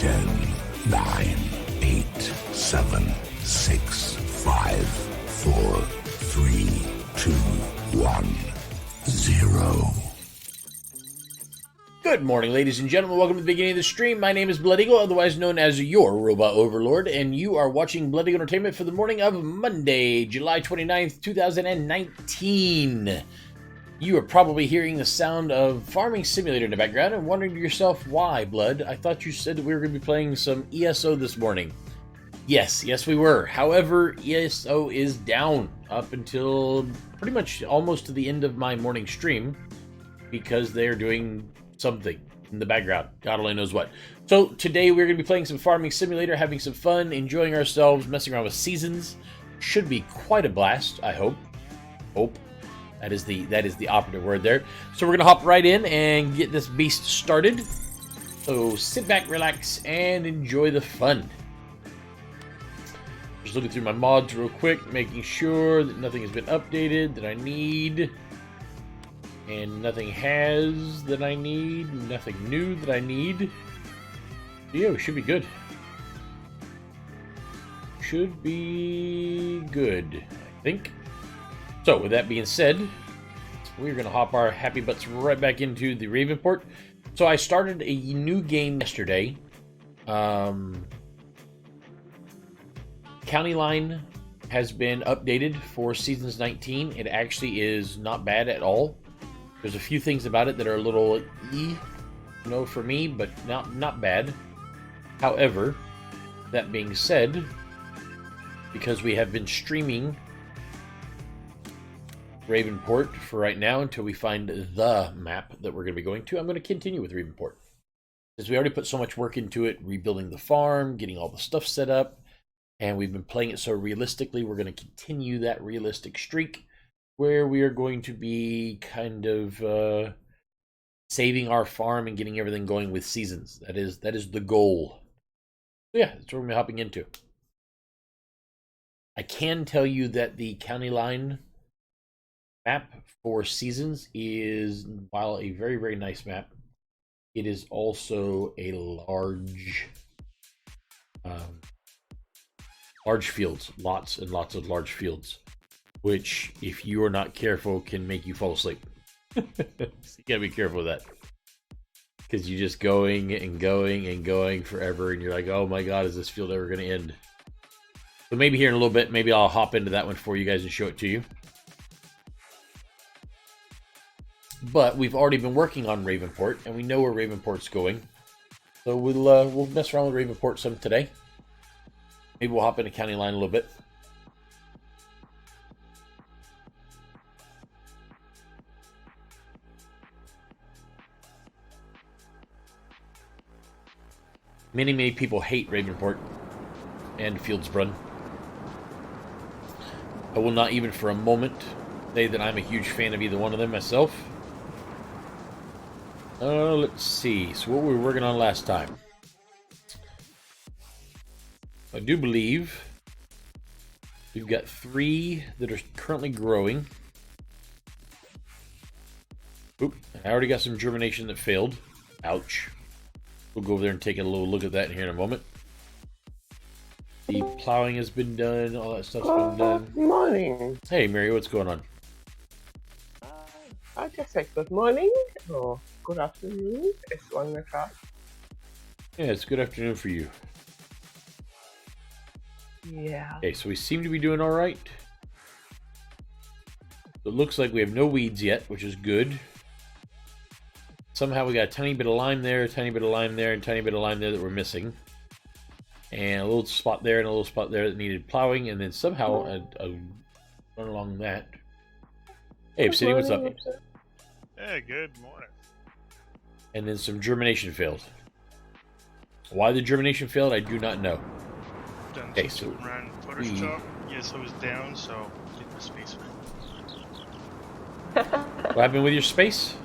10, 9, 8, 7, 6, 5, 4, 3, 2, 1, 0. Good morning, ladies and gentlemen. Welcome to the beginning of the stream. My name is Blood Eagle, otherwise known as your Robot Overlord, and you are watching Blood Eagle Entertainment for the morning of Monday, July 29th, 2019. You are probably hearing the sound of Farming Simulator in the background and wondering to yourself, why, Blood? I thought you said that we were going to be playing some ESO this morning. Yes, we were. However, ESO is down up until pretty much almost to the end of my morning stream because they're doing something in the background. God only knows what. So today we're going to be playing some Farming Simulator, having some fun, enjoying ourselves, messing around with seasons. Should be quite a blast, I hope. That is the operative word there. So we're going to hop right in and get this beast started. So sit back, relax, and enjoy the fun. Just looking through my mods real quick, making sure that nothing has been updated that I need. And nothing has that I need. Nothing new that I need. Yeah, we should be good. Should be good, I think. So, with that being said, we're going to hop our happy butts right back into the Ravenport. So, I started a new game yesterday. County Line has been updated for Seasons 19. It actually is not bad at all. There's a few things about it that are a little for me, but not bad. However, that being said, because we have been streaming Ravenport for right now until we find the map that we're going to be going to, I'm going to continue with Ravenport. Because we already put so much work into it, rebuilding the farm, getting all the stuff set up, and we've been playing it so realistically, we're going to continue that realistic streak, where we are going to be kind of saving our farm and getting everything going with seasons. That is the goal. So yeah, that's what we're hopping into. I can tell you that the County Line map for seasons is, while a very, very nice map, it is also a large fields, lots and lots of large fields, which, if you are not careful, can make you fall asleep. So you gotta be careful with that, because you're just going and going and going forever, and you're like, oh my god, is this field ever going to end? So maybe here in a little bit, maybe I'll hop into that one for you guys and show it to you. But we've already been working on Ravenport, and we know where Ravenport's going. So we'll mess around with Ravenport some today. Maybe we'll hop into County Line a little bit. Many people hate Ravenport and Fieldsbrunn. I will not even for a moment say that I'm a huge fan of either one of them myself. Let's see. So what were we working on last time? I do believe we've got 3 that are currently growing. Oop, I already got some germination that failed. Ouch. We'll go over there and take a little look at that here in a moment. The plowing has been done. All that stuff's been done. Good morning. Hey, Mary, what's going on? I just said good morning or good afternoon. It's 1 o'clock. Yeah, it's good afternoon for you. Yeah. Okay, so we seem to be doing all right. It looks like we have no weeds yet, which is good. Somehow we got a tiny bit of lime there, a tiny bit of lime there, and a tiny bit of lime there that we're missing. And a little spot there and a little spot there that needed plowing, and then somehow a run along that. Hey, Obsidian, what's up? Hey, good morning. And then some germination failed. Why the germination failed, I do not know. Done Okay, some so run Photoshop. Yes, I was down, so get my space back. what happened with your space?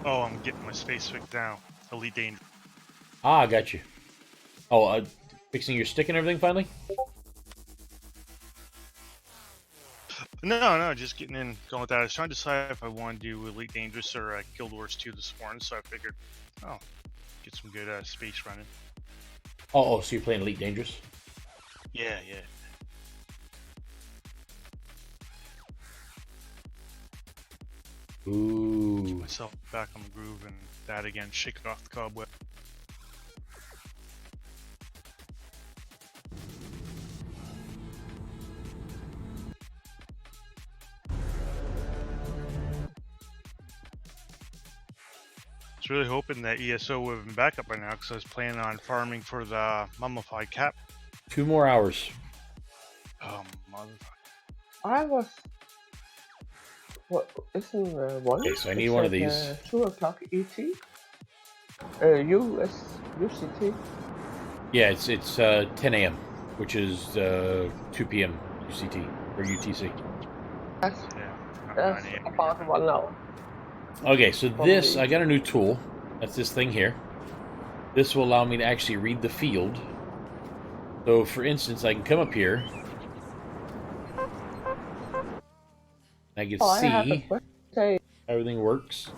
Oh, I'm getting my space fixed now. Elite Danger. Ah, I got you. Oh, fixing your stick and everything finally? No, just getting in, going with that. I was trying to decide if I want to do Elite Dangerous or Guild Wars 2 this morning, so I figured, oh, get some good space running. Oh, so you're playing Elite Dangerous? Yeah. Ooh. Get myself back on the groove and that again, shake it off the cobweb. I was really hoping that ESO would have been back up by now because I was planning on farming for the mummified cap. 2 more hours. Oh, motherfucker. I was. What isn't one? Okay, so I need It's one of like, these. 2 o'clock ET. UCT. Yeah, it's 10 a.m., which is 2 p.m. UCT or UTC. That's Yeah, about 1 hour. Okay, so this, I got a new tool. That's this thing here. This will allow me to actually read the field. So, for instance, I can come up here. I can see everything works.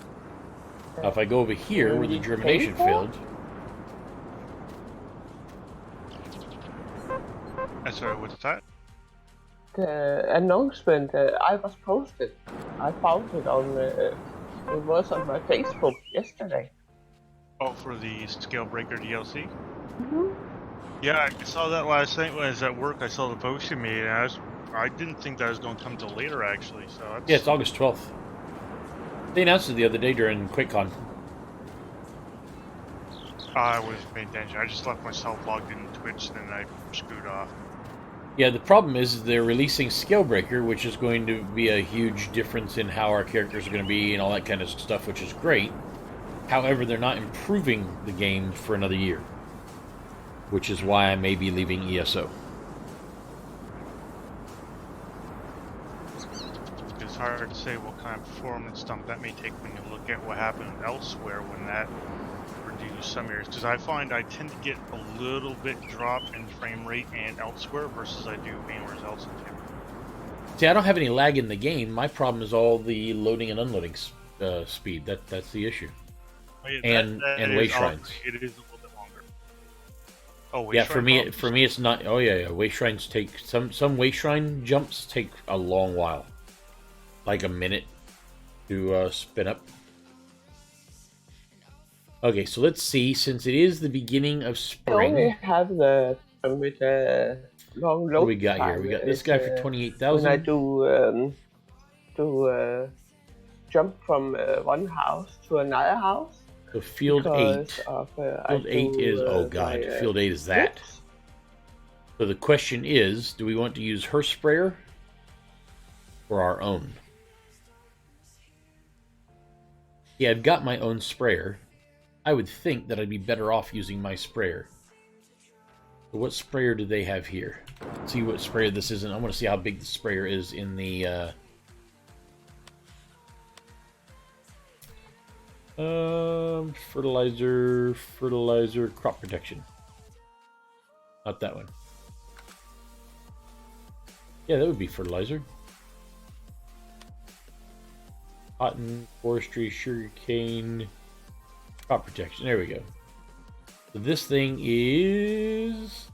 Now, if I go over here where the germination field. Sorry, what's that? The announcement I was posted. I found it on. It was on my Facebook yesterday. Oh, for the Scale Breaker DLC? Mm-hmm. Yeah, I saw that last night when I was at work. I saw the post you made, and I didn't think that was going to come till later, actually. So that's... Yeah, it's August 12th. They announced it the other day during QuakeCon. I wasn't paying attention. I just left myself logged in Twitch, and then I screwed off. Yeah, the problem is they're releasing Scalebreaker, which is going to be a huge difference in how our characters are going to be and all that kind of stuff, which is great. However, they're not improving the game for another year, which is why I may be leaving ESO. It's hard to say what kind of performance dump that may take when you look at what happened elsewhere when that reduced some areas. Because I find I tend to get a little bit drop in frame rate and elsewhere versus I do anywhere else in the game. See, I don't have any lag in the game. My problem is all the loading and unloading speed. That's the issue. Oh, yeah, and way shrines. It is a little bit longer. Oh, way yeah, shrine for me, it's not. Oh yeah, way shrines take some way shrine jumps take a long while, like a minute to spin up. Okay, so let's see. Since it is the beginning of spring, I only have the with the long load. What do we got here? We got this guy for 28,000. When I do jump from one house to another house. So field 8. Field 8 is field 8 is that. Oops. So the question is, do we want to use her sprayer or our own? Yeah, I've got my own sprayer. I would think that I'd be better off using my sprayer. So what sprayer do they have here? Let's see what sprayer this is. And I want to see how big the sprayer is in the fertilizer, crop protection. Not that one. Yeah, that would be fertilizer. Cotton, forestry, sugarcane, crop protection. There we go. So this thing is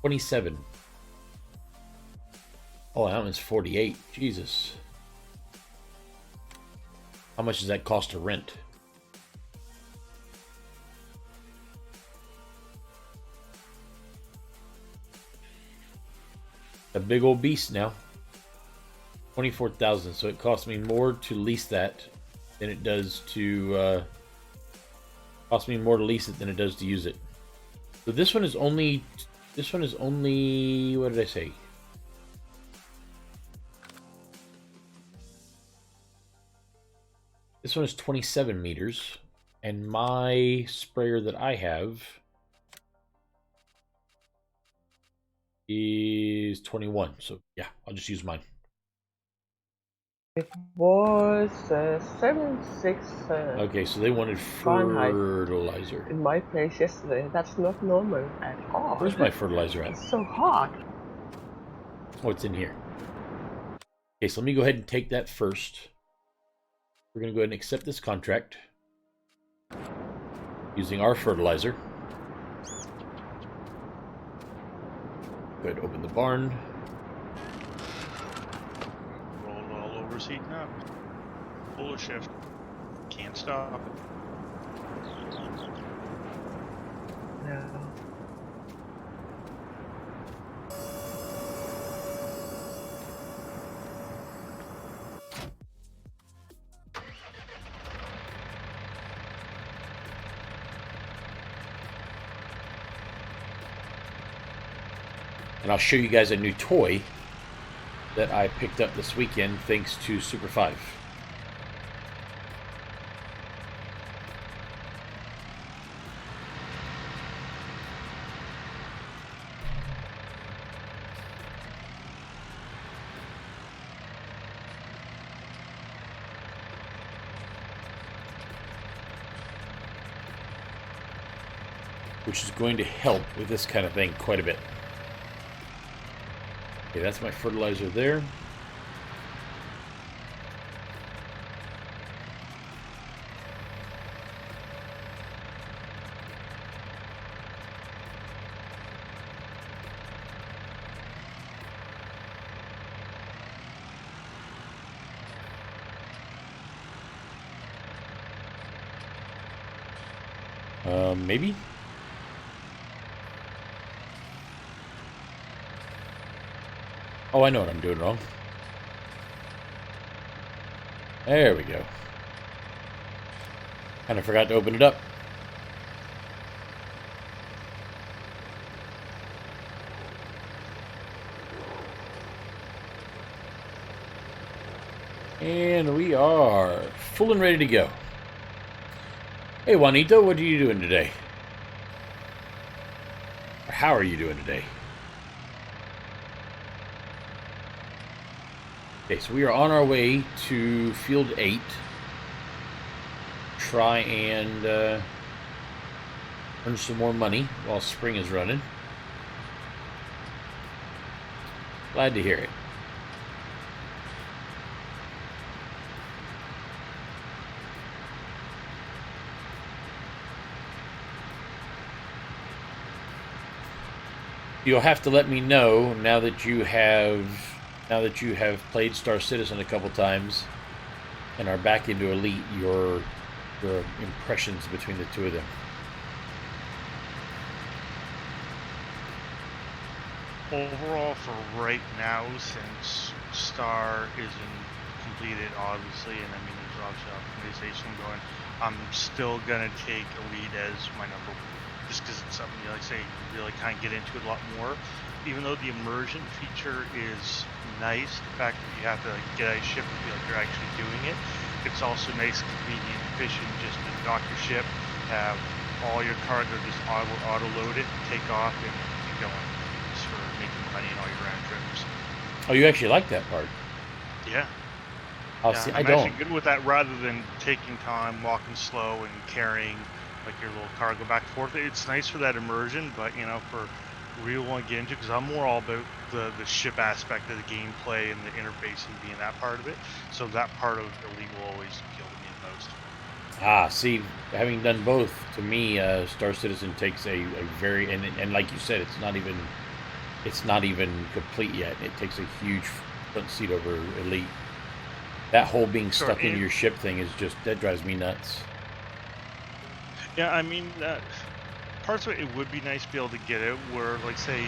27. Oh, that one's 48. Jesus. How much does that cost to rent? A big old beast now. 24,000. So it costs me more to lease that than it does to costs me more to lease it than it does to use it. So this one is only what did I say? This one is 27 meters, and my sprayer that I have is 21. So yeah, I'll just use mine. It was 76. Okay, so they wanted fertilizer in my place yesterday. That's not normal at all. Where's my fertilizer at? It's so hot. Oh, it's in here. Okay, so let me go ahead and take that first. We're going to go ahead and accept this contract using our fertilizer. Go ahead and open the barn. Roll it all over, heating up. Full shift. Can't stop it. No. And I'll show you guys a new toy that I picked up this weekend thanks to Super 5. Which is going to help with this kind of thing quite a bit. Okay, that's my fertilizer there. Maybe? Oh, I know what I'm doing wrong. There we go. Kind of forgot to open it up. And we are full and ready to go. Hey, Juanito, what are you doing today? Or how are you doing today? Okay, so we are on our way to Field 8. Try and earn some more money while spring is running. Glad to hear it. You'll have to let me know now that you have played Star Citizen a couple times and are back into Elite, your impressions between the two of them. Overall, for right now, since Star isn't completed, obviously, and I mean there's obviously optimization going, I'm still gonna take Elite as my number one, just because it's something you say you really kind of get into it a lot more. Even though the immersion feature is nice, the fact that you have to get out of ship and feel like you're actually doing it, it's also nice, convenient, efficient, just to dock your ship, have all your cargo just auto load it, take off, and keep going, just for making money in all your round trips. Oh, you actually like that part? Yeah. See, I'm I don't. actually good with that rather than taking time, walking slow, and carrying like your little cargo back and forth. It's nice for that immersion, but you know, for real want to get into, because I'm more all about the ship aspect of the gameplay and the interface and being that part of it. So that part of Elite will always appeal to me the most. Ah, see, having done both, to me, Star Citizen takes a very and like you said, it's not even complete yet. It takes a huge front seat over Elite. That whole being stuck in your ship thing is just, that drives me nuts. Yeah, I mean, parts of it would be nice to be able to get it where, like, say,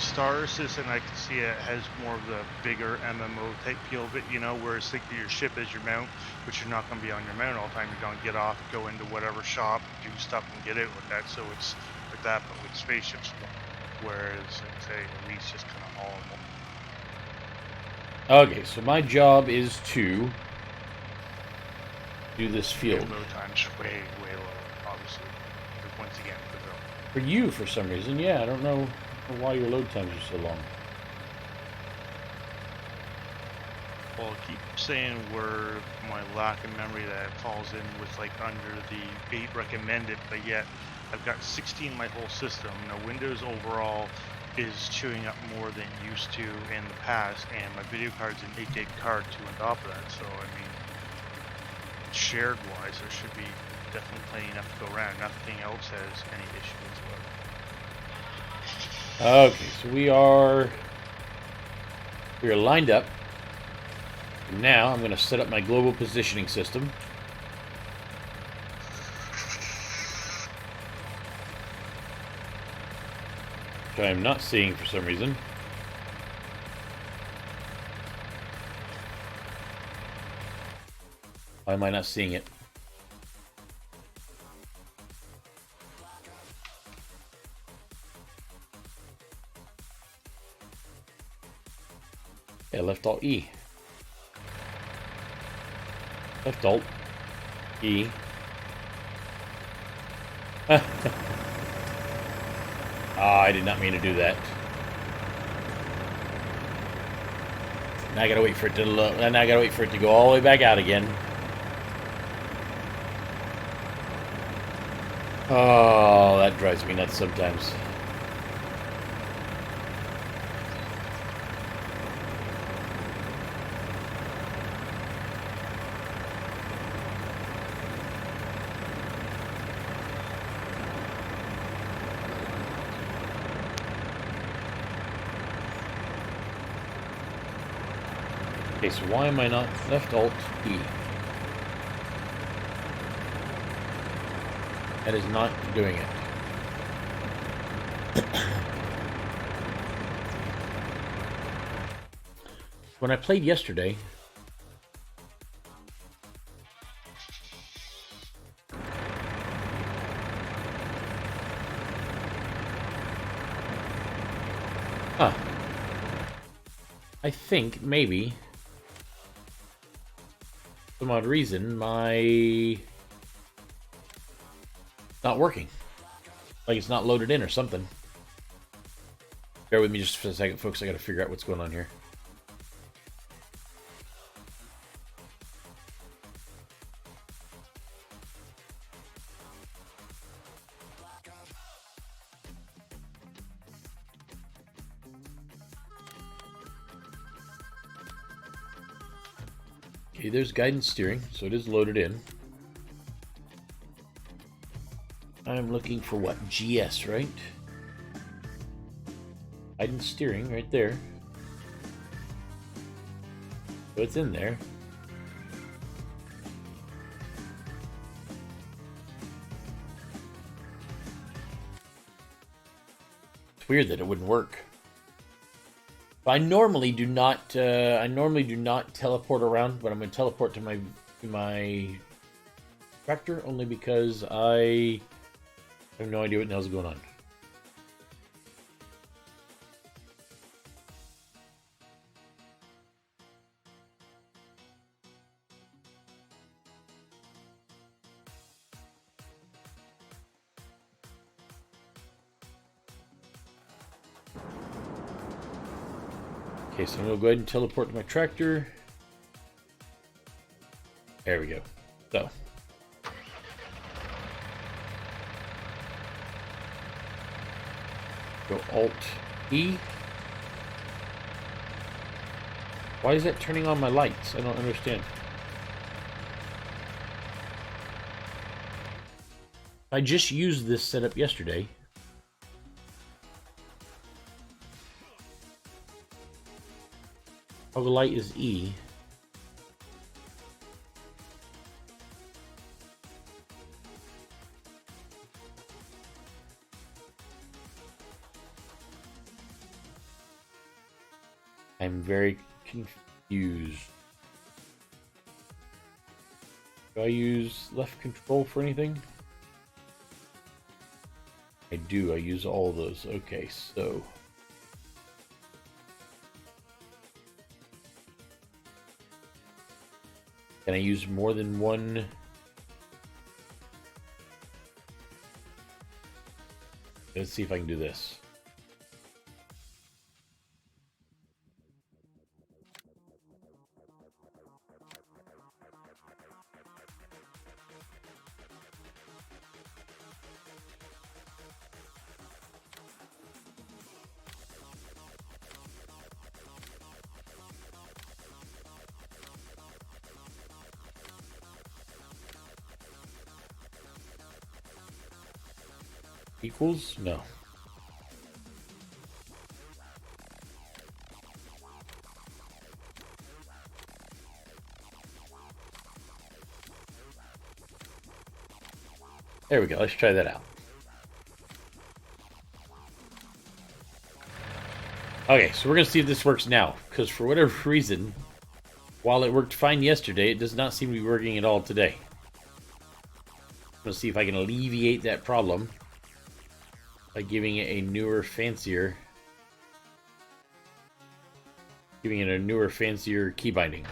Star Citizen, I can see it has more of the bigger MMO type feel of it, you know, whereas think of your ship as your mount, which you're not going to be on your mount all the time. You're going to get off, go into whatever shop, do stuff, and get it with that. So it's like that, but with spaceships, whereas, like, say, Elite's just kind of all in one. Okay, so my job is to do this field. Load time's way low, obviously. But once again, For you, for some reason, yeah, I don't know why your load times are so long. Well, I keep saying where my lack of memory that falls in with like under the 8 recommended, but yet I've got 16 in my whole system. Now Windows overall is chewing up more than it used to in the past, and my video card's an 8 gig card too on top of that. So I mean, shared wise, there should be definitely plenty enough to go around. Nothing else has any issue whatsoever. Okay, so we are lined up. Now I'm going to set up my global positioning system. Which I am not seeing for some reason. Why am I not seeing it? Yeah, left alt E. Left alt E. I did not mean to do that. Now I gotta wait for it to load, and I gotta wait for it to go all the way back out again. Oh, that drives me nuts sometimes. Okay, so why am I not left alt E? That is not doing it. When I played yesterday, I think maybe some odd reason my not working. Like it's not loaded in or something. Bear with me just for a second, folks. I gotta figure out what's going on here. Okay, there's guidance steering, so it is loaded in. I'm looking for what? GS, right? Guidance steering right there. So it's in there. It's weird that it wouldn't work. I normally do not teleport around, but I'm going to teleport to my tractor only because I have no idea what the hell's going on. Okay, so I'm going to go ahead and teleport to my tractor. There we go. So. Go Alt E. Why is that turning on my lights? I don't understand. I just used this setup yesterday. Toggle light is E. I'm very confused. Do I use left control for anything? I do. I use all those. Okay, so. Can I use more than one? Let's see if I can do this. Equals? No. There we go. Let's try that out. Okay, so we're going to see if this works now. Because for whatever reason, while it worked fine yesterday, it does not seem to be working at all today. I'm going to see if I can alleviate that problem by giving it a newer, fancier... giving it a newer, fancier key binding.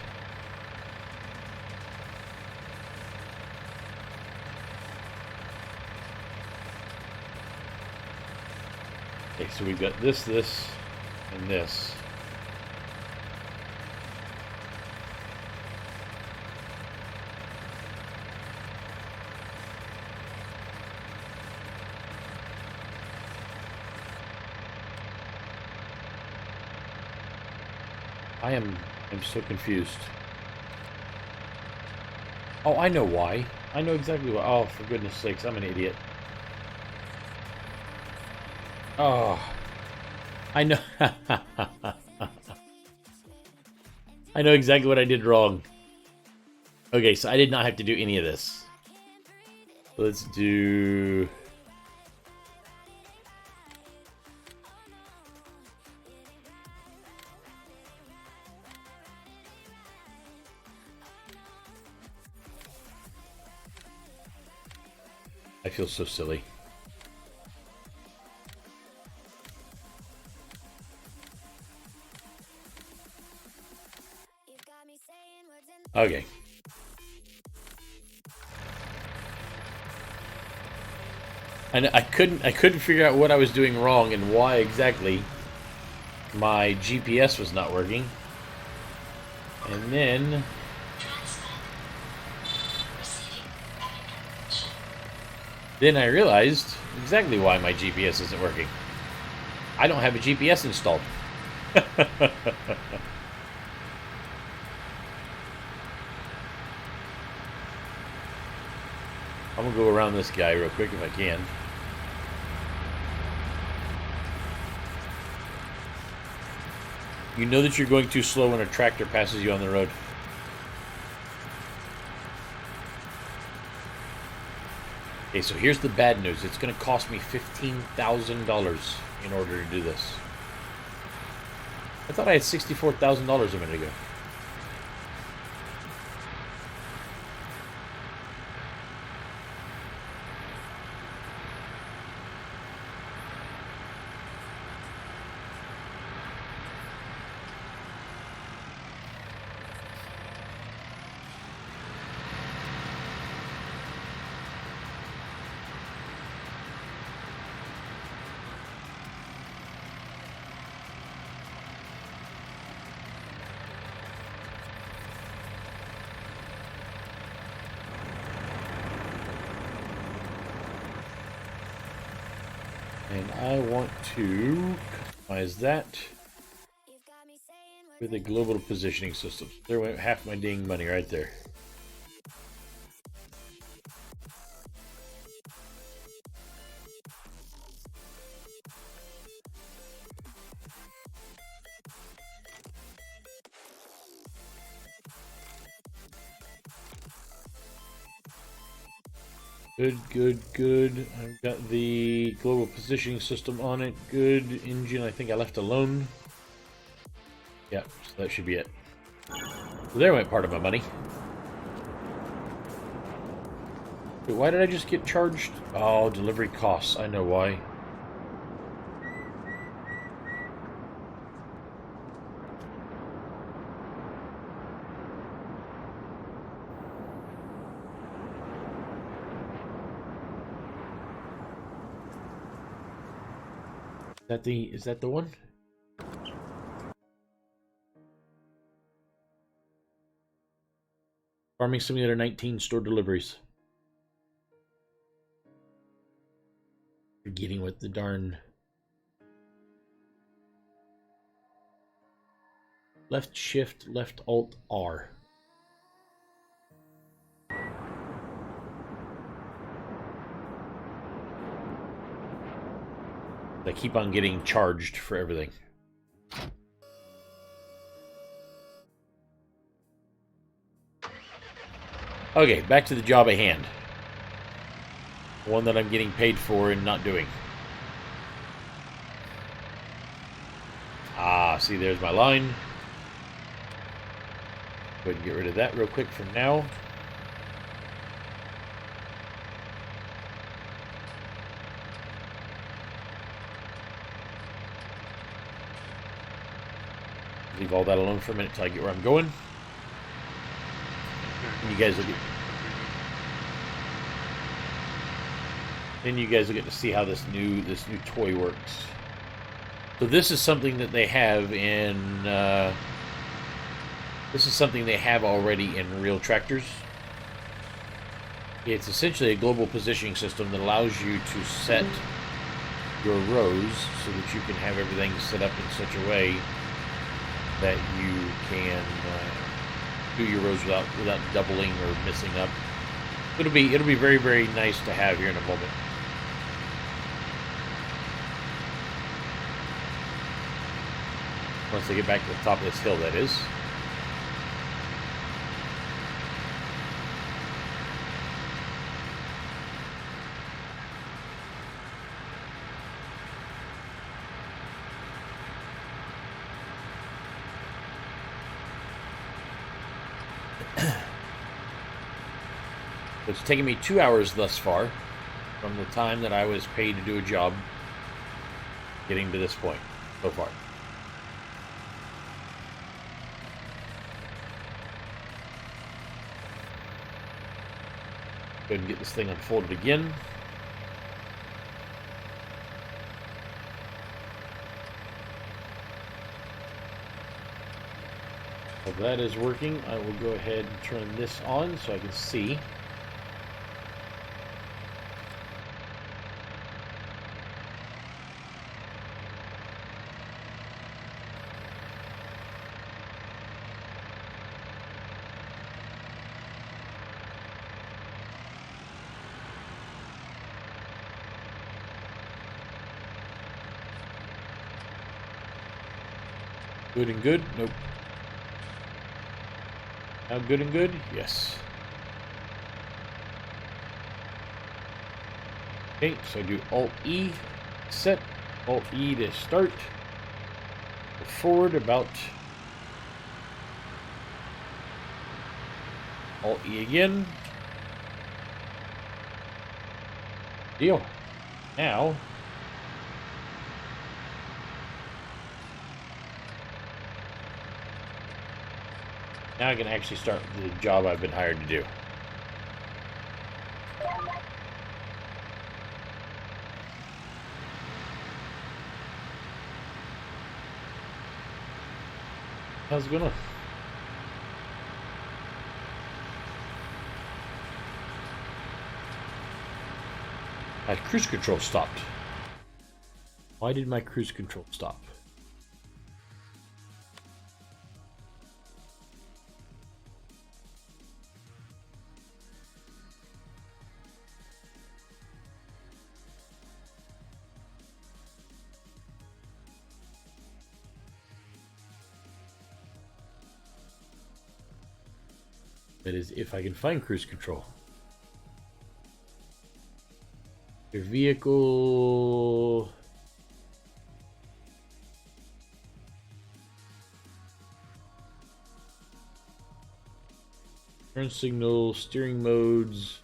Okay, so we've got this, and this. I'm so confused. Oh, I know why. I know exactly why. Oh, for goodness sakes, I'm an idiot. Oh, I know. I know exactly what I did wrong. Okay, so I did not have to do any of this. Let's do... I feel so silly. Okay. And I couldn't figure out what I was doing wrong and why exactly my GPS was not working. And then I realized exactly why my GPS isn't working. I don't have a GPS installed. I'm gonna go around this guy real quick if I can. You know that you're going too slow when a tractor passes you on the road. Okay, so here's the bad news. It's going to cost me $15,000 in order to do this. I thought I had $64,000 a minute ago. And I want to customize that with a global positioning system. There went half my dang money right there. Good, good, good. I've got the global positioning system on it. Good. Engine, I think I left alone. Yep, so that should be it. So there went part of my money. Wait, why did I just get charged? Oh, delivery costs. I know why. Is that the one? Farming Simulator 19 store deliveries. Forgetting what the darn left shift, left alt R. I keep on getting charged for everything. Okay, back to the job at hand. One that I'm getting paid for and not doing. Ah, see, there's my line. Go ahead and get rid of that real quick for now. Leave all that alone for a minute till I get where I'm going. And you guys will get... Then you guys will get to see how this new toy works. So this is something that they have in... this is something they have already in real tractors. It's essentially a global positioning system that allows you to set your rows so that you can have everything set up in such a way that you can do your rows without doubling or messing up. It'll be very, very nice to have here in a moment. Once they get back to the top of this hill, that is. It's taken me 2 hours thus far from the time that I was paid to do a job getting to this point so far. Go ahead and get this thing unfolded again. While that is working, I will go ahead and turn this on so I can see. Good and good? Nope. Now good and good? Yes. Okay, so I do Alt-E, set, Alt-E to start. Go forward about. Alt-E again. Deal. Now, I can actually start the job I've been hired to do. How's it going on? My cruise control stopped. Why did my cruise control stop? That is, if I can find cruise control. Your vehicle. Turn signal, steering modes.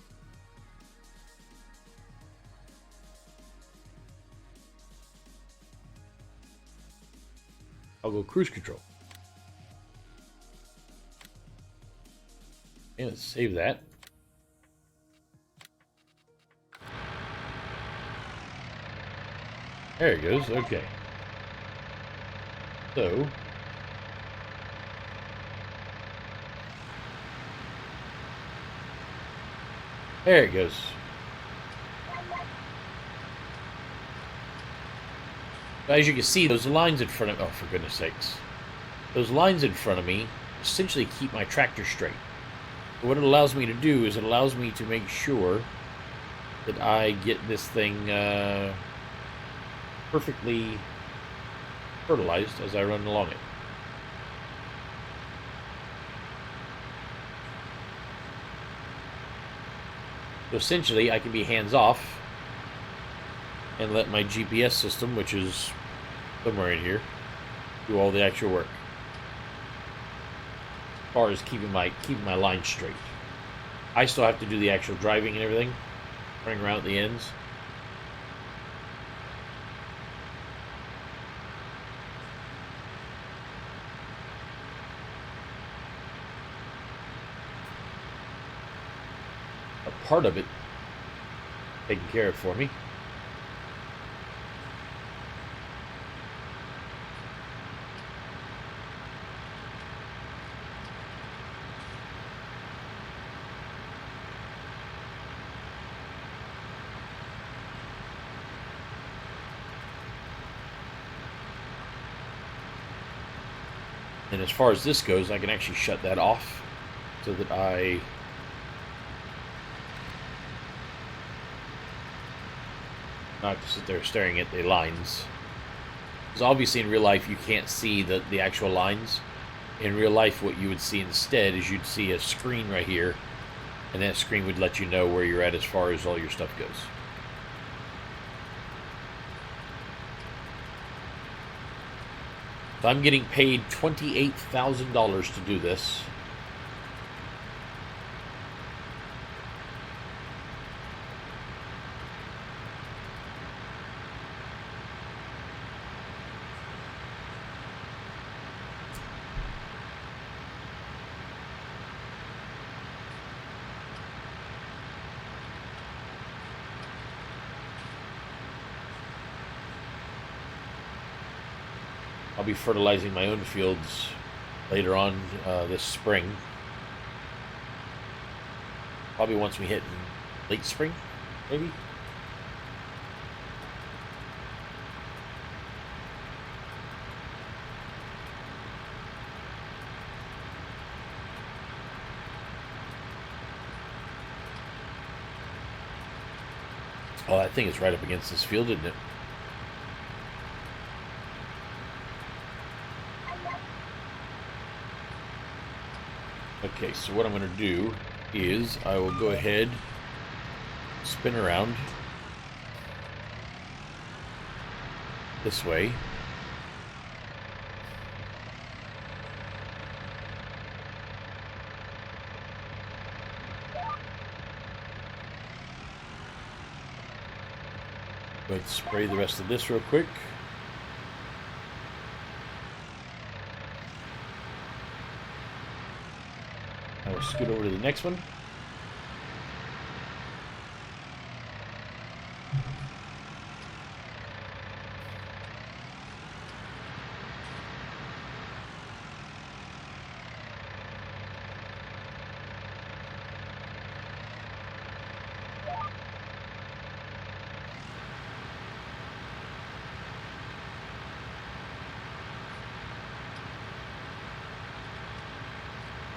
I'll go cruise control. And let's save that. There it goes. Okay. So there it goes. As you can see, those lines in front of... Oh, for goodness sakes. Those lines in front of me essentially keep my tractor straight. But what it allows me to do is it allows me to make sure that I get this thing perfectly fertilized as I run along it. So essentially, I can be hands-off and let my GPS system, which is somewhere in here, do all the actual work. As far as keeping my line straight. I still have to do the actual driving and everything, running around at the ends. A part of it taken care of for me. And as far as this goes, I can actually shut that off so that I not have to sit there staring at the lines. Because obviously in real life you can't see the actual lines. In real life what you would see instead is you'd see a screen right here, and that screen would let you know where you're at as far as all your stuff goes. So I'm getting paid $28,000 to do this. I'll be fertilizing my own fields later on this spring. Probably once we hit late spring, maybe. Oh, I think it's right up against this field, isn't it? Okay, so what I'm going to do is I will go ahead, spin around this way. Go ahead and spray the rest of this real quick. I will scoot over to the next one.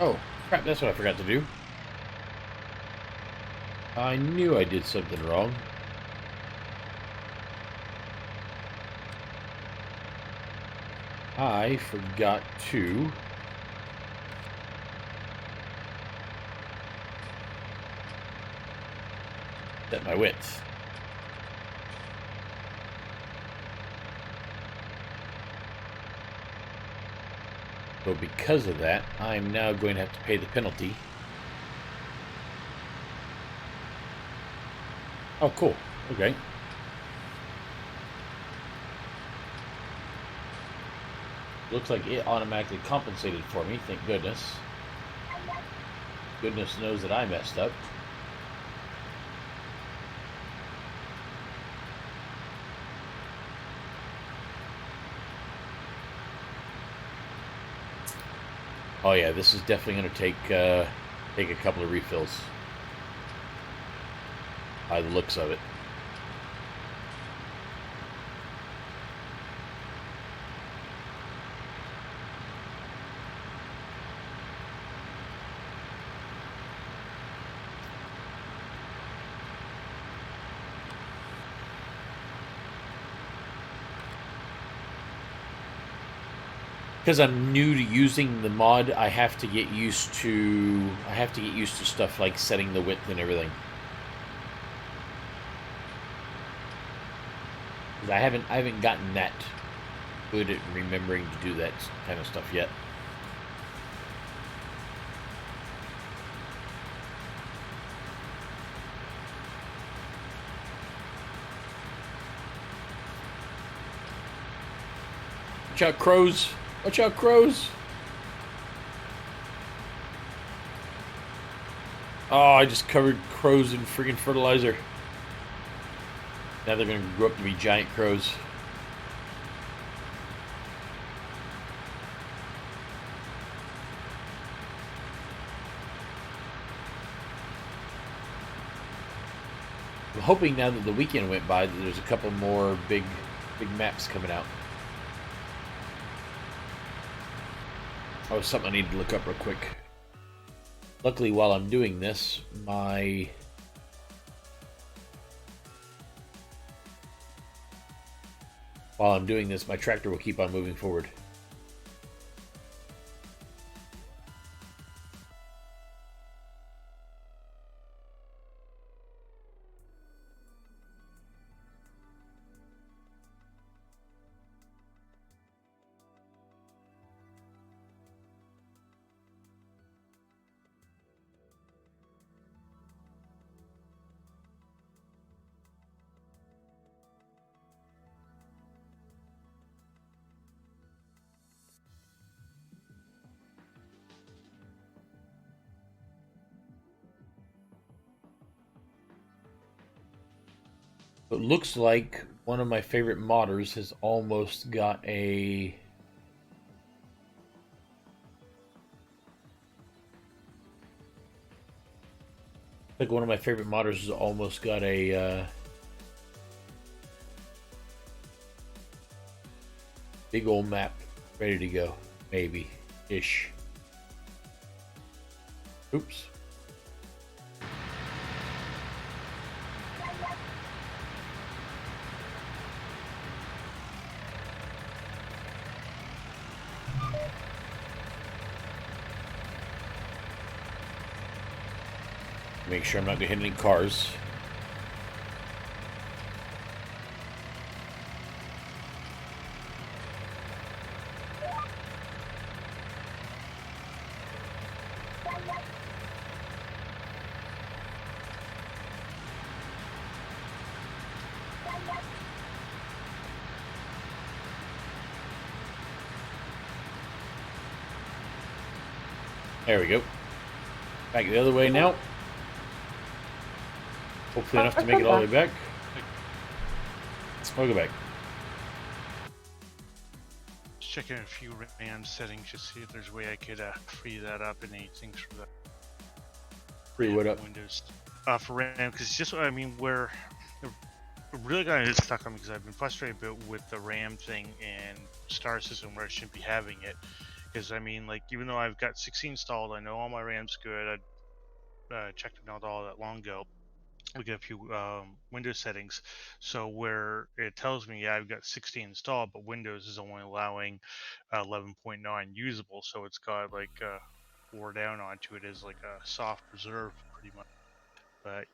Oh, crap, that's what I forgot to do. I knew I did something wrong. I forgot to set my width. So because of that, I'm now going to have to pay the penalty. Oh, cool. Okay. Looks like it automatically compensated for me, thank goodness. Goodness knows that I messed up. Oh yeah, this is definitely going to take a couple of refills. By the looks of it. because I'm new to using the mod, I have to get used to stuff like setting the width and everything. 'Cause I haven't gotten that good at remembering to do that kind of stuff yet. Watch out, crows! Watch out, crows! Oh, I just covered crows in friggin' fertilizer. Now they're gonna grow up to be giant crows. I'm hoping now that the weekend went by that there's a couple more big maps coming out. Oh, something I need to look up real quick. Luckily, while I'm doing this, my tractor will keep on moving forward. It looks like one of my favorite modders has almost got a... Like one of my favorite modders has almost got a big old map ready to go. Maybe. Ish. Oops. Make sure I'm not going to hit any cars. There we go. Back the other way now. Hopefully enough to make it all the way back. I'll go back. Just checking a few RAM settings to see if there's a way I could free that up and any things for the Free what up? Windows for RAM, because it's just, I mean, where it really got stuck on me, because I've been frustrated a bit with the RAM thing and Star System where I shouldn't be having it. Because I mean, like, even though I've got 16 installed, I know all my RAM's good. I checked it out all that long ago. We get a few Windows settings, so where it tells me, yeah, I've got 16 installed, but Windows is only allowing 11.9 usable, so it's got like 4 down onto it as like a soft reserve, pretty much. But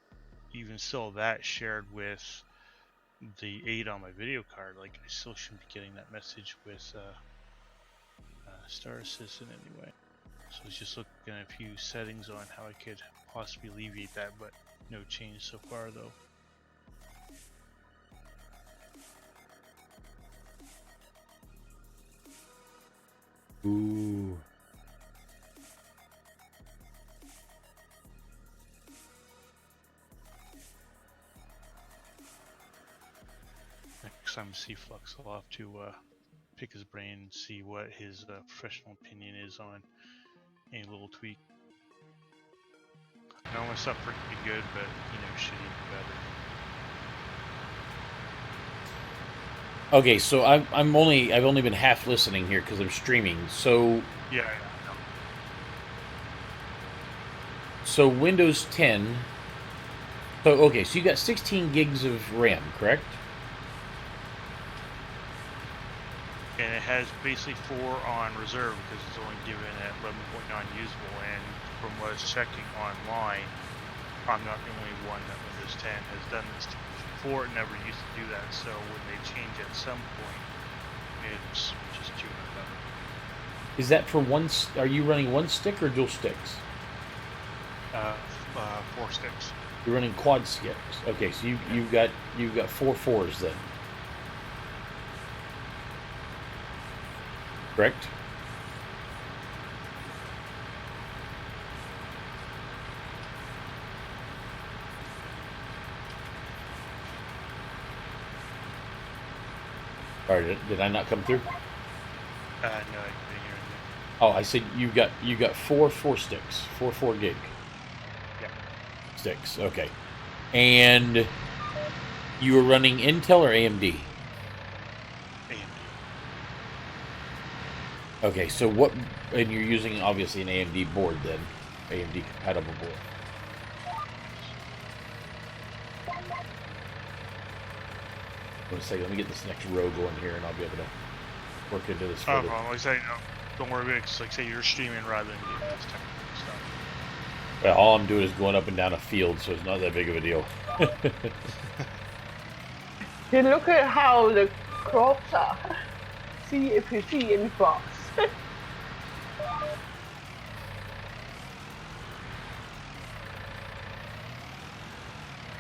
even still, that shared with the 8 on my video card, like I still shouldn't be getting that message with Star Assistant anyway. So I was just looking at a few settings on how I could possibly alleviate that, but no change so far though. Ooh. Next time I see Flux, I'll have to pick his brain and see what his professional opinion is on any little tweak. I know my stuff pretty good, but you know, should even better. Okay, so I've only been half listening here because I'm streaming. So Yeah, I know. So Windows 10. So okay, so you got 16 gigs of RAM, correct? and it has basically 4 on reserve because it's only given at 11.9 usable. And from what I was checking online, I'm not the only one that Windows 10 has done this to. Before, it never used to do that. So when they change at some point, it's just tuned better. Is that for one? Are you running one stick or dual sticks? 4 sticks. You're running quad sticks. Okay, so you've got 4 fours then. Correct? Or did I not come through? No, I didn't hear anything. Oh, I said you got 4 sticks, 4 gig. Yeah. Sticks. Okay, and you were running Intel or AMD? AMD. Okay, so what? And you're using obviously an AMD board then, AMD compatible board. One second, let me get this next row going here, and I'll be able to work into this further. Like I say, no, don't worry about it. 'Cause like say you're streaming rather than doing this technical stuff. Well, all I'm doing is going up and down a field, so it's not that big of a deal. You look at how the crops are. See if you see any crops.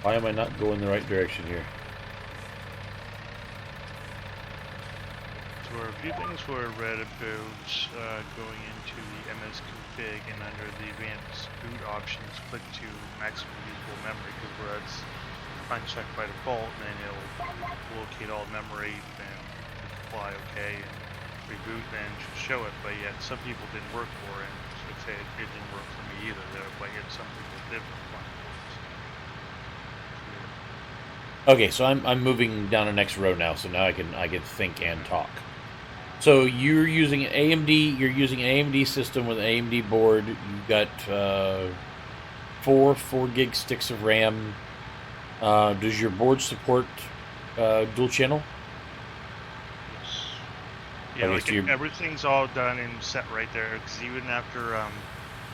Why am I not going the right direction here? There were a few things where I read about going into the MS config and under the advanced boot options, click to maximum usable memory because where it's unchecked by default, and then it'll locate all memory and apply OK and reboot, then show it. But yet some people didn't work for it. So I'd say it didn't work for me either. But yet some people did work for it. Okay, so I'm moving down the next row now, so now I can think and talk. So you're using an AMD. You're using an AMD system with an AMD board. You've got 4 gig sticks of RAM. Does your board support dual channel? Yes. Yeah, Okay, like so everything's all done and set right there. Because even after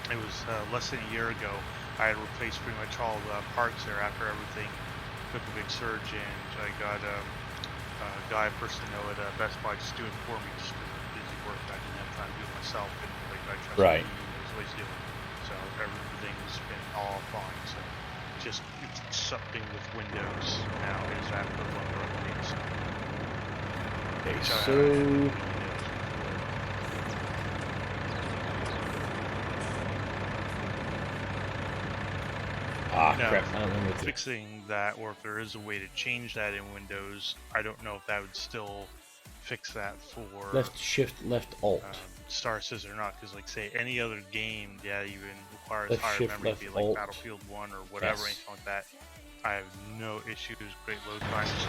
it was less than a year ago, I had replaced pretty much all the parts there after everything took a big surge, and I got a guy I personally know at Best Buy just doing it for me just because of busy work. I didn't have time to do it myself, and like I trust Right. him, he knows what he's doing. So everything's been all fine. So just it's something with Windows now is after one of our updates. Okay, Which I so haven't had Windows before. Now, crap. I don't remember what fixing that, or if there is a way to change that in Windows, I don't know if that would still fix that for left shift, left alt. Star Citizen or not. Because, like, say any other game that even requires Left higher shift, memory, left be it like alt. Battlefield 1 or whatever, Yes. anything like that, I have no issues. Great load times.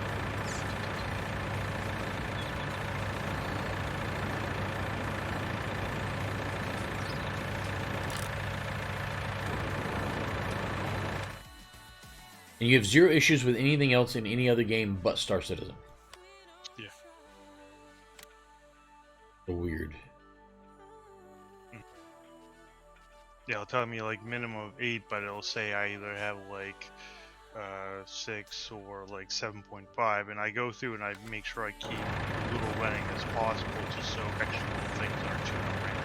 And you have 0 issues with anything else in any other game but Star Citizen. Yeah. Weird. Yeah, it'll tell me like minimum of 8, but it'll say I either have like 6 or like 7.5, and I go through and I make sure I keep little running as possible just so extra little things aren't too random.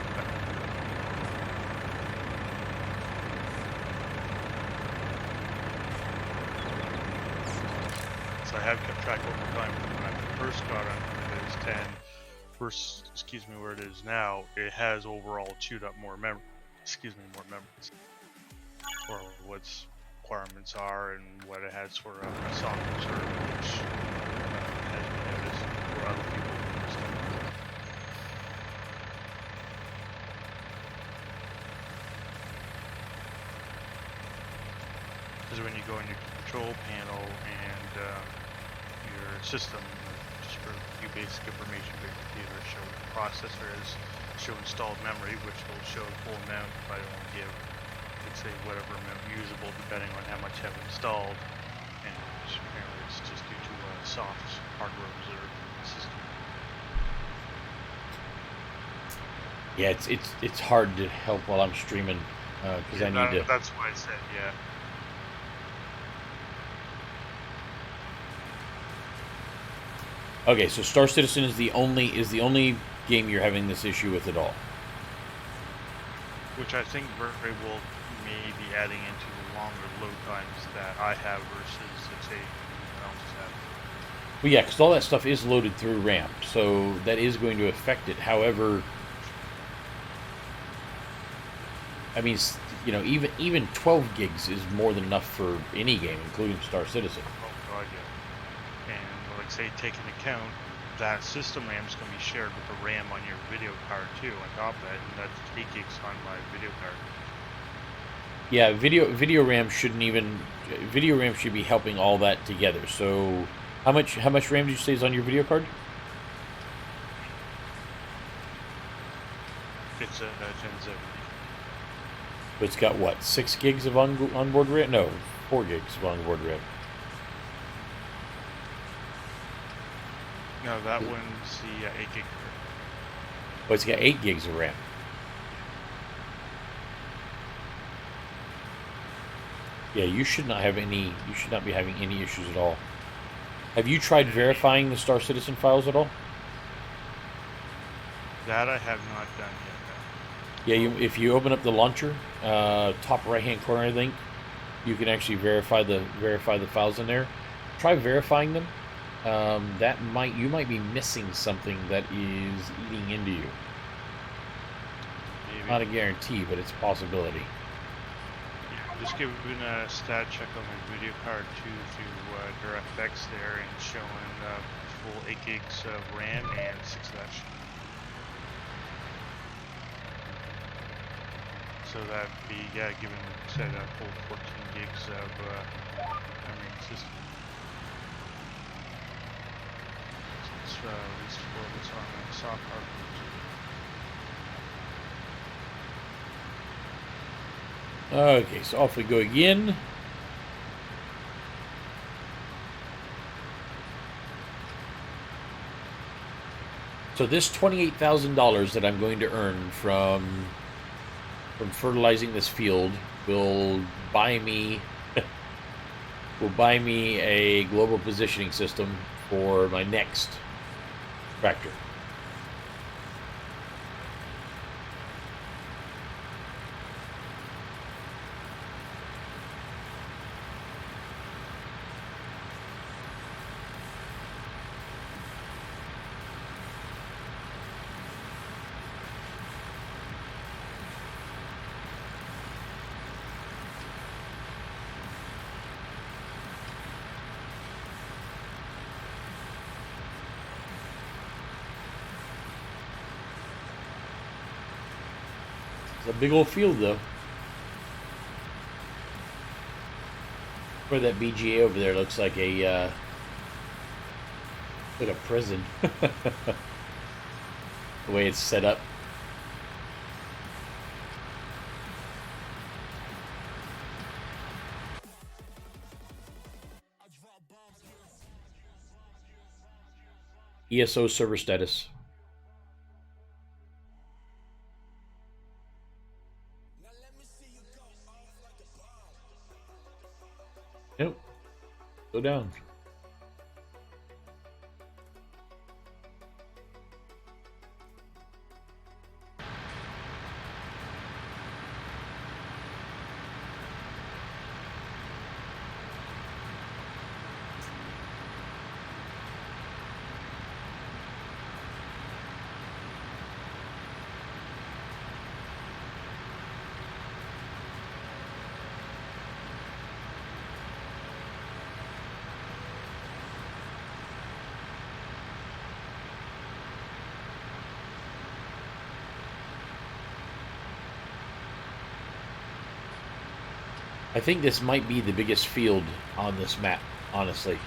So I have kept track over time. When I first got on Windows 10, where it is now, it has overall chewed up more memory. More memories. Or what's requirements are and what it has for a software server, which has been noticed for other people. Because when you go in your control panel and your system, just for a few basic information, your computer show what the processor is, show installed memory, which will show the full amount, but it won't give, let's say, whatever amount usable depending on how much you have installed. And apparently it's just due to a soft hardware reserve system. Yeah, it's hard to help while I'm streaming because I need to. That's why I said, yeah. Okay, so Star Citizen is the only game you're having this issue with at all. Which I think very well may be adding into the longer load times that I have versus, let's say, anyone else has. Well, yeah, because all that stuff is loaded through RAM, so that is going to affect it. However, I mean, even 12 gigs is more than enough for any game, including Star Citizen. Oh god, yeah. And like say, take into account that system RAM is going to be shared with the RAM on your video card too. On top of that, and that's 8 gigs on my video card. Yeah, video RAM shouldn't even. Video RAM should be helping all that together. So, how much RAM did you say is on your video card? It's a 1070. But it's got what, 6 gigs of onboard RAM? No, 4 gigs of onboard RAM. No, that one's the 8 gig. Oh, it's got 8 gigs of RAM. Yeah, you should not have any. You should not be having any issues at all. Have you tried verifying the Star Citizen files at all? That I have not done yet. Yeah, if you open up the launcher, top right-hand corner, I think you can actually verify the files in there. Try verifying them. You might be missing something that is eating into you. Maybe. Not a guarantee, but it's a possibility. Yeah, just giving a stat check on my video card too through DirectX there and showing full 8 gigs of RAM and 6 flash. So that'd be, yeah, given said a full 14 gigs of memory system. So it's at least 4 of us on the soft hardware. Okay, so off we go again. So this $28,000 that I'm going to earn from fertilizing this field will buy me a global positioning system for my next tractor. It's a big old field, though. Where that BGA over there looks like a prison. The way it's set up. ESO server status. Yep. Go down. I think this might be the biggest field on this map, honestly.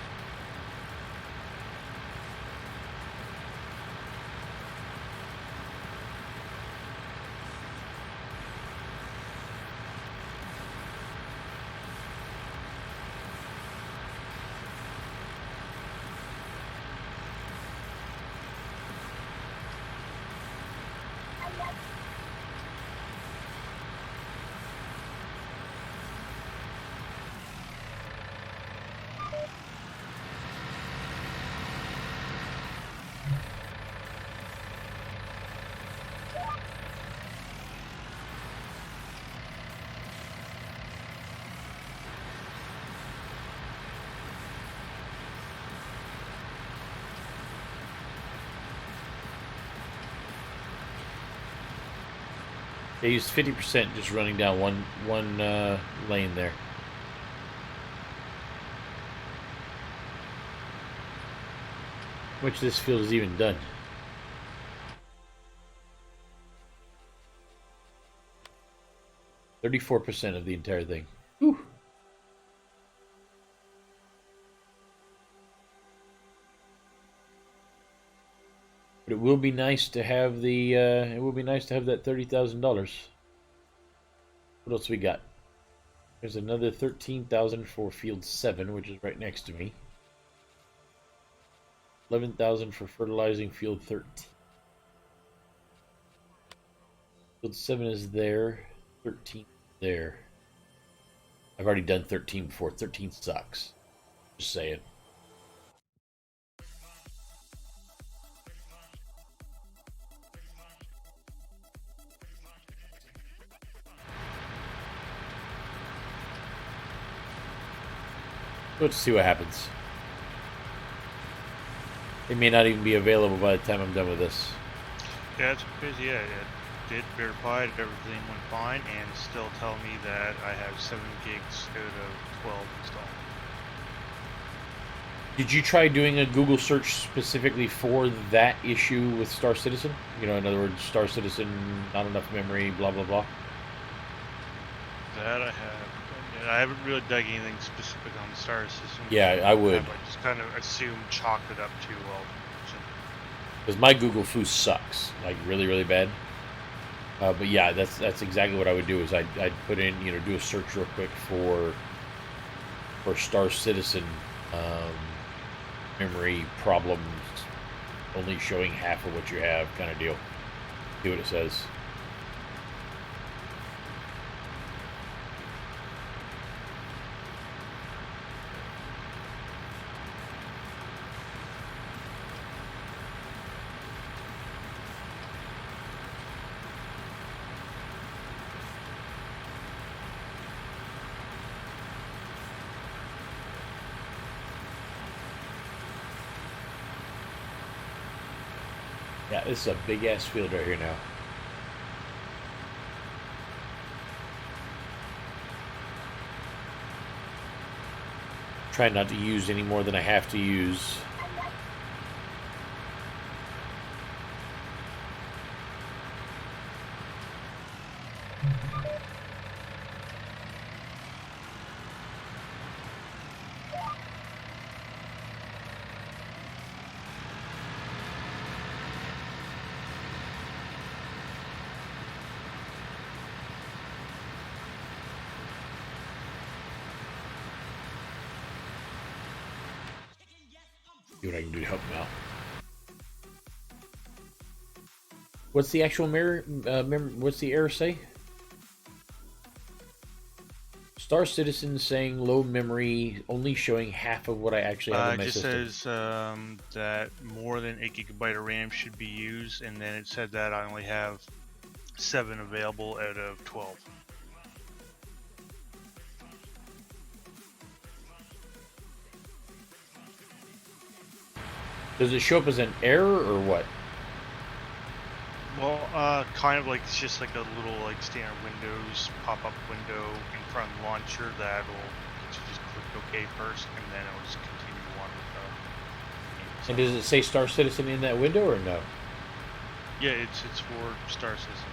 They used 50% just running down one lane there. Which this field is even done. %34% of the entire thing. Whew. But it will be nice to have the. It will be nice to have that $30,000. What else we got? There's another 13,000 for field 7, which is right next to me. 11,000 for fertilizing field 13. Field 7 is there. 13 there. I've already done 13 before. 13 sucks. Just saying. Let's see what happens. It may not even be available by the time I'm done with this. Yeah, it's crazy. Yeah, it did verify everything went fine, and still tell me that I have 7 gigs out of 12 installed. Did you try doing a Google search specifically for that issue with Star Citizen? You know, in other words, Star Citizen, not enough memory, blah, blah, blah. That I have. I haven't really dug anything specific on the Star System. Yeah, I would. I just kind of assumed chalked it up to, well, because my Google Foo sucks, like really, really bad. But yeah, that's exactly what I would do. Is I'd put in, you know, do a search real quick for Star Citizen memory problems, only showing half of what you have, kind of deal. See what it says. Yeah, this is a big ass field right here now. Try not to use any more than I have to use. See what I can do to help them out. What's the actual mirror? What's the error say? Star Citizen saying low memory, only showing half of what I actually have in my system. It just says that more than 8 gigabyte of RAM should be used, and then it said that I only have 7 available out of 12. Does it show up as an error or what? Well, kind of like it's just like a little like standard Windows pop-up window in front of the launcher that'll get you just click OK first, and then it'll just continue on with And does it say Star Citizen in that window or no? Yeah, it's for Star Citizen.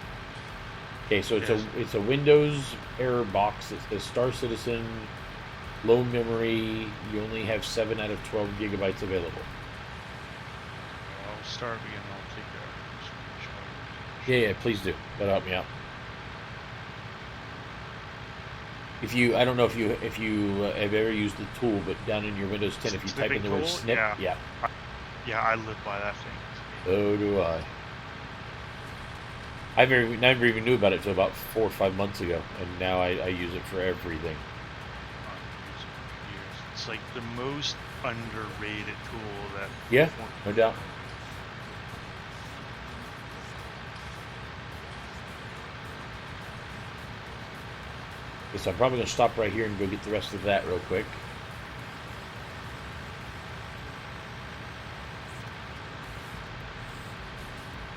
Okay, so it's a Windows error box that says Star Citizen, low memory. You only have 7 out of 12 gigabytes available. I'll start again. I'll take that. Yeah, please do. That'll help me out. If you, I don't know if you have ever used the tool, but down in your Windows 10, if you type in the word snip, yeah, I live by that thing. So do I. I never even knew about it until about 4 or 5 months ago, and now I use it for everything. It's like the most underrated tool that. Yeah, no doubt. Okay, so I'm probably going to stop right here and go get the rest of that real quick.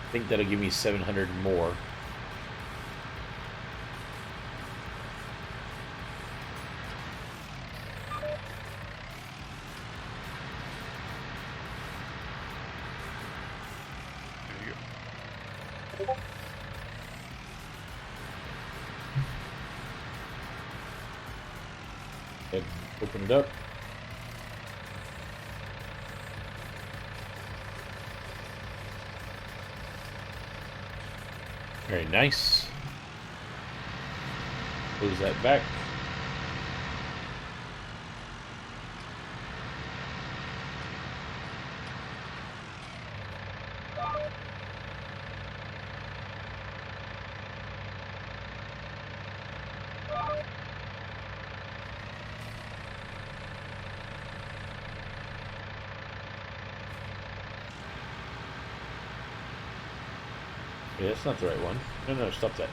I think that'll give me 700 more. Okay, open it up. Very nice. Close that back. Yeah, that's not the right one. No, stop that.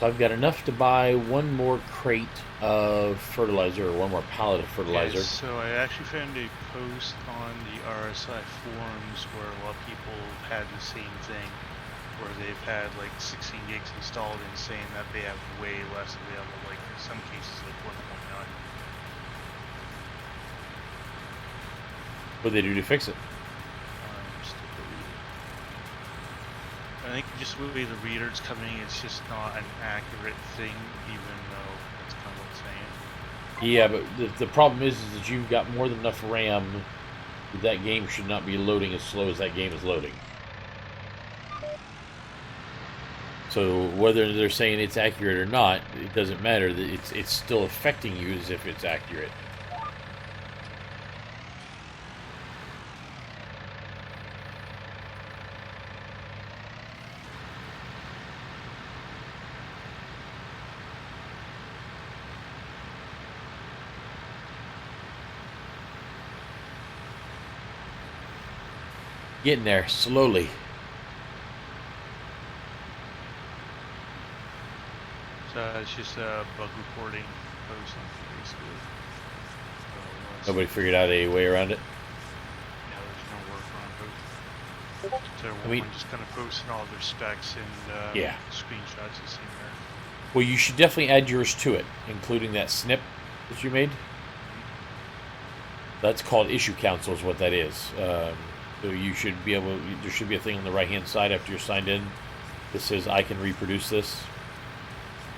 So I've got enough to buy one more crate of fertilizer, or one more pallet of fertilizer. Okay, so I actually found a post on the RSI forums where a lot of people had the same thing, where they've had like 16 gigs installed and saying that they have way less available, like in some cases like 1.9. What do they do to fix it? I think just the way the reader's coming, it's just not an accurate thing, even though that's kind of what it's saying. Yeah, but the problem is that you've got more than enough RAM. That game should not be loading as slow as that game is loading. So whether they're saying it's accurate or not, it doesn't matter. It's still affecting you as if it's accurate. Getting there, slowly. So it's just a bug reporting post on Facebook. Nobody figured out a way around it? Yeah, there's no workaround post. So everyone just kind of posting all their specs and yeah, screenshots you see there. Well, you should definitely add yours to it, including that snip that you made. That's called issue council is what that is. So you should be able, there should be a thing on the right hand side after you're signed in that says I can reproduce this,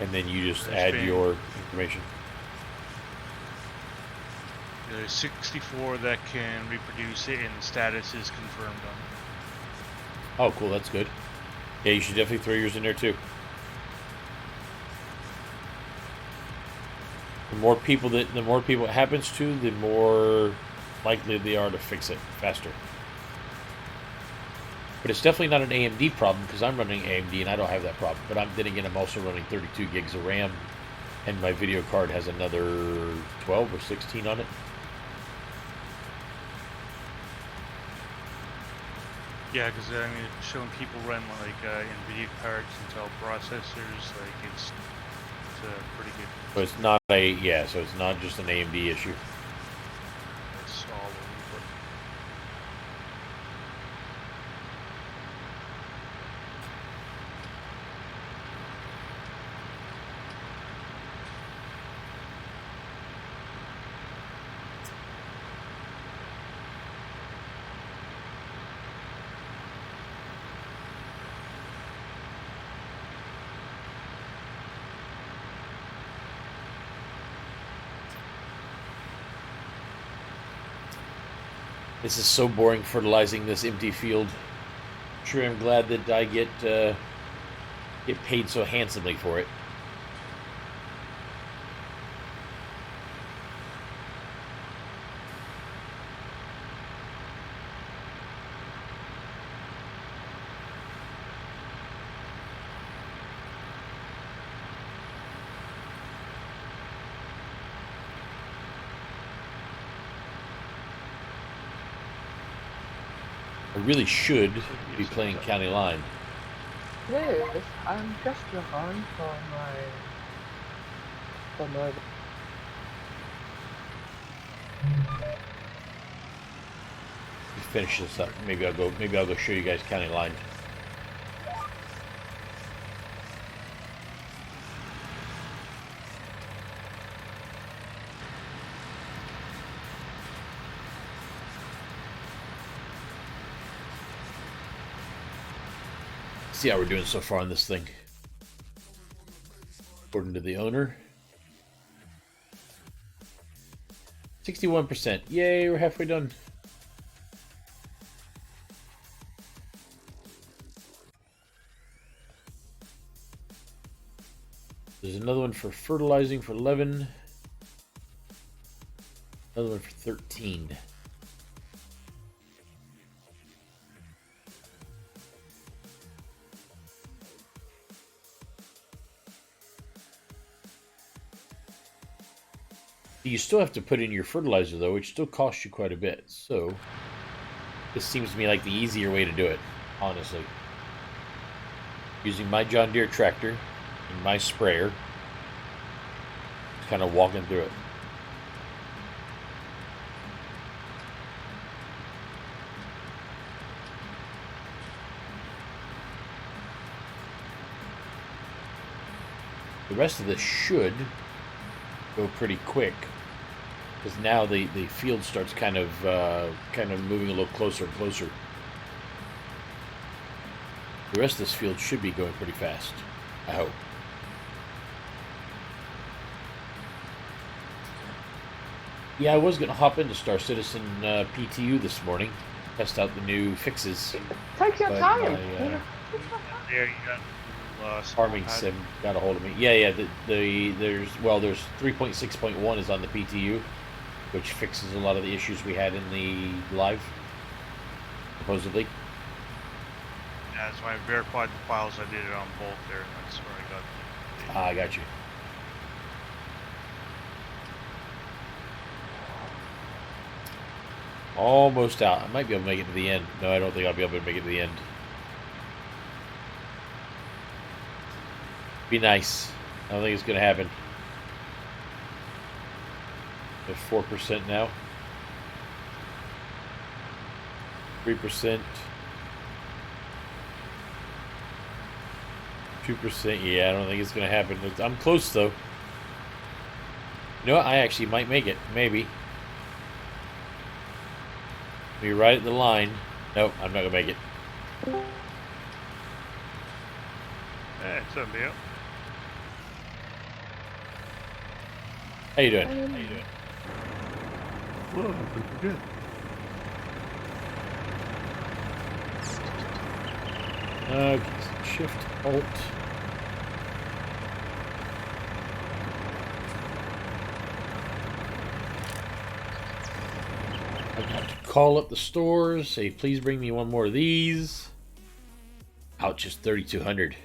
and then you just add your information. There's 64 that can reproduce it, and the status is confirmed on it. Oh, cool, that's good. Yeah, you should definitely throw yours in there too. The more people it happens to, the more likely they are to fix it faster. But it's definitely not an AMD problem, because I'm running AMD and I don't have that problem. But then again, I'm also running 32 gigs of RAM, and my video card has another 12 or 16 on it. Yeah, because I mean, showing people run like NVIDIA cards, Intel processors, like it's a pretty good. So it's not so it's not just an AMD issue. It's all over the place. This is so boring, fertilizing this empty field. Sure, I'm glad that I get paid so handsomely for it. I really should be playing County Line. Yes, I'm just behind for my for my. Finish this up. Maybe I'll go. Maybe I'll go show you guys county line. See how we're doing so far on this thing. According to the owner, 61%. Yay, we're halfway done. There's another one for fertilizing for 11. Another one for 13. You still have to put in your fertilizer, though, which still costs you quite a bit. So, this seems to me like the easier way to do it, honestly. Using my John Deere tractor and my sprayer, kind of walking through it. The rest of this should go pretty quick, because now the field starts kind of moving a little closer and closer. The rest of this field should be going pretty fast, I hope. Yeah, I was going to hop into Star Citizen PTU this morning, test out the new fixes. Take your time. There you go. Farming Sim got a hold of me. Yeah. There's 3.6.1 is on the PTU, which fixes a lot of the issues we had in the live, supposedly. Yeah, so I verified the files. I did it on both there, and that's where I got. I got you. Almost out. I might be able to make it to the end. No, I don't think I'll be able to make it to the end. Be nice. I don't think it's going to happen. There's 4% now. 3%. 2%. Yeah, I don't think it's going to happen. I'm close, though. You know what? I actually might make it. Maybe. Be right at the line. Nope, I'm not going to make it. It's a deal. How you doing? Well, pretty good. Okay, Shift Alt. I've got to call up the stores, say, please bring me one more of these. Ouch, it's 3,200.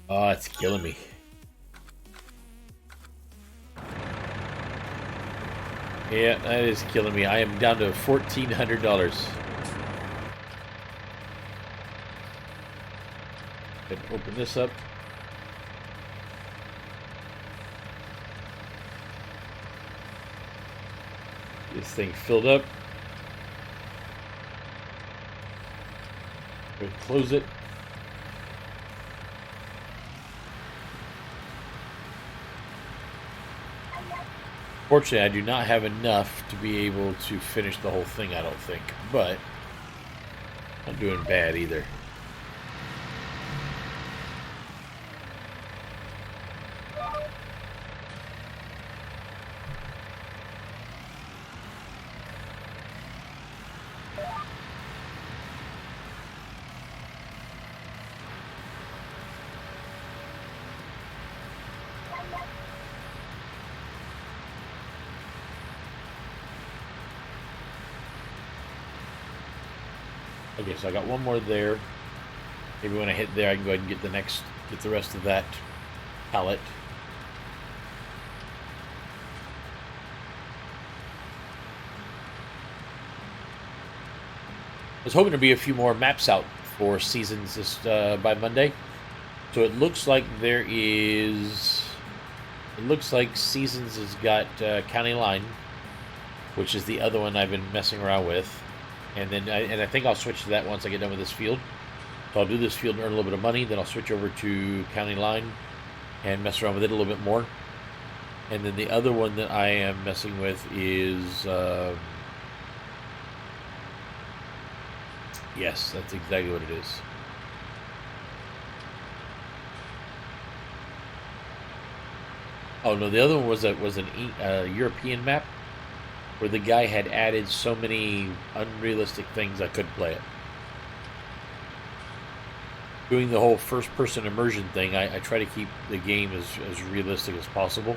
Oh, it's killing me. Yeah, that is killing me. I am down to $1,400. Open this up. This thing filled up. Go ahead and close it. Fortunately, I do not have enough to be able to finish the whole thing, I don't think. But I'm not doing bad either. Okay, so I got one more there. Maybe when I hit there, I can go ahead and get the rest of that pallet. I was hoping to be a few more maps out for seasons this by Monday. So it looks like there is. It looks like Seasons has got County Line, which is the other one I've been messing around with, and then I think I'll switch to that once I get done with this field. So I'll do this field and earn a little bit of money. Then I'll switch over to County Line and mess around with it a little bit more. And then the other one that I am messing with is yes, that's exactly what it is. Oh no, the other one was an European map where the guy had added so many unrealistic things I couldn't play it. Doing the whole first-person immersion thing, I try to keep the game as realistic as possible.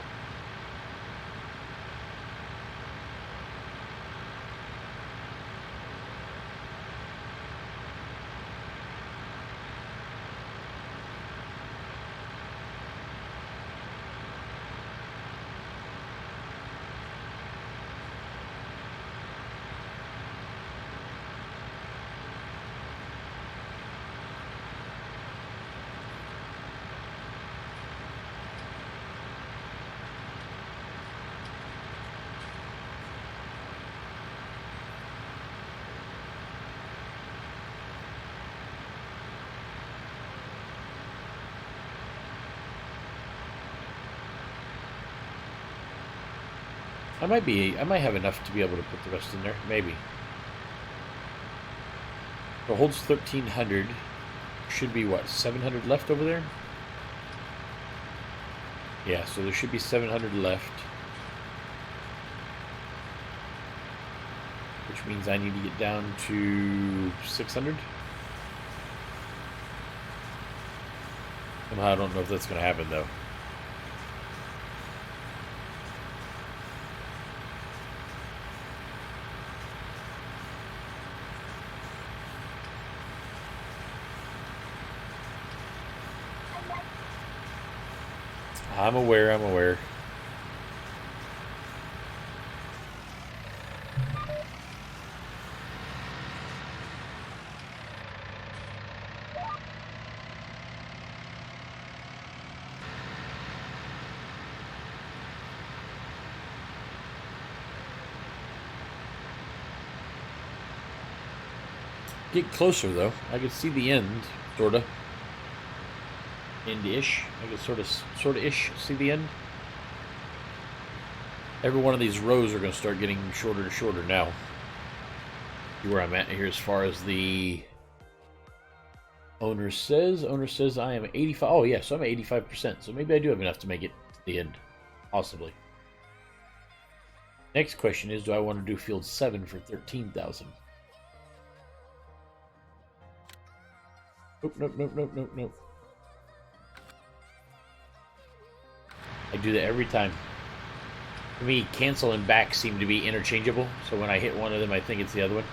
I might have enough to be able to put the rest in there, maybe. So it holds 1,300. Should be what, 700 left over there? Yeah, so there should be 700 left. Which means I need to get down to 600. Somehow I don't know if that's going to happen though. I'm aware. Get closer though. I can see the end, sorta. End-ish. I can sorta-ish see the end. Every one of these rows are going to start getting shorter and shorter now. See where I'm at here as far as the owner says. Owner says I am 85. Oh yeah, so I'm at 85%. So maybe I do have enough to make it to the end. Possibly. Next question is, do I want to do field 7 for 13,000? Nope. I do that every time. For me, cancel and back seem to be interchangeable, so when I hit one of them, I think it's the other one.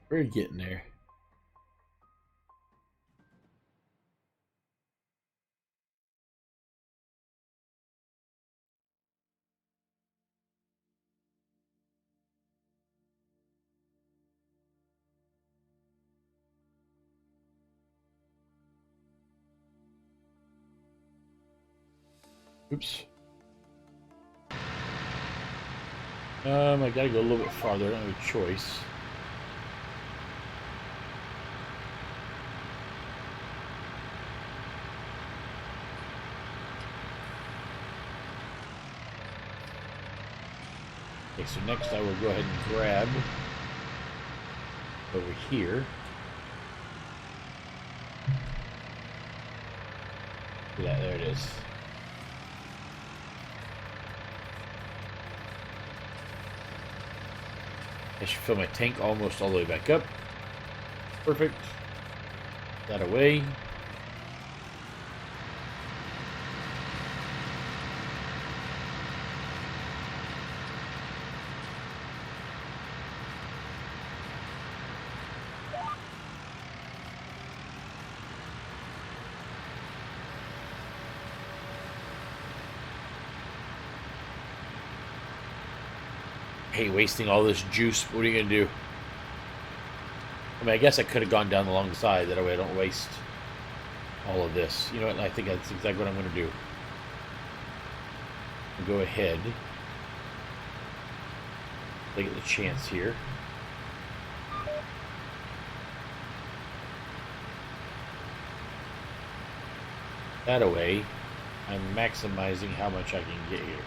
We're getting there. Oops. I gotta go a little bit farther. I don't have a choice. Okay, so next I will go ahead and grab over here. Yeah, there it is. I should fill my tank almost all the way back up. Perfect. That away. Hey, wasting all this juice. What are you gonna do? I mean, I guess I could have gone down along the side. That way I don't waste all of this. You know what? I think that's exactly what I'm gonna do. I'll go ahead. Take the chance here. That away, I'm maximizing how much I can get here.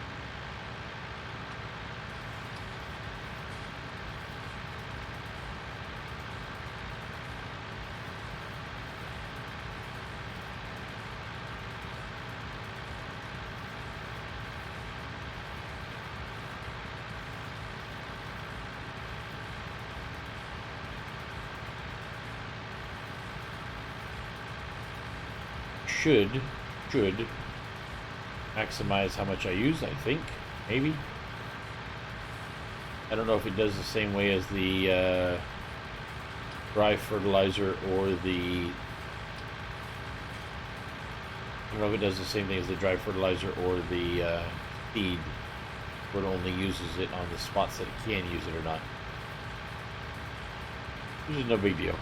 Should maximize how much I use, I think. Maybe. I don't know if it does the same way as the dry fertilizer or the... I don't know if it does the same thing as the dry fertilizer or the feed, where it only uses it on the spots that it can use it or not. Which is no big deal.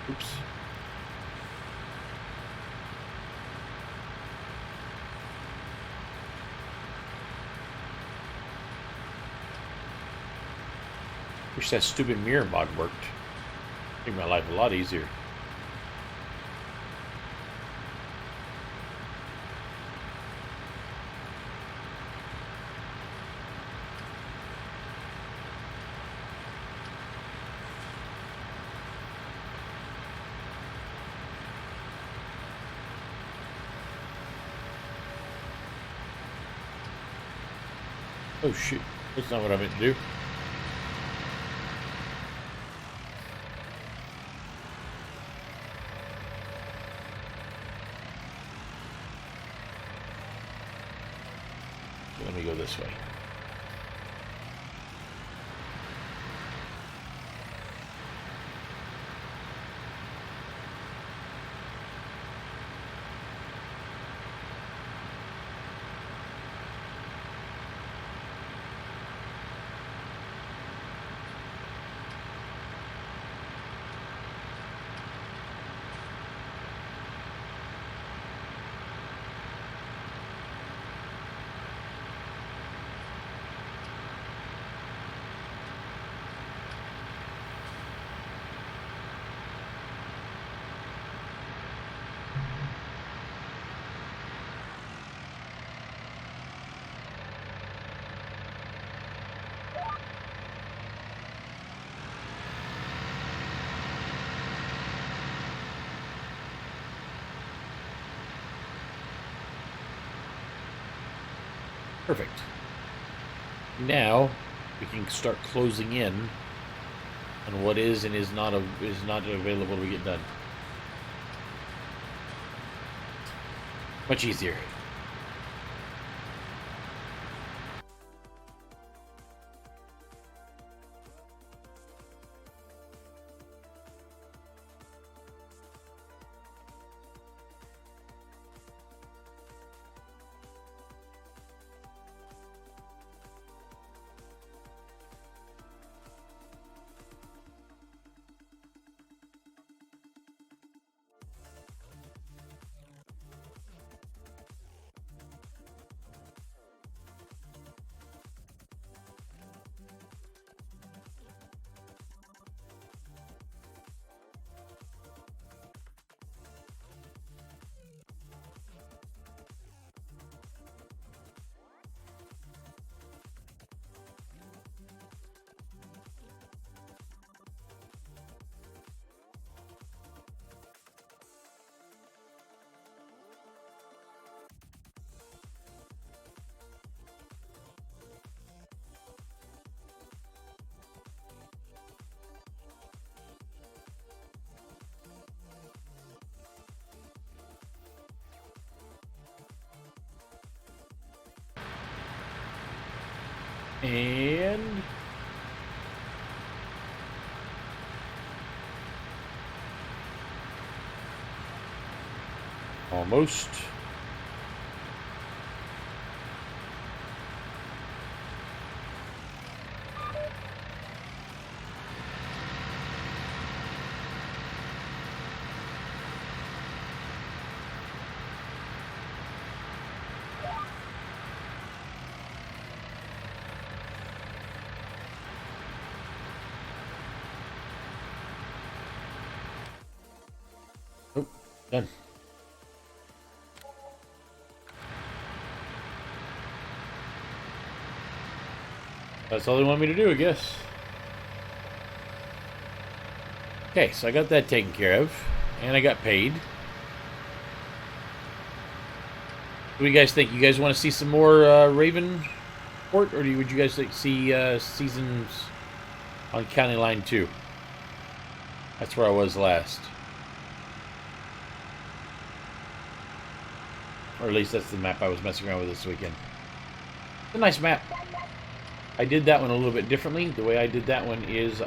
Oops. Wish that stupid mirror mod worked. Make my life a lot easier. Oh shoot, that's not what I meant to do. Let me go this way. Perfect. Now we can start closing in on what is and is not available to get done. Much easier. And almost. Oh, done. That's all they want me to do, I guess. Okay, so I got that taken care of, and I got paid. What do you guys think? You guys want to see some more Raven Port, or would you guys like to see seasons on County Line 2? That's where I was last. Or at least that's the map I was messing around with this weekend. It's a nice map. I did that one a little bit differently. The way I did that one is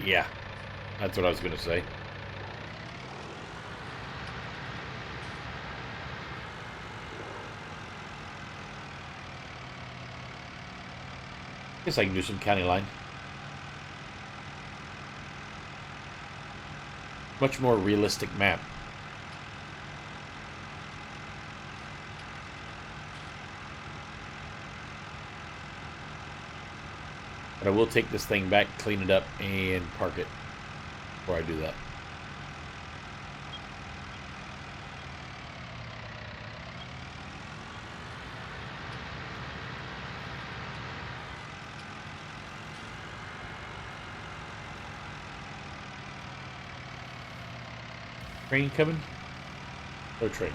yeah, that's what I was going to say. Guess I can do some county line. Much more realistic map. But I will take this thing back, clean it up, and park it before I do that. Train coming? No train.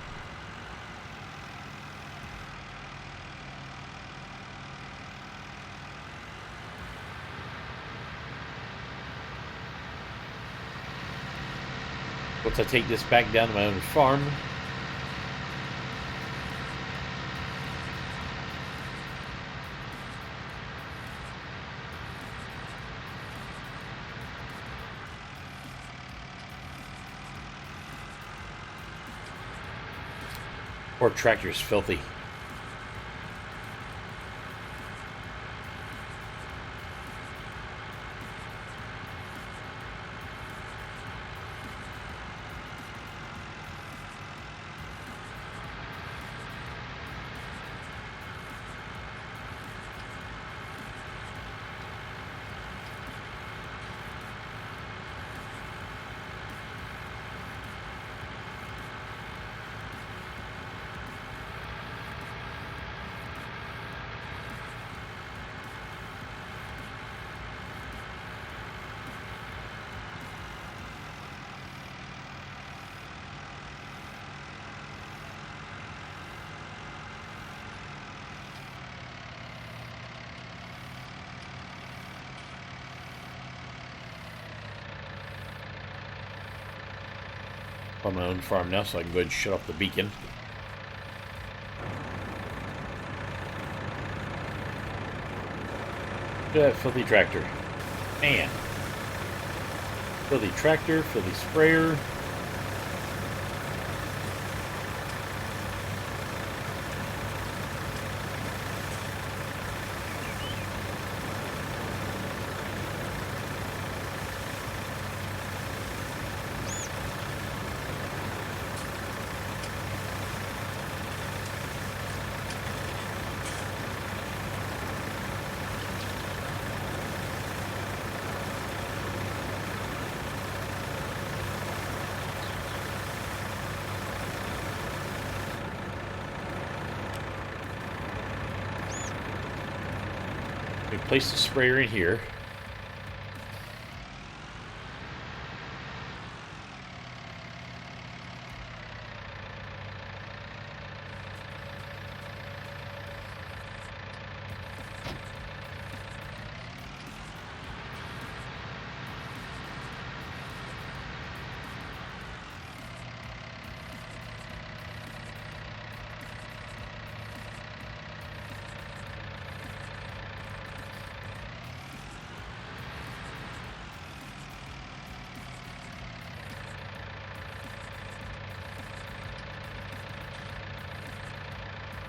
Once I take this back down to my own farm, poor tractor's filthy. On my own farm now, so I can go ahead and shut off the beacon. Look at that filthy tractor. Man. Filthy tractor, filthy sprayer. We place the sprayer in here.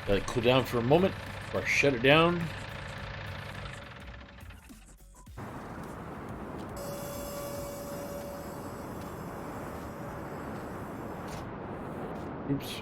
Let it cool down for a moment before I shut it down. Oops.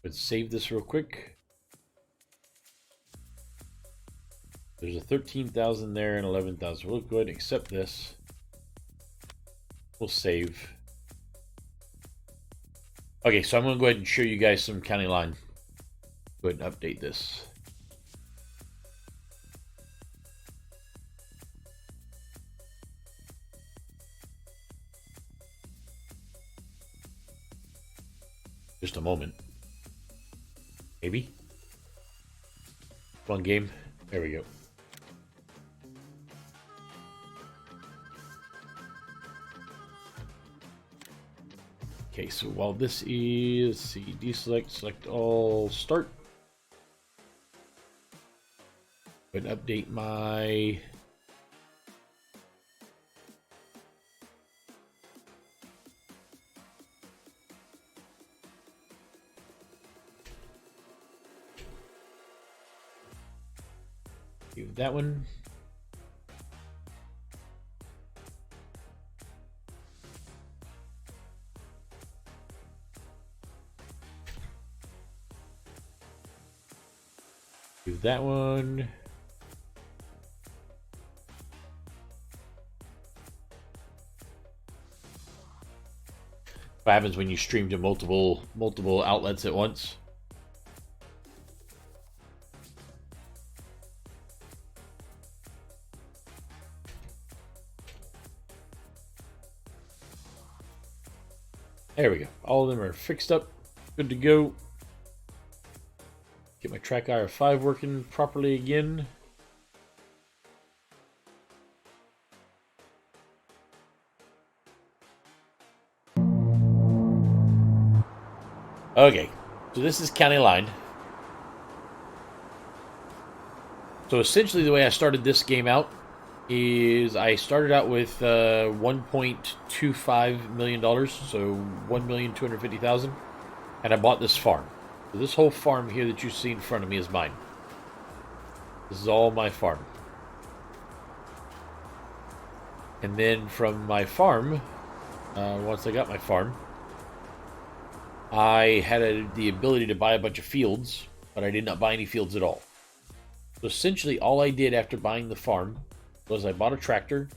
Let's save this real quick. There's a 13,000 there and 11,000. We'll go ahead and accept this. We'll save. Okay, so I'm going to go ahead and show you guys some county line. Go ahead and update this. Just a moment. Maybe. Fun game. There we go. Okay, so while this is, let's see, deselect, select all, start. Go ahead and update my do that one. Do that one. What happens when you stream to multiple outlets at once? There we go. All of them are fixed up, good to go. Get my track IR5 working properly again. Okay, so this is county line. So essentially the way I started this game out is I started out with $1.25 million, so $1,250,000, and I bought this farm. So this whole farm here that you see in front of me is mine. This is all my farm. And then from my farm, once I got my farm, I had the ability to buy a bunch of fields, but I did not buy any fields at all. So essentially all I did after buying the farm was I bought a tractor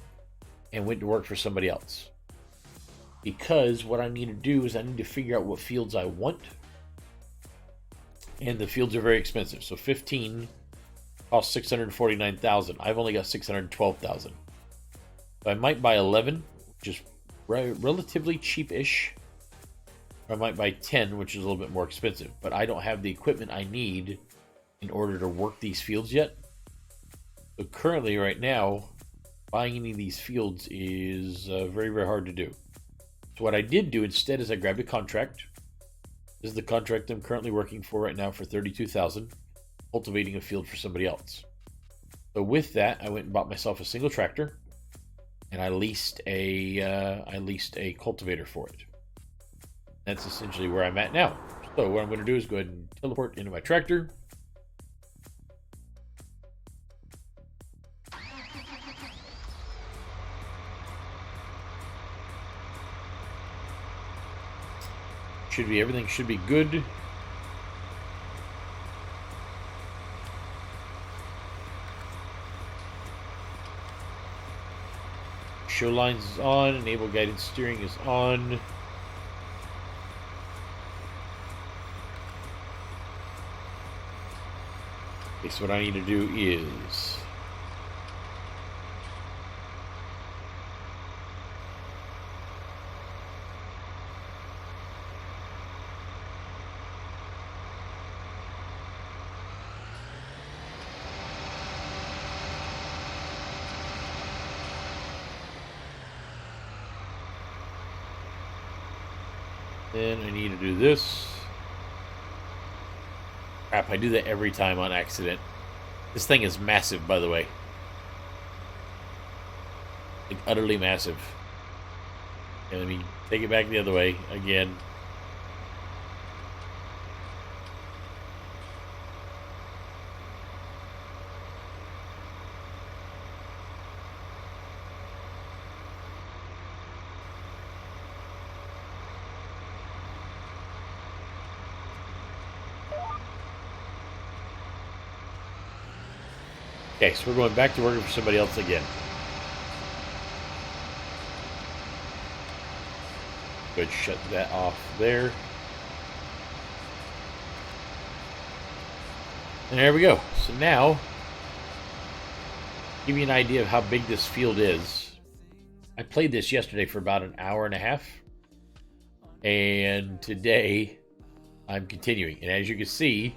and went to work for somebody else. Because what I need to do is I need to figure out what fields I want. And the fields are very expensive. So 15 costs 649,000. I've only got 612,000. So I might buy 11, which is relatively cheap-ish. Or I might buy 10, which is a little bit more expensive. But I don't have the equipment I need in order to work these fields yet. So currently, right now, buying any of these fields is very, very hard to do. So what I did do instead is I grabbed a contract. This is the contract I'm currently working for right now for $32,000, cultivating a field for somebody else. So with that, I went and bought myself a single tractor, and I leased a cultivator for it. That's essentially where I'm at now. So what I'm going to do is go ahead and teleport into my tractor. Everything should be good. Show lines is on, enable guided steering is on. Okay, so what I need to do is then I need to do this. Crap, I do that every time on accident. This thing is massive, by the way. Like, utterly massive. Okay, let me take it back the other way again. Okay, so we're going back to working for somebody else again. Good, shut that off there. And there we go. So now, give you an idea of how big this field is. I played this yesterday for about an hour and a half. And today, I'm continuing. And as you can see,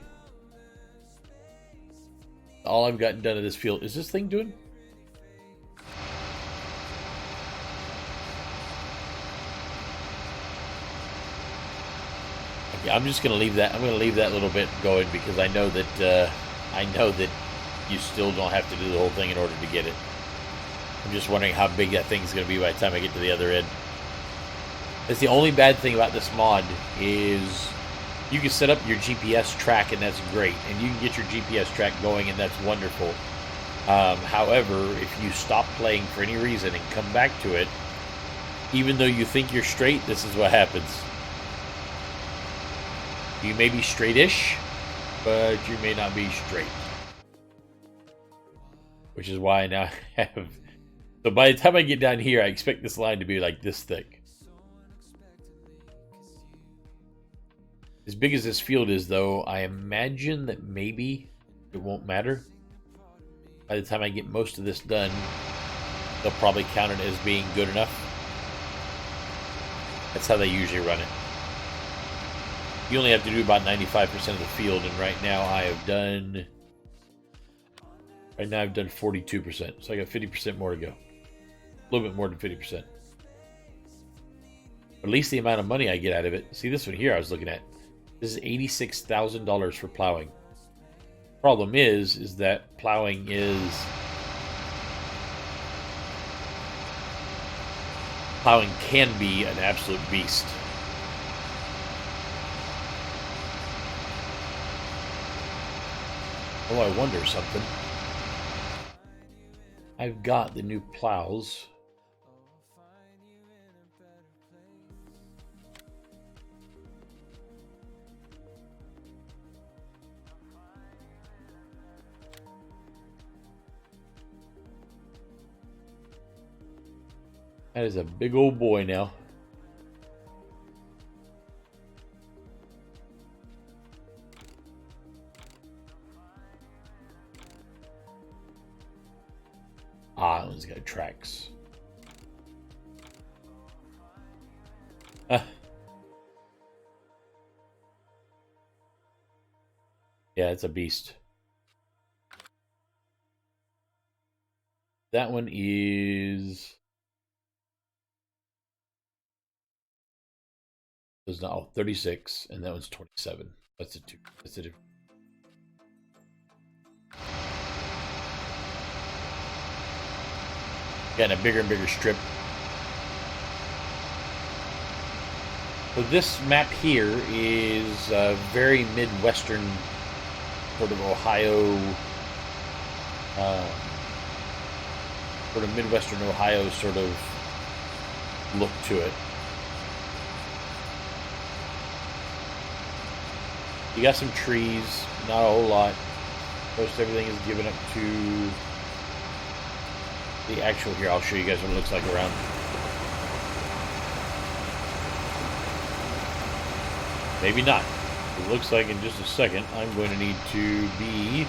all I've gotten done of this field. Is this thing doing? Okay, I'm just going to leave that. I'm going to leave that little bit going because I know that you still don't have to do the whole thing in order to get it. I'm just wondering how big that thing's going to be by the time I get to the other end. That's the only bad thing about this mod is you can set up your GPS track, and that's great. And you can get your GPS track going, and that's wonderful. However, if you stop playing for any reason and come back to it, even though you think you're straight, this is what happens. You may be straight-ish, but you may not be straight. Which is why I now have... So by the time I get down here, I expect this line to be like this thick. As big as this field is, though, I imagine that maybe it won't matter. By the time I get most of this done, they'll probably count it as being good enough. That's how they usually run it. You only have to do about 95% of the field, and right now I've done 42%, so I got 50% more to go. A little bit more than 50%. At least the amount of money I get out of it. See, this one here I was looking at. This is $86,000 for plowing. Problem is that plowing can be an absolute beast. Oh, I wonder something. I've got the new plows. That is a big old boy now. Ah, that one's got tracks. Yeah, it's a beast. That one is... There's now 36, and that one's 27. That's a two. That's a different. Getting a bigger and bigger strip. So this map here is very Midwestern, sort of Ohio, Midwestern Ohio sort of look to it. You got some trees, not a whole lot. Most everything is given up to the actual here. I'll show you guys what it looks like around. Maybe not. It looks like in just a second I'm going to need to be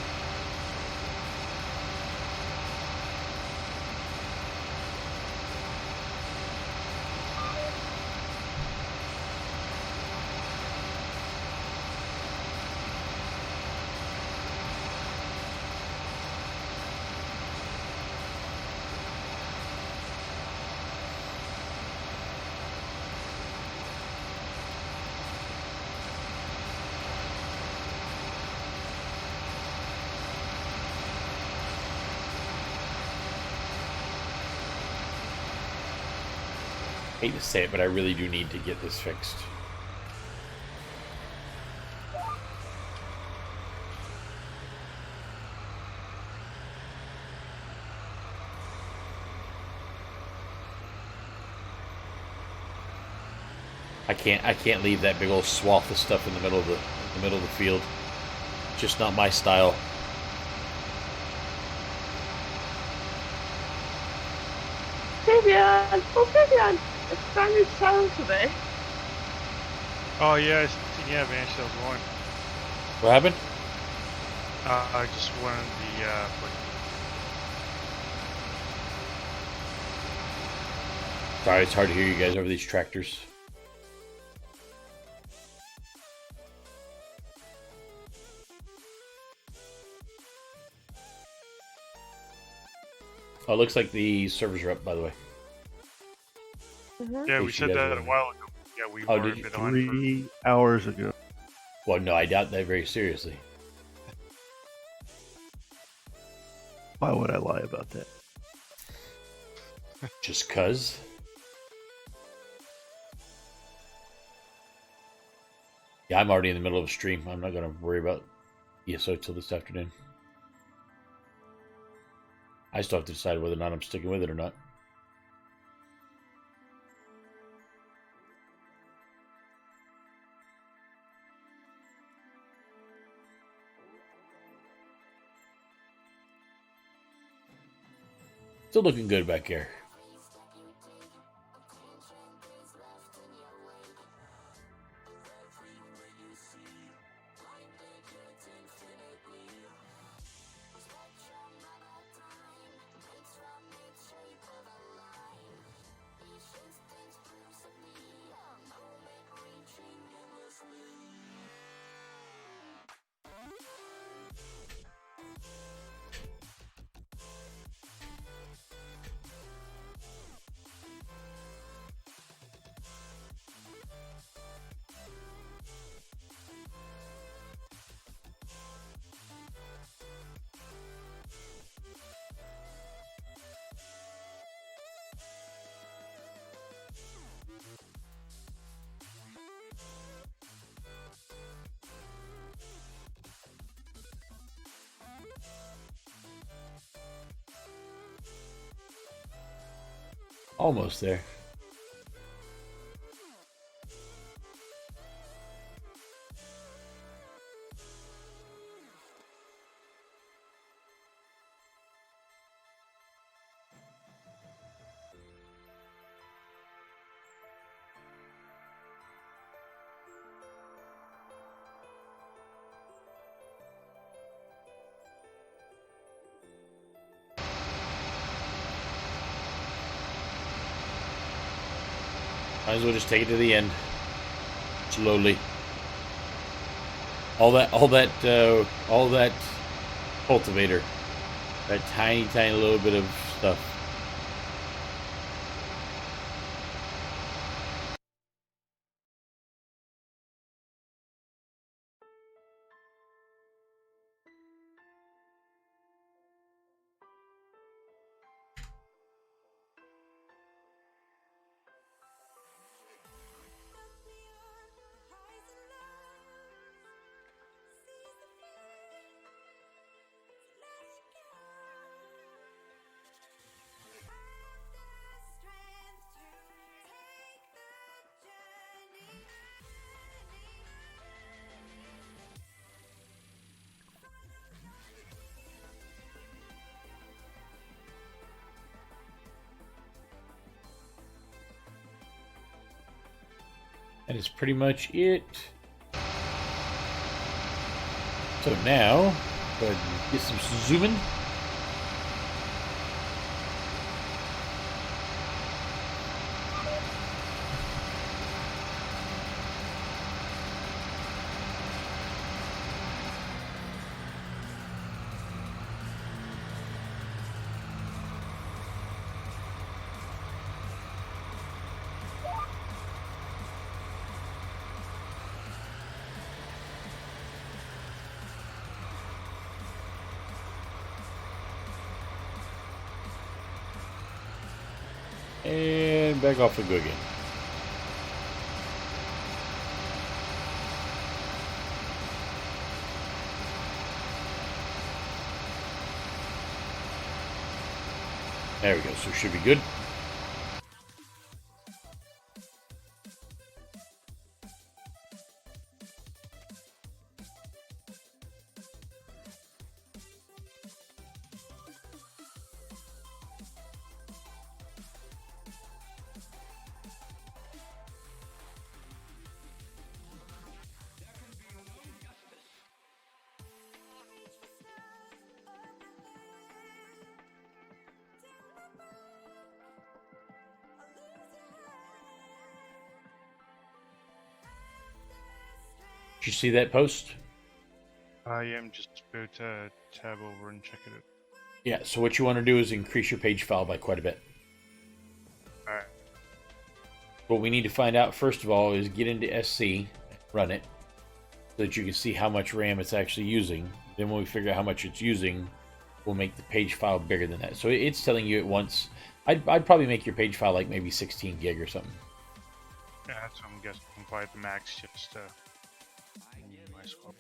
Hate to say it, but I really do need to get this fixed. I can't leave that big old swath of stuff in the middle of the field. Just not my style. Vivian! Oh, Vivian! It's sunny sun today. Oh yeah, yeah, Van Shell's going. What happened? I just wanted the Sorry, it's hard to hear you guys over these tractors. Oh, it looks like the servers are up, by the way. yeah, we said that a while ago. Yeah, we were did you? been on 3 hours ago. Well, no, I doubt that very seriously. Why would I lie about that? Just cuz. Yeah, I'm already in the middle of a stream. I'm not going to worry about ESO till this afternoon. I still have to decide whether or not I'm sticking with it or not. Still looking good back here. Almost there. Might as well just take it to the end. Slowly. All that cultivator. That tiny little bit of stuff. That is pretty much it. So now, go ahead and get some zooming. And And back off and go again. There we go, so should be good. Did you see that post? I am just about to tab over and check it out. Yeah, so what you want to do is increase your page file by quite a bit. Alright. What we need to find out, first of all, is get into SC, run it, so that you can see how much RAM it's actually using. Then when we figure out how much it's using, we'll make the page file bigger than that. So it's telling you at once. I'd probably make your page file like maybe 16 gig or something. Yeah, that's what I'm guessing. Probably the max just my scope.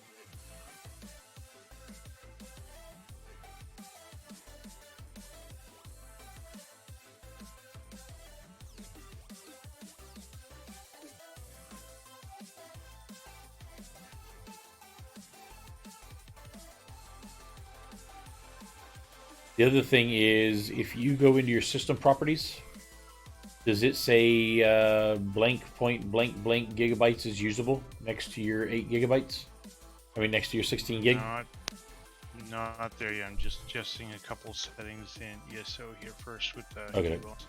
The other thing is, if you go into your system properties, does it say blank point blank blank gigabytes is usable next to your 8 gigabytes? I mean, next to your 16 gig? Not there yet. I'm just seeing a couple settings in ESO here first with the Okay. tables.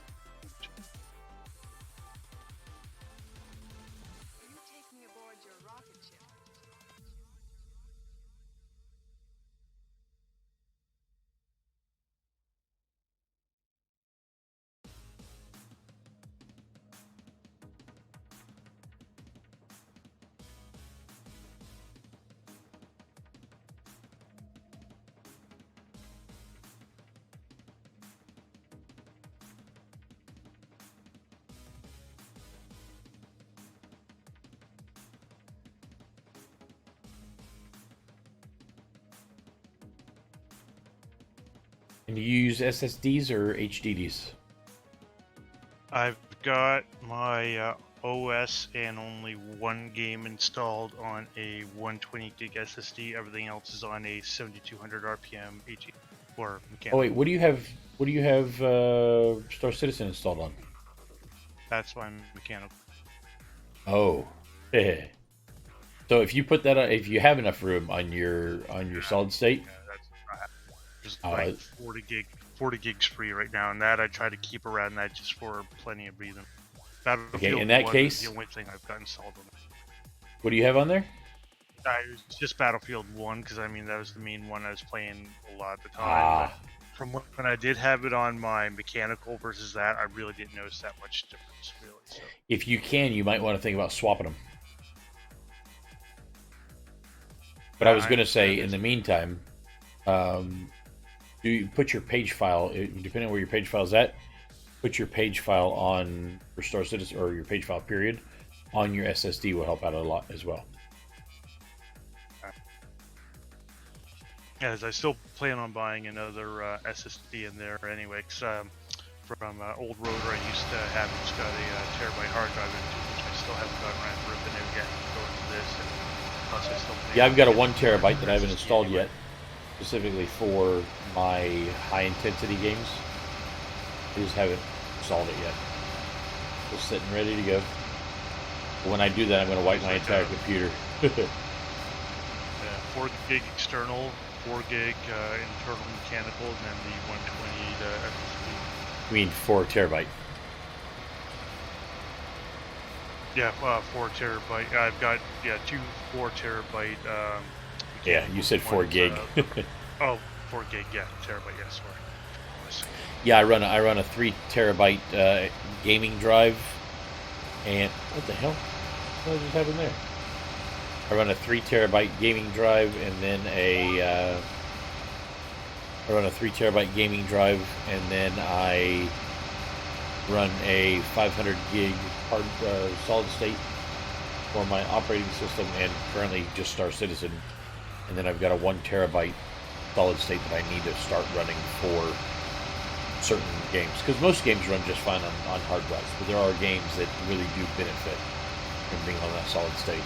And you use SSDs or HDDs? I've got my OS and only one game installed on a 120 gig SSD. Everything else is on a 7200 RPM HE or mechanical. Oh wait, what do you have? What do you have Star Citizen installed on? That's my mechanical. Oh, so if you put that on, if you have enough room on your solid state, Yeah, that's not just Oh, like 40 gigs free right now, and that I try to keep around that just for plenty of breathing. Battlefield in that 1 case- is the only thing I've got installed on it. what do you have on there? It was just Battlefield 1 because I mean that was the main one I was playing a lot at the time. Ah, But from when I did have it on my mechanical versus that, I really didn't notice that much difference, really. So. if you can, you might want to think about swapping them. But I was going to say, in the meantime, do you put your page file, depending on where your page file is at, put your page file on for Star Citizen, or your page file period, on your SSD will help out a lot as well. As I still plan on buying another SSD in there anyway, because from old Rotor I used to have, it's got a terabyte hard drive in it, which I still haven't gotten around to ripping out yet. Going to this, and plus I still Yeah, I've got a 1 terabyte that I haven't installed yet, specifically for my high intensity games. I just haven't installed it yet. Just sitting ready to go. But when I do that, I'm going to wipe my entire computer. 4 gig external, 4 gig internal mechanical, and then the 128 SSD. I mean, 4 terabyte. Yeah, 4 terabyte. I've got 2 4 terabyte. Yeah, you said 4 gig. 4 gig. Yeah, terabyte. Yeah, sorry. Yeah, I run a 3 terabyte gaming drive, and what the hell? What just happened there? I run a 3 terabyte gaming drive, and then I run a 500 gig hard solid state for my operating system, and currently just Star Citizen. And then I've got a 1 terabyte solid state that I need to start running for certain games, because most games run just fine on hard drives, but there are games that really do benefit from being on that solid state.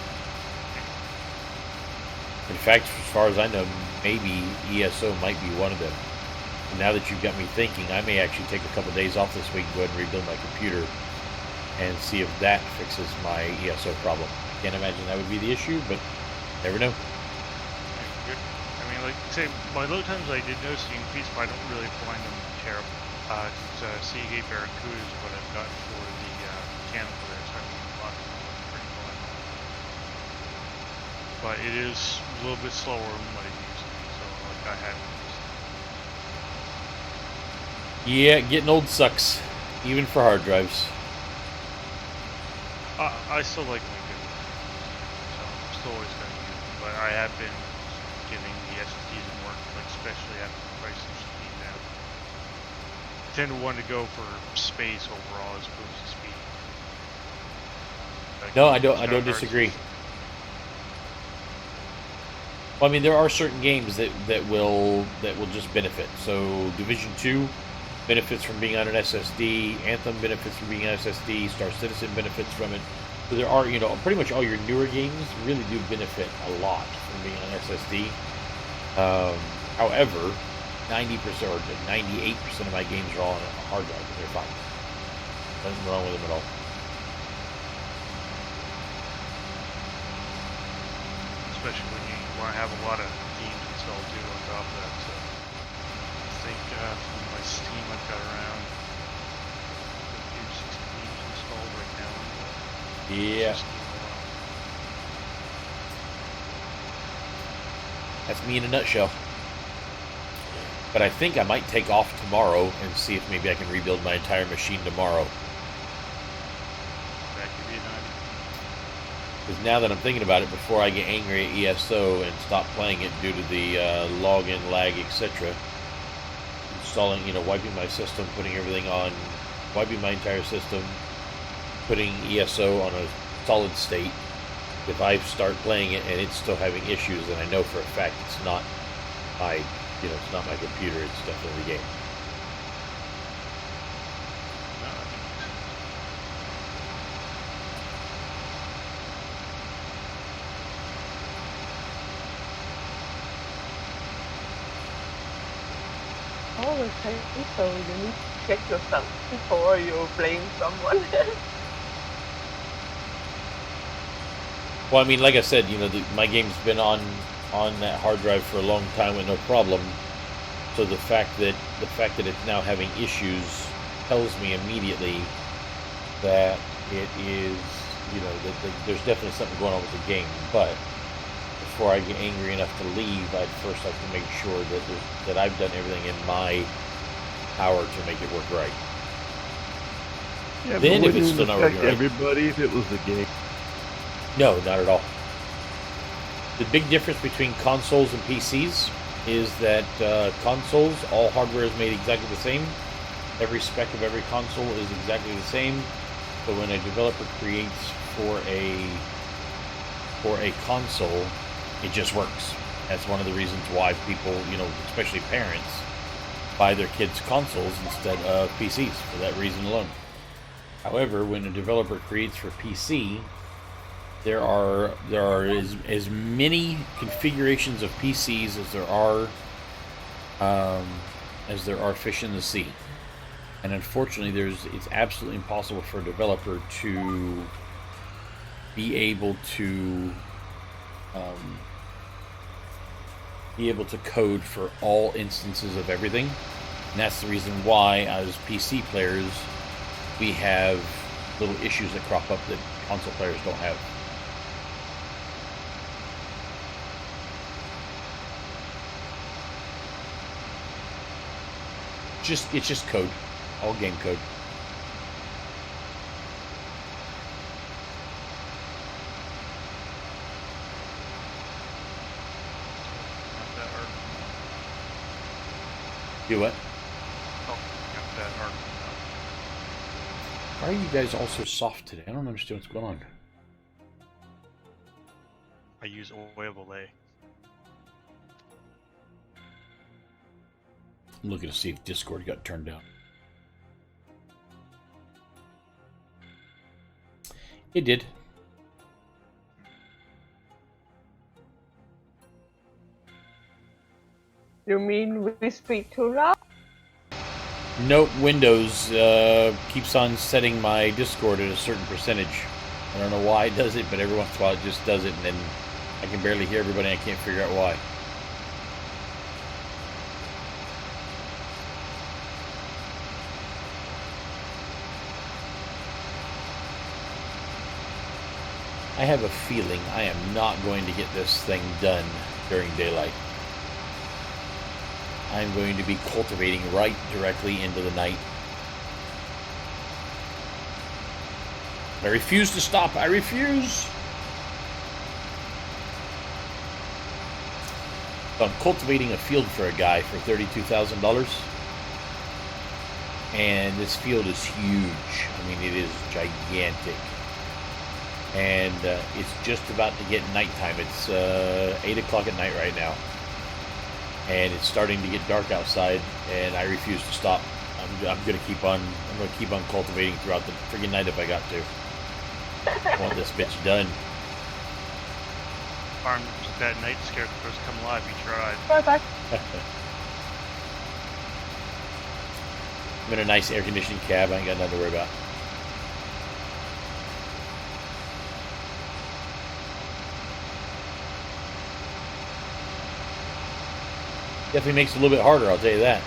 In fact, as far as I know, maybe ESO might be one of them. And now that you've got me thinking, I may actually take a couple days off this week and go ahead and rebuild my computer and see if that fixes my ESO problem. I can't imagine that would be the issue, but never know. Good. I mean, like, say, by load times I did notice the increase, but I don't really find them terrible. Seagate Barracuda is what I've got for the mechanical there, so I'm using lots of pretty fun. But it is a little bit slower than what it used to be, so like I had. Yeah, getting old sucks, even for hard drives. I still like my good ones, so I'm still always going to use them. But I have been getting the SSDs in work, like especially after the prices came down. I tend to want to go for space overall as opposed to speed. Like, No, I it's kinda don't hard disagree. to- Well, I mean, there are certain games that will just benefit. So Division 2 benefits from being on an SSD. Anthem benefits from being on SSD. Star Citizen benefits from it. So there are, pretty much all your newer games really do benefit a lot from being on SSD. However, 90% or 98% of my games are all on a hard drive, and they're fine. Nothing wrong with them at all. Especially when you want to have a lot of games installed too on top of that. So I think from my Steam I've got around 50 or 60 games installed right now. Yeah, Steam alone. that's me in a nutshell. But I think I might take off tomorrow and see if maybe I can rebuild my entire machine tomorrow. That could be an idea. Because now that I'm thinking about it, before I get angry at ESO and stop playing it due to the login lag, etc., installing, wiping my system, putting everything on, wiping my entire system, putting ESO on a solid state. If I start playing it and it's still having issues, then I know for a fact it's not it's not my computer, it's definitely the game. No, that makes sense. Always say so. You need to check yourself before you blame someone. Well, I mean, like I said, my game's been on that hard drive for a long time with no problem. So the fact that it's now having issues tells me immediately that it is, that there's definitely something going on with the game. But before I get angry enough to leave, I'd first have to make sure that I've done everything in my power to make it work right. Yeah, Then but if it's wouldn't still it not affect working right- everybody if it was the game? No, not at all. The big difference between consoles and PCs is that consoles, all hardware is made exactly the same. Every spec of every console is exactly the same. So when a developer creates for a console, it just works. That's one of the reasons why people, especially parents, buy their kids consoles instead of PCs for that reason alone. However, when a developer creates for PC, there are as many configurations of PCs as there are fish in the sea, and unfortunately, it's absolutely impossible for a developer to be able to code for all instances of everything, and that's the reason why, as PC players, we have little issues that crop up that console players don't have. It's just code, all game code. Not that hard. Do what? Oh, not that hard. Why are you guys all so soft today? I don't understand what's going on. I use overlay. I'm looking to see if Discord got turned down. It did. You mean we speak too loud? Nope, Windows keeps on setting my Discord at a certain percentage. I don't know why it does it, but every once in a while it just does it, and then I can barely hear everybody, and I can't figure out why. I have a feeling I am not going to get this thing done during daylight. I'm going to be cultivating right directly into the night. I refuse to stop. I refuse. So I'm cultivating a field for a guy for $32,000. And this field is huge. I mean, it is gigantic. And it's just about to get nighttime. It's 8 o'clock at night right now. And it's starting to get dark outside, and I refuse to stop. I'm gonna keep on cultivating throughout the friggin' night if I got to. I want this bitch done. Farm that night scarecrows come alive. You tried. Perfect. I'm in a nice air-conditioned cab. I ain't got nothing to worry about. Definitely makes it a little bit harder, I'll tell you that.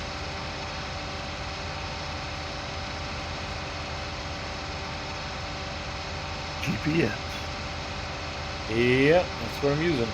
GPS. Yep, that's what I'm using.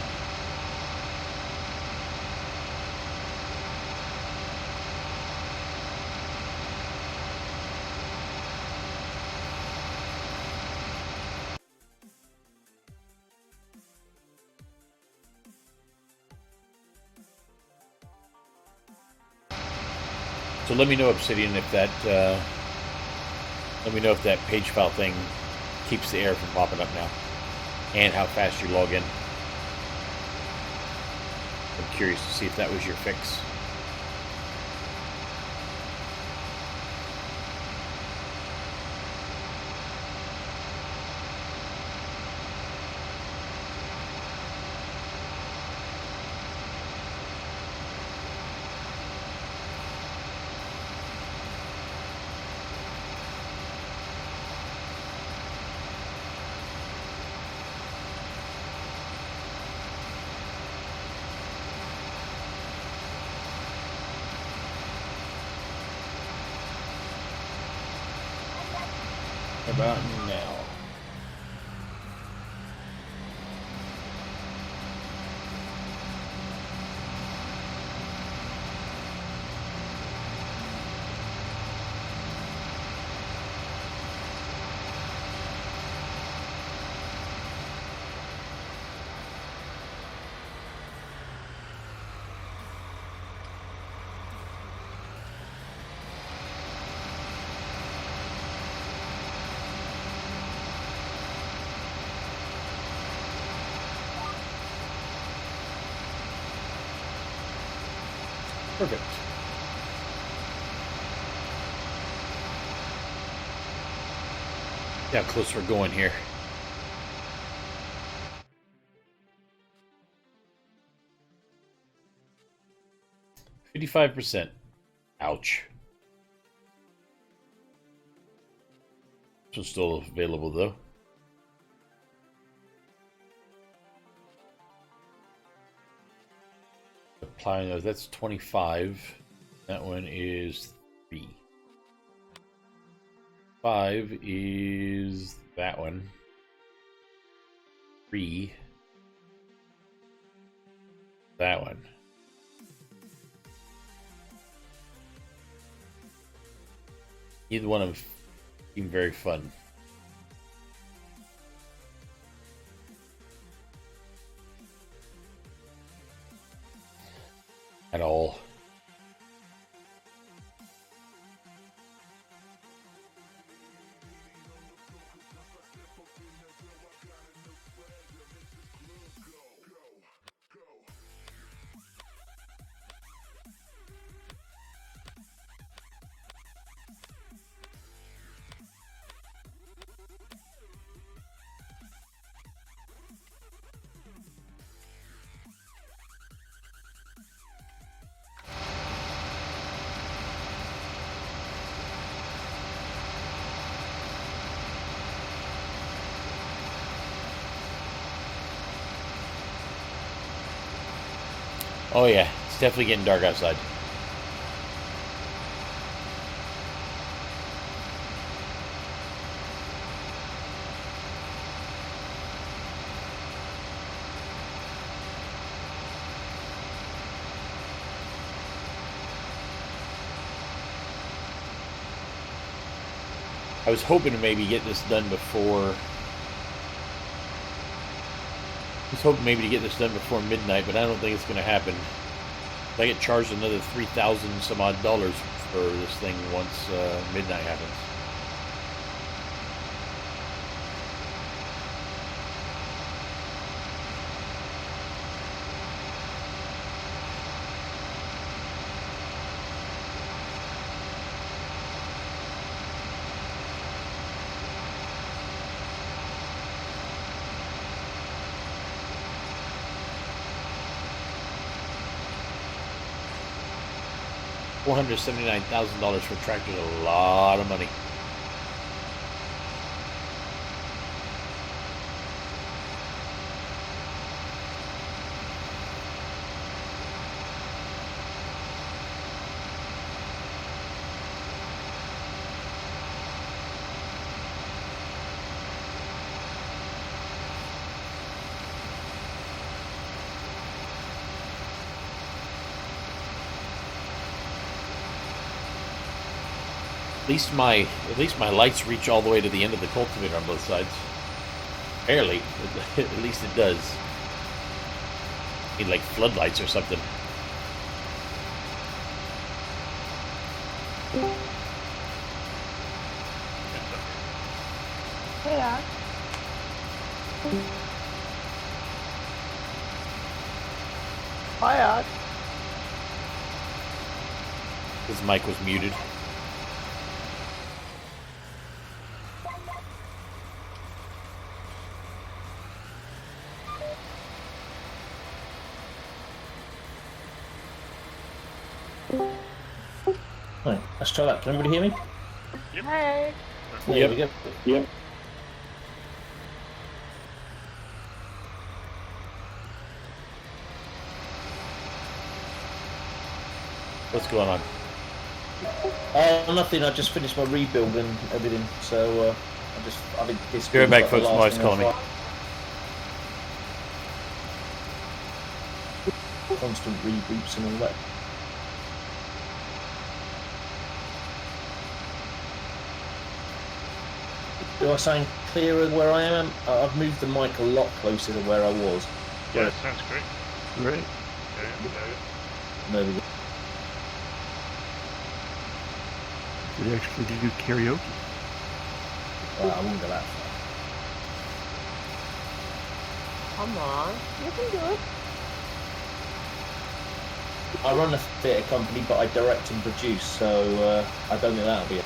So let me know, Obsidian, if that let me know if that page file thing keeps the error from popping up now, and how fast you log in. I'm curious to see if that was your fix. About now. Perfect. See how close we're going here. $55%. Ouch. This one's still available though. Applying those, that's 25. That one is 3. 5 is that one. 3. That one. Either one of them seem very fun. At all. Oh yeah, it's definitely getting dark outside. I was hoping to maybe get this done before. I was hoping maybe to get this done before midnight, but I don't think it's going to happen. I get charged another $3,000 some odd for this thing once midnight happens. $479,000 for a tractor is a lot of money. At least my lights reach all the way to the end of the cultivator on both sides. Barely, at least it does. Need like floodlights or something. Yeah. Hiya. His mic was muted. Right, let's try that. Can everybody hear me? Hey. There we go. Yep. What's going on? Nothing. I just finished my rebuild and everything, so I think this. Be right back, like the folks. My last wife's thing calling me. Constant reboots and all that. Do I sound clearer where I am? I've moved the mic a lot closer to where I was. Yeah, that sounds great. Great. There we go. Could actually do karaoke. I won't go that far. Come on. You can do it. I run a theatre company, but I direct and produce, so I don't think that'll be it.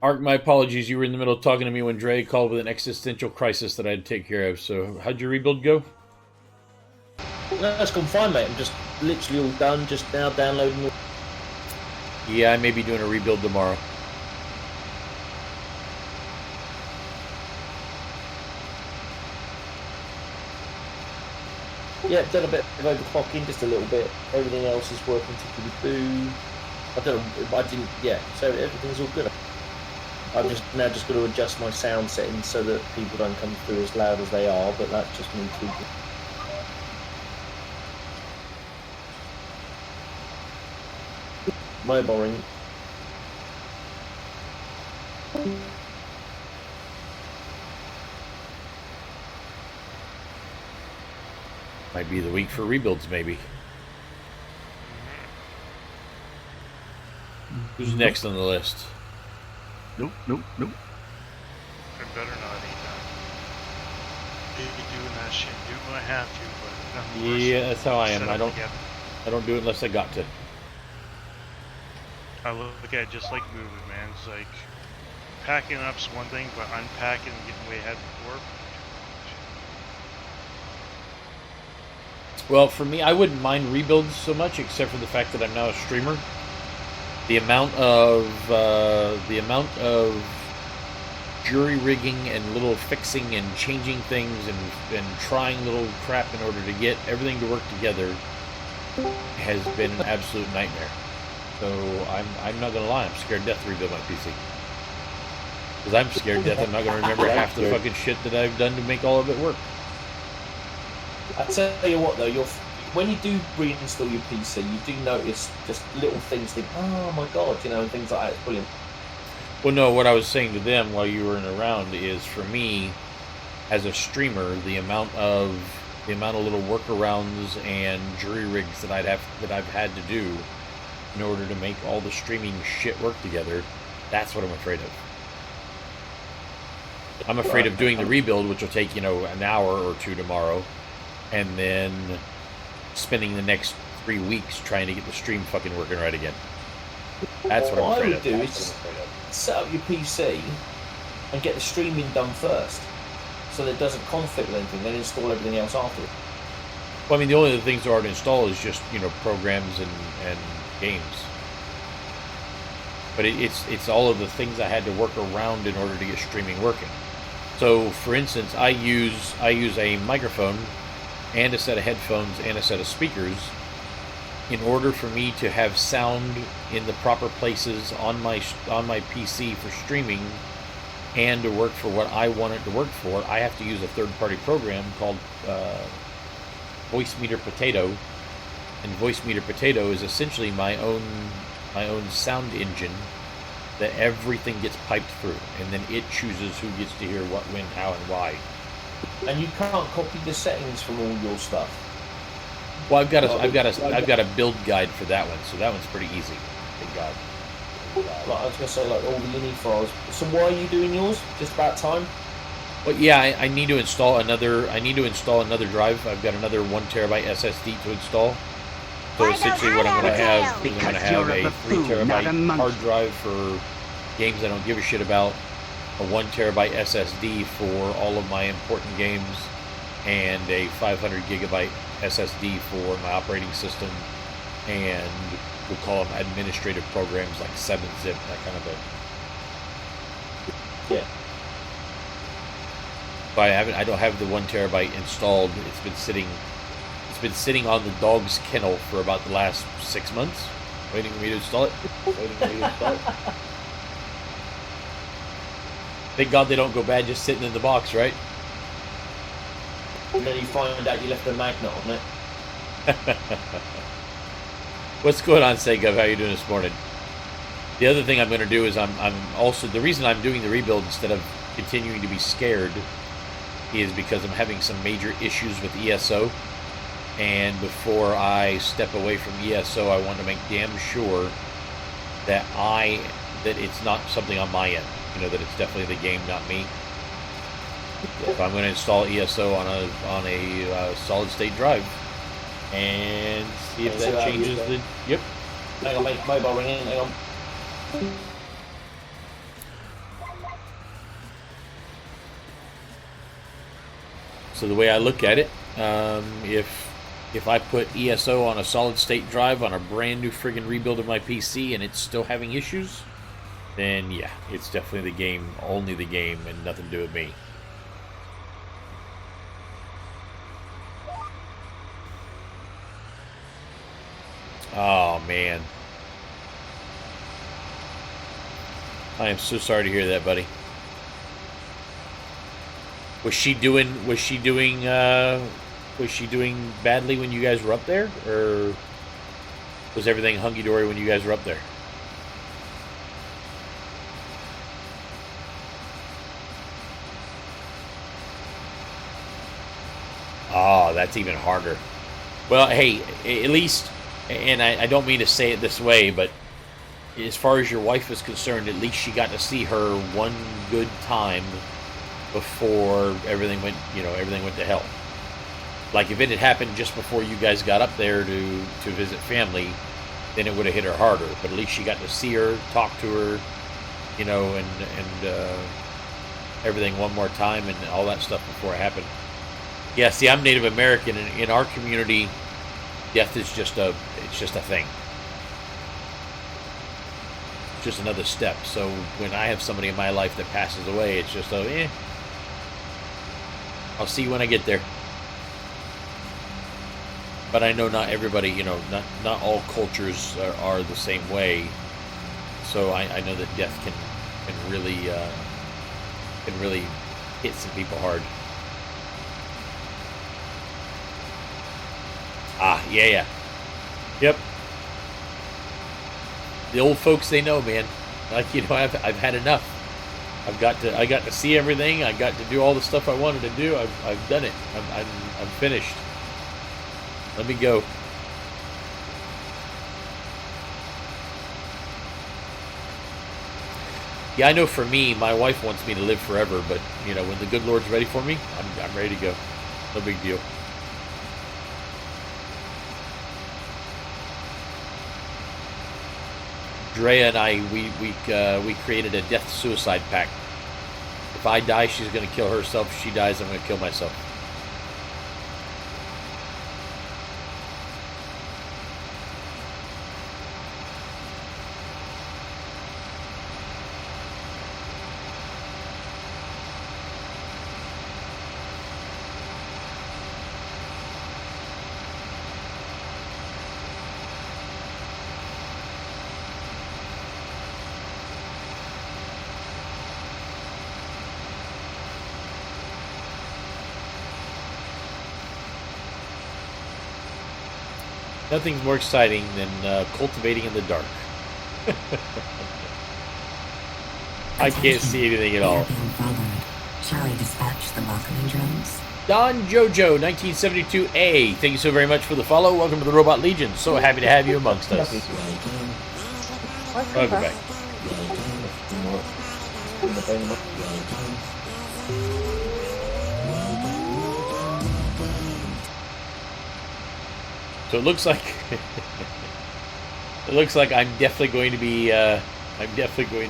Ark, my apologies. You were in the middle of talking to me when Dre called with an existential crisis that I had to take care of. So, how'd your rebuild go? No, that's gone fine, mate. I'm just literally all done. Just now downloading. Yeah, I may be doing a rebuild tomorrow. Yeah, done a bit of overclocking, just a little bit. Everything else is working tickety-boo. I don't know, I didn't, yeah, so everything's all good. I've just now just got to adjust my sound settings so that people don't come through as loud as they are, but that's just me tweaking. Mobile ring. Might be the week for rebuilds, maybe. Who's next on the list? Nope. I better not eat that. Be doing that shit. Do what I have to, but nothing worse Yeah, than that's how I am. set I up don't together. do it unless I got to. I look at it just like moving, man. It's like packing up's one thing, but unpacking and getting way ahead before. Well, for me, I wouldn't mind rebuilds so much, except for the fact that I'm now a streamer. The amount of jury rigging and little fixing and changing things and trying little crap in order to get everything to work together has been an absolute nightmare. So I'm not gonna lie, I'm scared to death to rebuild my PC. Because I'm scared to death I'm not gonna remember half the fucking shit that I've done to make all of it work. I tell you what though, when you do reinstall your PC, you do notice just little things. Think, oh my god, you know, and things like that. It's brilliant. Well, no, what I was saying to them while you were in around is, for me, as a streamer, the amount of little workarounds and jury rigs that I've had to do in order to make all the streaming shit work together. That's what I'm afraid of. I'm afraid of doing the rebuild, which will take, an hour or two tomorrow, and then spending the next 3 weeks trying to get the stream fucking working right again. That's what I'm afraid of. What I would do is set up your PC and get the streaming done first, so that it doesn't conflict with anything, then install everything else afterwards. Well, I mean, the only other things there are to install is just, programs and games. But it's all of the things I had to work around in order to get streaming working. So, for instance, I use a microphone and a set of headphones and a set of speakers in order for me to have sound in the proper places on my PC for streaming and to work for what I want it to work for. I have to use a third-party program called Voice Meter Potato, and Voice Meter Potato is essentially my own sound engine that everything gets piped through, and then it chooses who gets to hear what, when, how, and why. And you can't copy the settings from all your stuff. Well, I've got a build guide for that one, so that one's pretty easy. Thank God. Like I was gonna say, like all the ini files. So why are you doing yours? Just about time? Well, yeah, I need to install another. I need to install another drive. I've got another 1 terabyte SSD to install. So essentially, what I'm going to have is I'm going to have a 3 terabyte hard drive for games I don't give a shit about, a 1 terabyte SSD for all of my important games, and a 500 gigabyte SSD for my operating system, and we'll call them administrative programs like 7-zip, that kind of thing. Yeah. But I don't have the 1 terabyte installed. It's been sitting on the dog's kennel for about the last 6 months, waiting for me to install it. Thank God they don't go bad just sitting in the box, right? And then you find out you left a magnet on it. What's going on, Segov? How you doing this morning? The other thing I'm going to do is I'm also, the reason I'm doing the rebuild instead of continuing to be scared is because I'm having some major issues with ESO, and before I step away from ESO, I want to make damn sure that it's not something on my end. That it's definitely the game, not me. So I'm going to install ESO on a solid state drive and see if that changes the. Yep. Hang on, mate. Mobile ringing. Hang on. So the way I look at it, if I put ESO on a solid state drive on a brand new friggin' rebuild of my PC and it's still having issues, then yeah, it's definitely the game, only the game, and nothing to do with me. Oh man, I am so sorry to hear that, buddy. Was she doing badly when you guys were up there, or was everything hunky dory when you guys were up there? Oh, that's even harder. Well, hey, at least, and I don't mean to say it this way, but as far as your wife is concerned, at least she got to see her one good time before everything went to hell. Like, if it had happened just before you guys got up there to visit family, then it would have hit her harder. But at least she got to see her, talk to her, and everything one more time and all that stuff before it happened. Yeah, see, I'm Native American, and in our community, death is just a thing. It's just another step. So when I have somebody in my life that passes away, it's just I'll see you when I get there. But I know not everybody, not all cultures are the same way. So I know that death can really hit some people hard. Ah, yeah. Yep. The old folks, they know, man. Like, I've had enough. I got to see everything. I got to do all the stuff I wanted to do. I've done it. I'm finished. Let me go. Yeah, I know for me, my wife wants me to live forever, but when the good Lord's ready for me, I'm ready to go. No big deal. Drea and I, we created a death suicide pact. If I die, she's going to kill herself. If she dies, I'm going to kill myself. Nothing's more exciting than cultivating in the dark. I can't see anything at all. Shall I dispatch the welcoming drones? Don Jojo, 1972A. Thank you so very much for the follow. Welcome to the Robot Legion. So happy to have you amongst us. Welcome back. So it looks like I'm definitely going to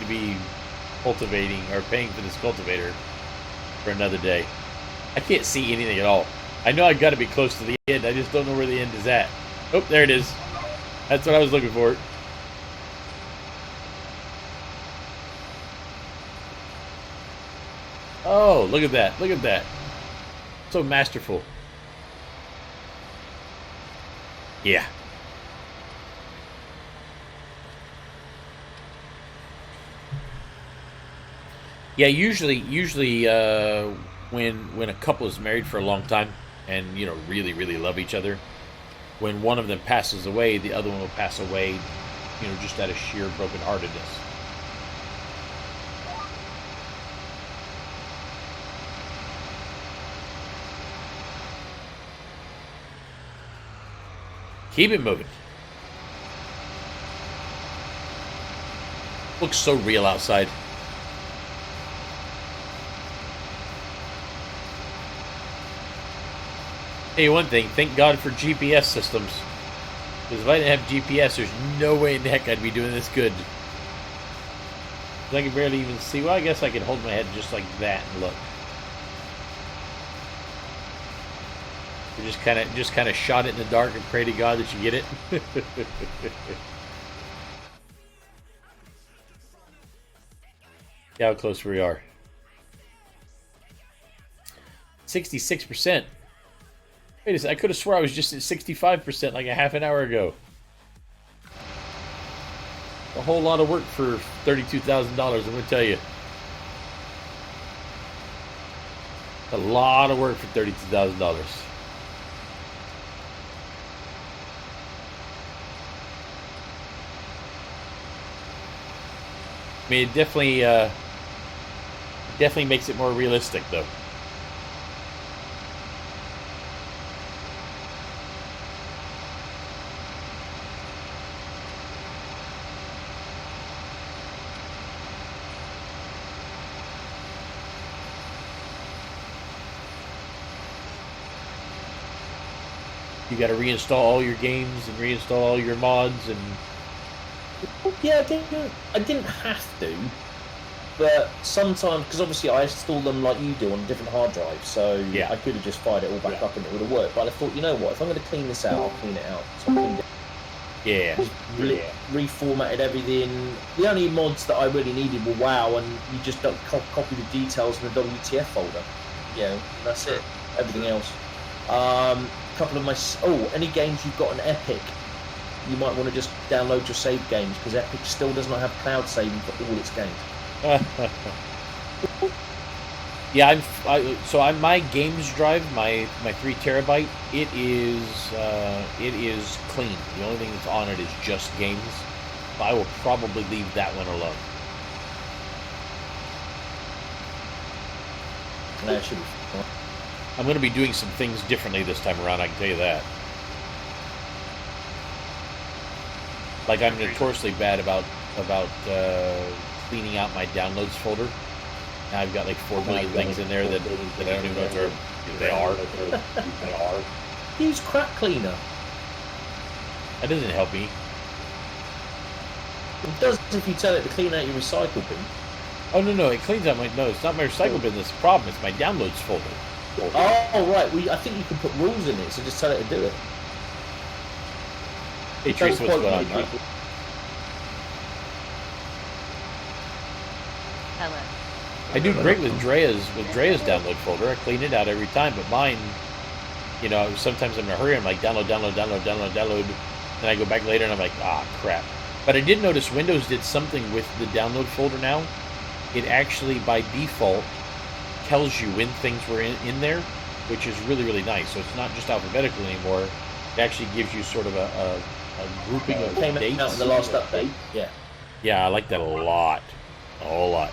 be cultivating or paying for this cultivator for another day. I can't see anything at all. I know I've got to be close to the end. I just don't know where the end is at. Oh, there it is. That's what I was looking for. Oh, look at that. Look at that. So masterful. Yeah. Yeah, usually when a couple is married for a long time and really really love each other, when one of them passes away, the other one will pass away, just out of sheer brokenheartedness. Keep it moving. Looks so real outside. Hey, one thing, thank God for GPS systems. Because if I didn't have GPS, there's no way in the heck I'd be doing this good. I can barely even see. Well, I guess I can hold my head just like that and look. You just kind of shot it in the dark and pray to God that you get it. Yeah, how close we are. 66%. Wait a second, I could have swore I was just at 65% like a half an hour ago. A whole lot of work for $32,000, I'm going to tell you. A lot of work for $32,000. I mean, it definitely makes it more realistic, though. You got to reinstall all your games and reinstall all your mods and. Yeah, I didn't have to, but sometimes, because obviously I install them like you do on different hard drives, so yeah. I could have just fired it all back up and it would have worked. But I thought, you know what, if I'm going to clean this out, I'll clean it out. So I cleaned it. Yeah. Reformatted everything. The only mods that I really needed were WoW, and you just don't copy the details in the WTF folder. Yeah, that's it. Everything else. Couple of my any games you've got on Epic, you might want to just download your save games, because Epic still does not have cloud saving for all its games. Yeah, my games drive, my 3 terabyte, it is clean. The only thing that's on it is just games. I will probably leave that one alone. That should be fun. I'm going to be doing some things differently this time around, I can tell you that. Like, I'm notoriously bad about cleaning out my downloads folder. Now I've got like 4 million things in there that I don't even know if they are. Use Crap Cleaner. That doesn't help me. It does if you tell it to clean out your recycle bin. Oh no, it cleans out my it's not my recycle bin that's the problem. It's my downloads folder. Oh right, I think you can put rules in it, so just tell it to do it. Hey Teresa, what's going on? Hello. I do great with Drea's download folder. I clean it out every time, but mine, sometimes I'm in a hurry. I'm like download. Then I go back later and I'm like, crap. But I did notice Windows did something with the download folder now. It actually by default tells you when things were in there, which is really, really nice. So it's not just alphabetical anymore. It actually gives you sort of a grouping of came dates. Out in the last update. Yeah. Yeah, I like that a lot. A whole lot.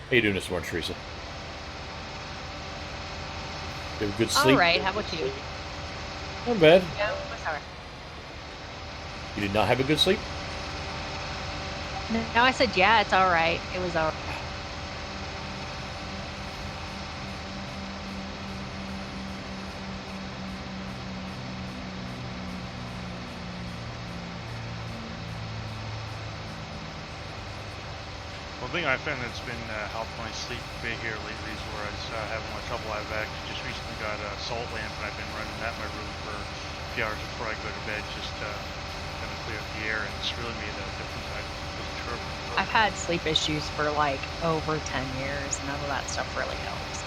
How you doing this morning, Teresa? You have a good sleep? All right. How about you? Not bad. Yeah, it's all right. You did not have a good sleep? No, I said, yeah, it's all right. It was all right. One thing I found that's been helped my sleep a bit here lately is where I was having a lot of trouble. I've actually just recently got a salt lamp, and I've been running that in my room for a few hours before I go to bed, just to kind of clear up the air, and it's really made a difference. I wasn't sure before. I've had sleep issues for like over 10 years. None of that stuff really helps.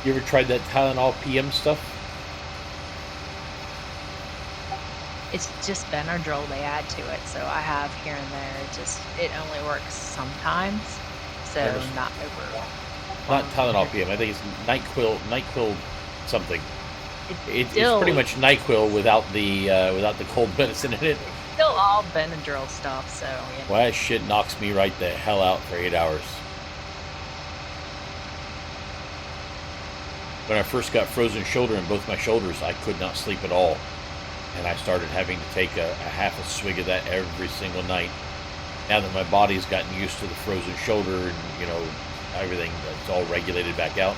You ever tried that Tylenol PM stuff? It's just Benadryl they add to it, so I have here and there. It only works sometimes, so not over. Not Tylenol PM. I think it's NyQuil something. It's pretty much NyQuil without the cold medicine in it. Still all Benadryl stuff, so Well, that shit knocks me right the hell out for 8 hours. When I first got frozen shoulder in both my shoulders, I could not sleep at all. And I started having to take a half a swig of that every single night. Now that my body's gotten used to the frozen shoulder and, everything, it's all regulated back out.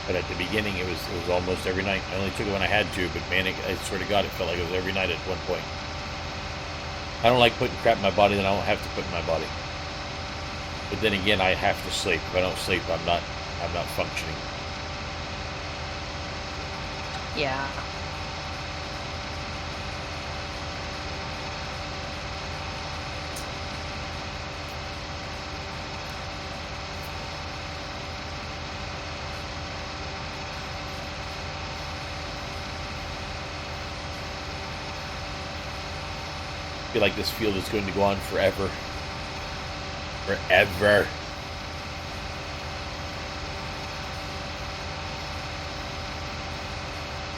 But at the beginning, it was almost every night. I only took it when I had to, but man, I swear to God, it felt like it was every night at one point. I don't like putting crap in my body that I don't have to put in my body. But then again, I have to sleep. If I don't sleep, I'm not functioning. Yeah. I feel like this field is going to go on forever. Forever.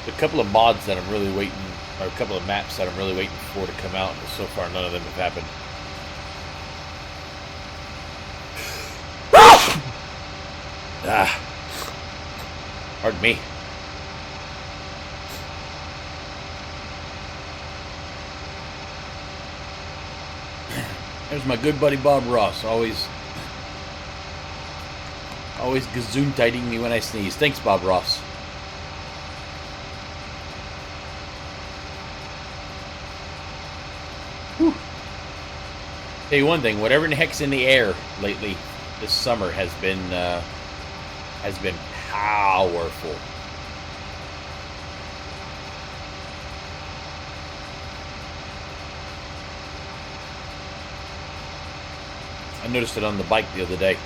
A couple of mods that I'm really waiting, or a couple of maps that I'm really waiting for to come out, but so far none of them have happened. Pardon me. There's my good buddy Bob Ross, always gesundheitigen me when I sneeze. Thanks, Bob Ross. Whew. Tell you one thing, whatever the heck's in the air lately, this summer has been powerful. I noticed it on the bike the other day.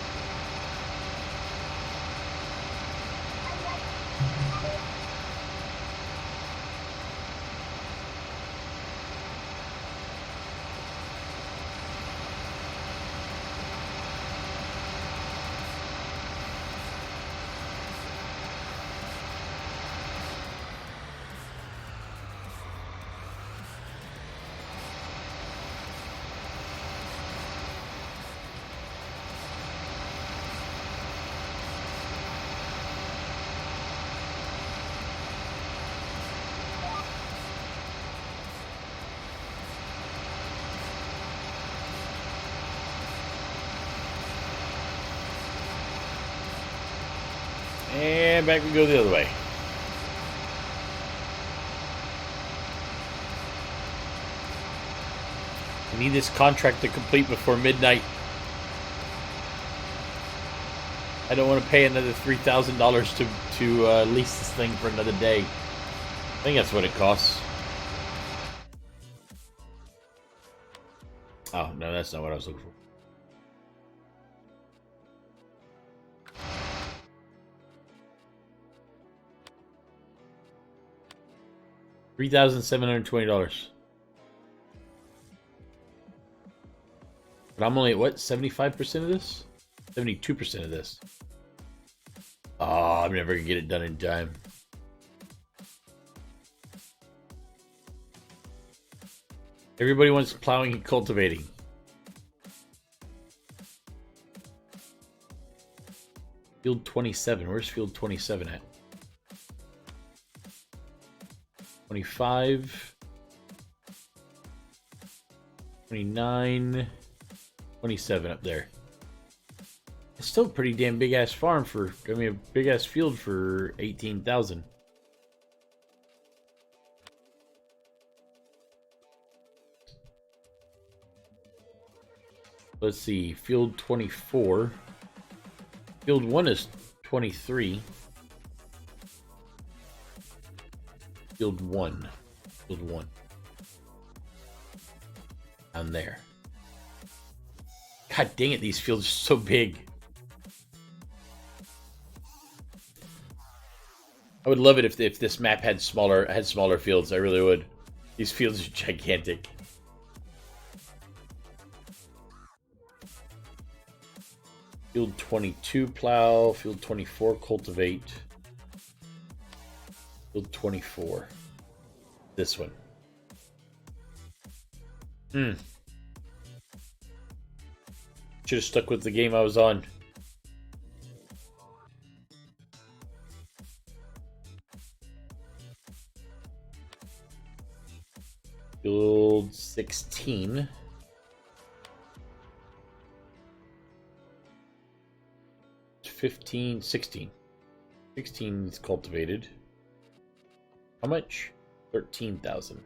And back we go the other way. I need this contract to complete before midnight. I don't want to pay another $3,000 to lease this thing for another day. I think that's what it costs. Oh, no, that's not what I was looking for. $3,720. But I'm only at what? 75% of this? 72% of this. Oh, I'm never gonna get it done in time. Everybody wants plowing and cultivating. Field 27. Where's field 27 at? 25, 29, 27 up there. It's still a pretty damn big ass farm for, I mean, a big ass field for 18,000. Let's see, field 24. Field 1 is 23. Field 1. Field 1. Down there. God dang it, these fields are so big. I would love it if this map had smaller fields. I really would. These fields are gigantic. Field 22 plow, field 24 cultivate. Field 24. This one. Should have stuck with the game I was on. Field 16. 15, 16. 16 is cultivated. How much? 13,000.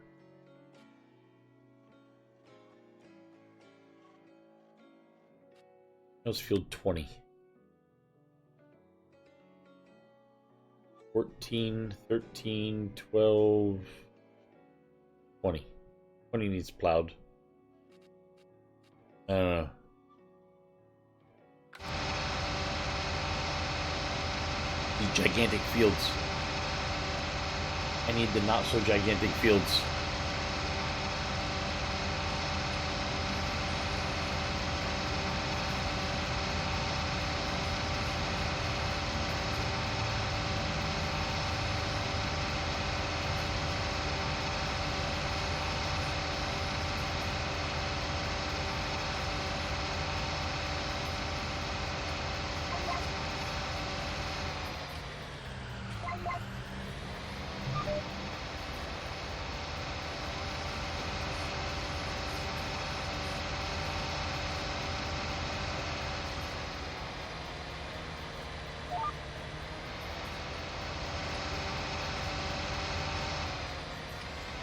Nose field 20. 14, 13, 12, 20. 20 needs plowed. I don't know. These gigantic fields. I need the not so gigantic fields.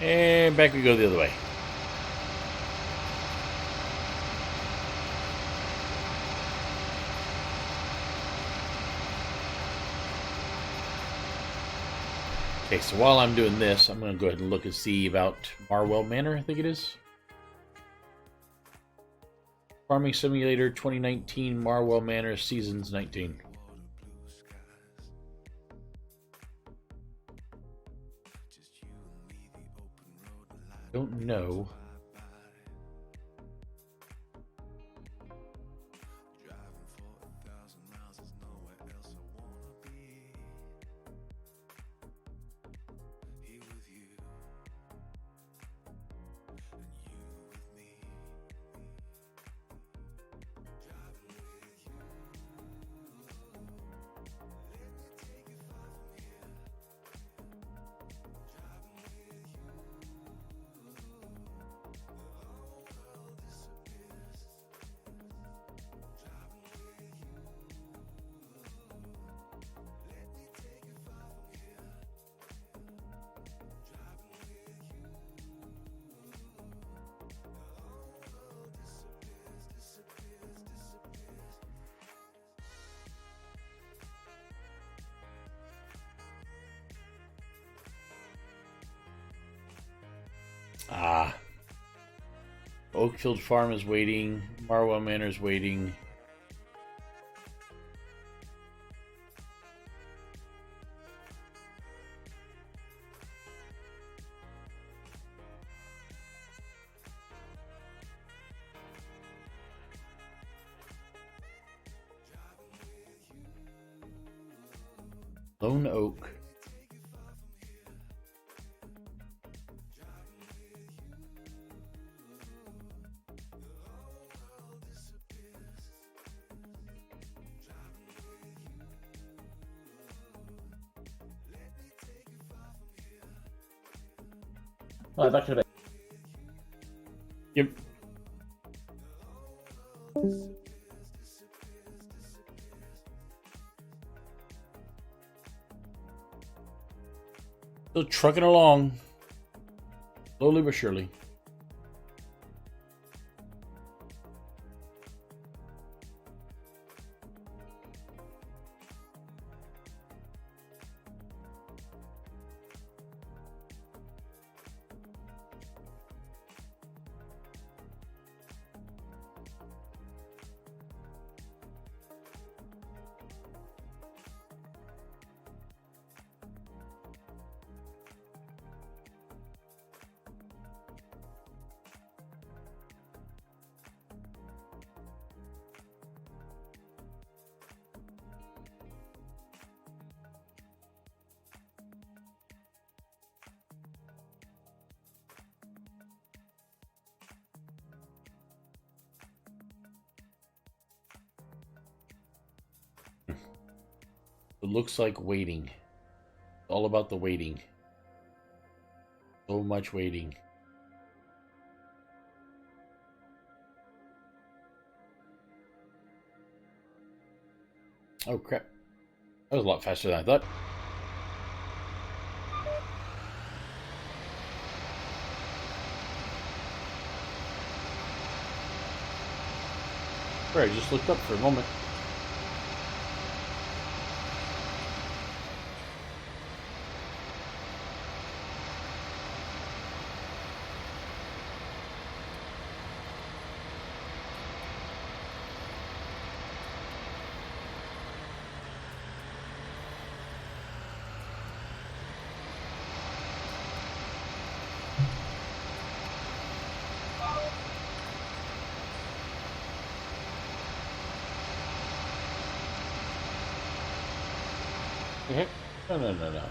And back we go the other way. Okay, so while I'm doing this, I'm going to go ahead and look and see about Marwell Manor, I think it is. Farming Simulator 2019, Marwell Manor, Seasons 19. Don't know. Ah. Oakfield Farm is waiting. Marwell Manor is waiting. Lone Oak. Right, back in a bit. Yep. Still trucking along. Slowly but surely. It looks like waiting. All about the waiting. So much waiting. Oh, crap. That was a lot faster than I thought. Sorry, I just looked up for a moment. No.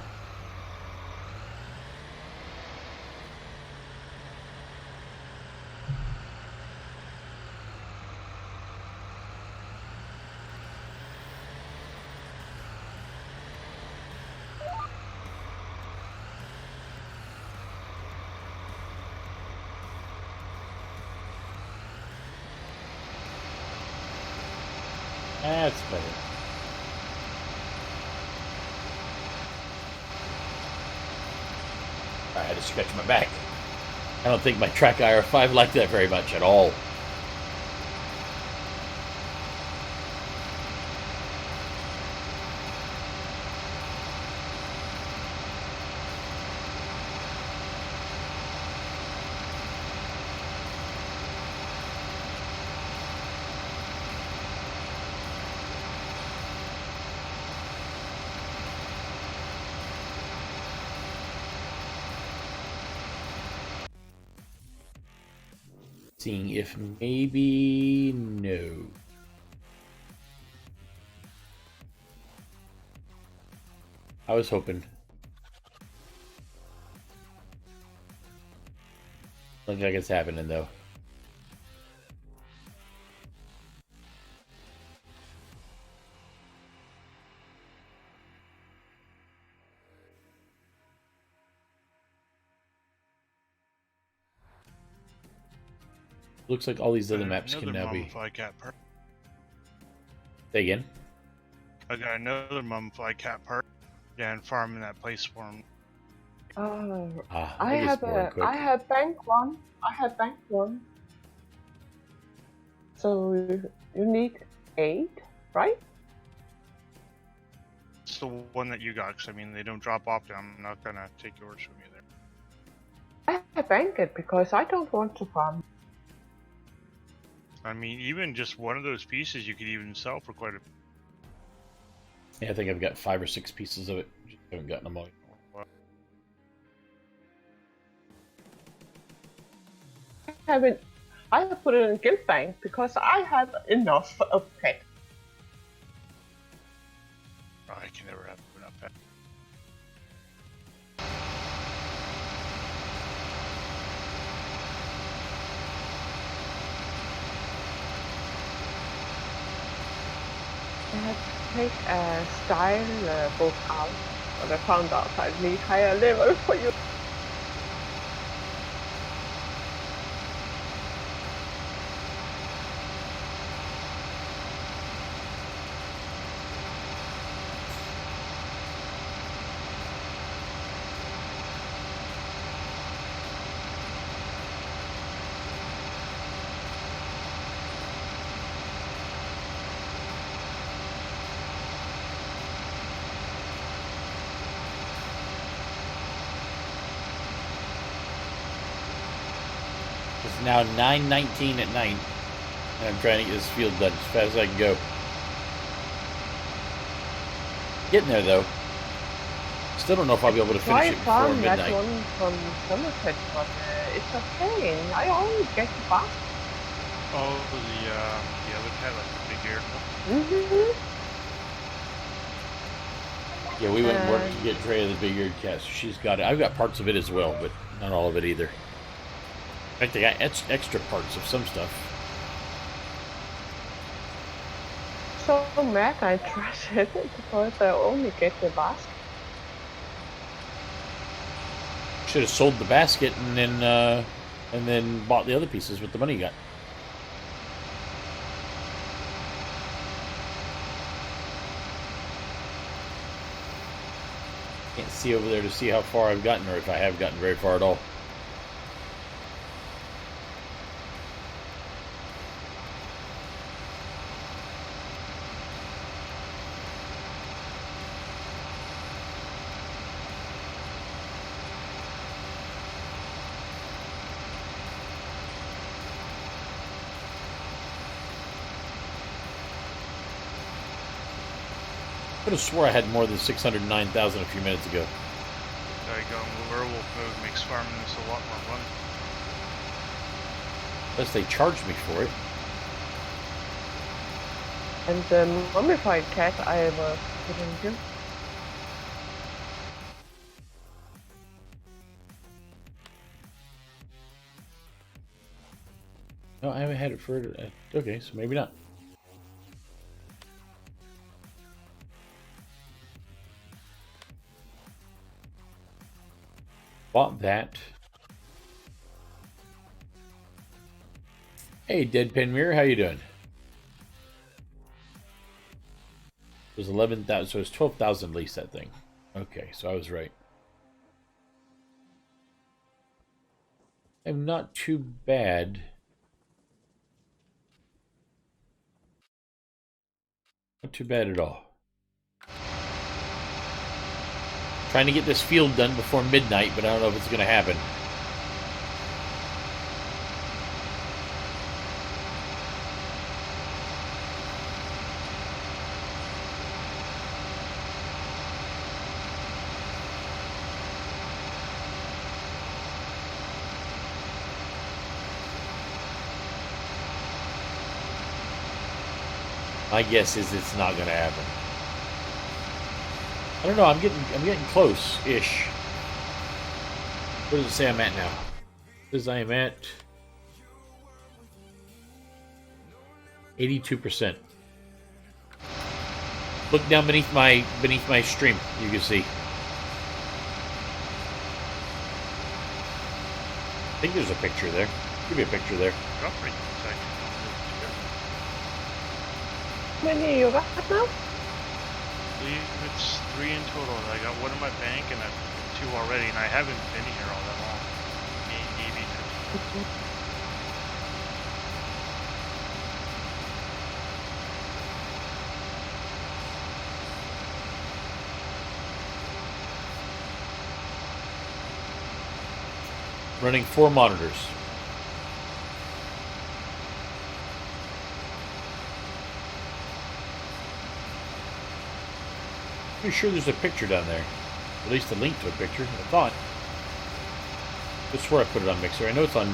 That's better. I had to scratch my back. I don't think my track IR5 liked that very much at all. Seeing if maybe no. I was hoping. Looks like it's happening though. Looks like all these other maps can now be. Say again? I got another mummified cat perk. Yeah, and farming that place for him. I have bank one. I have bank one. So you need 8, right? It's the one that you got, because I mean, they don't drop off. I'm not gonna take yours from you there. I bank it because I don't want to farm. I mean, even just one of those pieces you could even sell for quite a... Yeah, I think I've got 5 or 6 pieces of it. Just haven't gotten them all. I have put it in guild bank because I have enough of pet. Oh, I can never have enough pet. I have to take a style book out, but I found out I need higher level for you. It's now 9:19 at night, and I'm trying to get this field done as fast as I can go. Getting there though. Still don't know if I'll be able to finish it before midnight. That one from Somerset, but it's okay. I only get the box. Oh, the other cat, like the big ear. Yeah, we went and worked to get Trey the big-eared cat, so she's got it. I've got parts of it as well, but not all of it either. In fact, I got extra parts of some stuff. So mad I trashed it because I only get the basket. Should have sold the basket and then bought the other pieces with the money you got. Can't see over there to see how far I've gotten, or if I have gotten very far at all. I could have swore I had more than 609,000 a few minutes ago. There you go. Werewolf mode makes farming this a lot more fun. Unless they charged me for it. And the mummified cat I was putting to. No, I haven't had it for... okay, so maybe not. Bought that. Hey, Deadpan Mirror, how you doing? It was 11,000, so it was 12,000 at least, that thing. Okay, so I was right. I'm not too bad. Not too bad at all. Trying to get this field done before midnight, but I don't know if it's going to happen. My guess is it's not going to happen. I don't know. I'm getting close-ish. What does it say I'm at now? It says I am at 82%. Look down beneath my stream. You can see. I think there's a picture there. Give me a picture there. Drop rate is actually not really too bad. How many you got now? I believe it's 3 in total. I got 1 in my bank and I've 2 already, and I haven't been here all that long. Maybe 15. Running 4 monitors. Pretty sure there's a picture down there. At least a link to a picture. I thought. I swear I put it on Mixer. I know it's on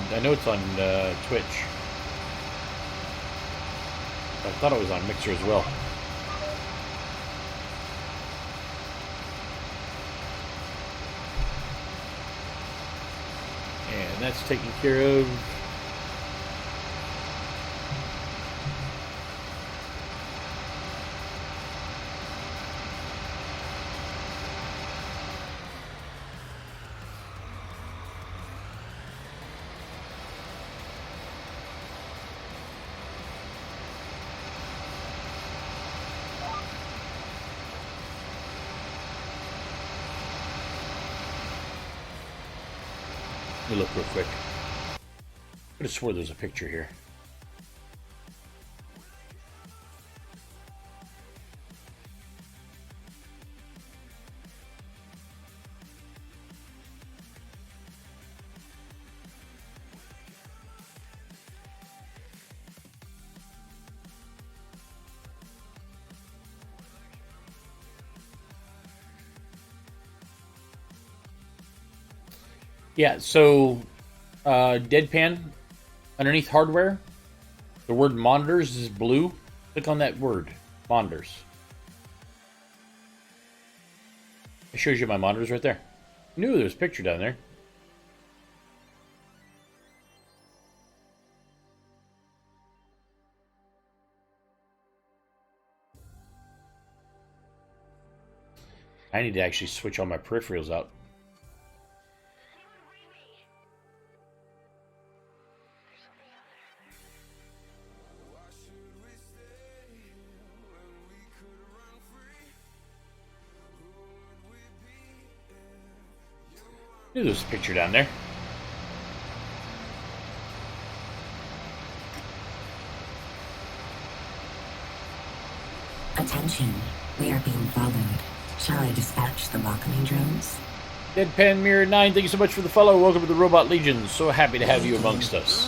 Twitch. I thought it was on Mixer as well. And that's taken care of. Let me look real quick. I could have swore there's a picture here. Yeah, so Deadpan, underneath hardware, the word monitors is blue. Click on that word, monitors. It shows you my monitors right there. I knew there was a picture down there. I need to actually switch all my peripherals out. Ooh, there's a picture down there. Attention, we are being followed. Shall I dispatch the welcoming drones? Deadpan Mirror 9, thank you so much for the follow. Welcome to the Robot Legion. So happy to have you amongst us.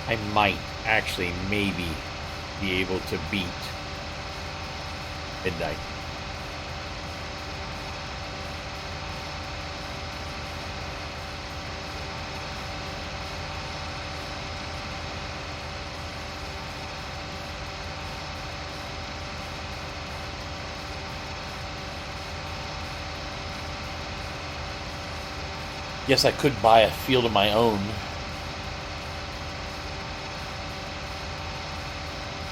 I might actually maybe be able to beat midnight. Yes, I could buy a field of my own.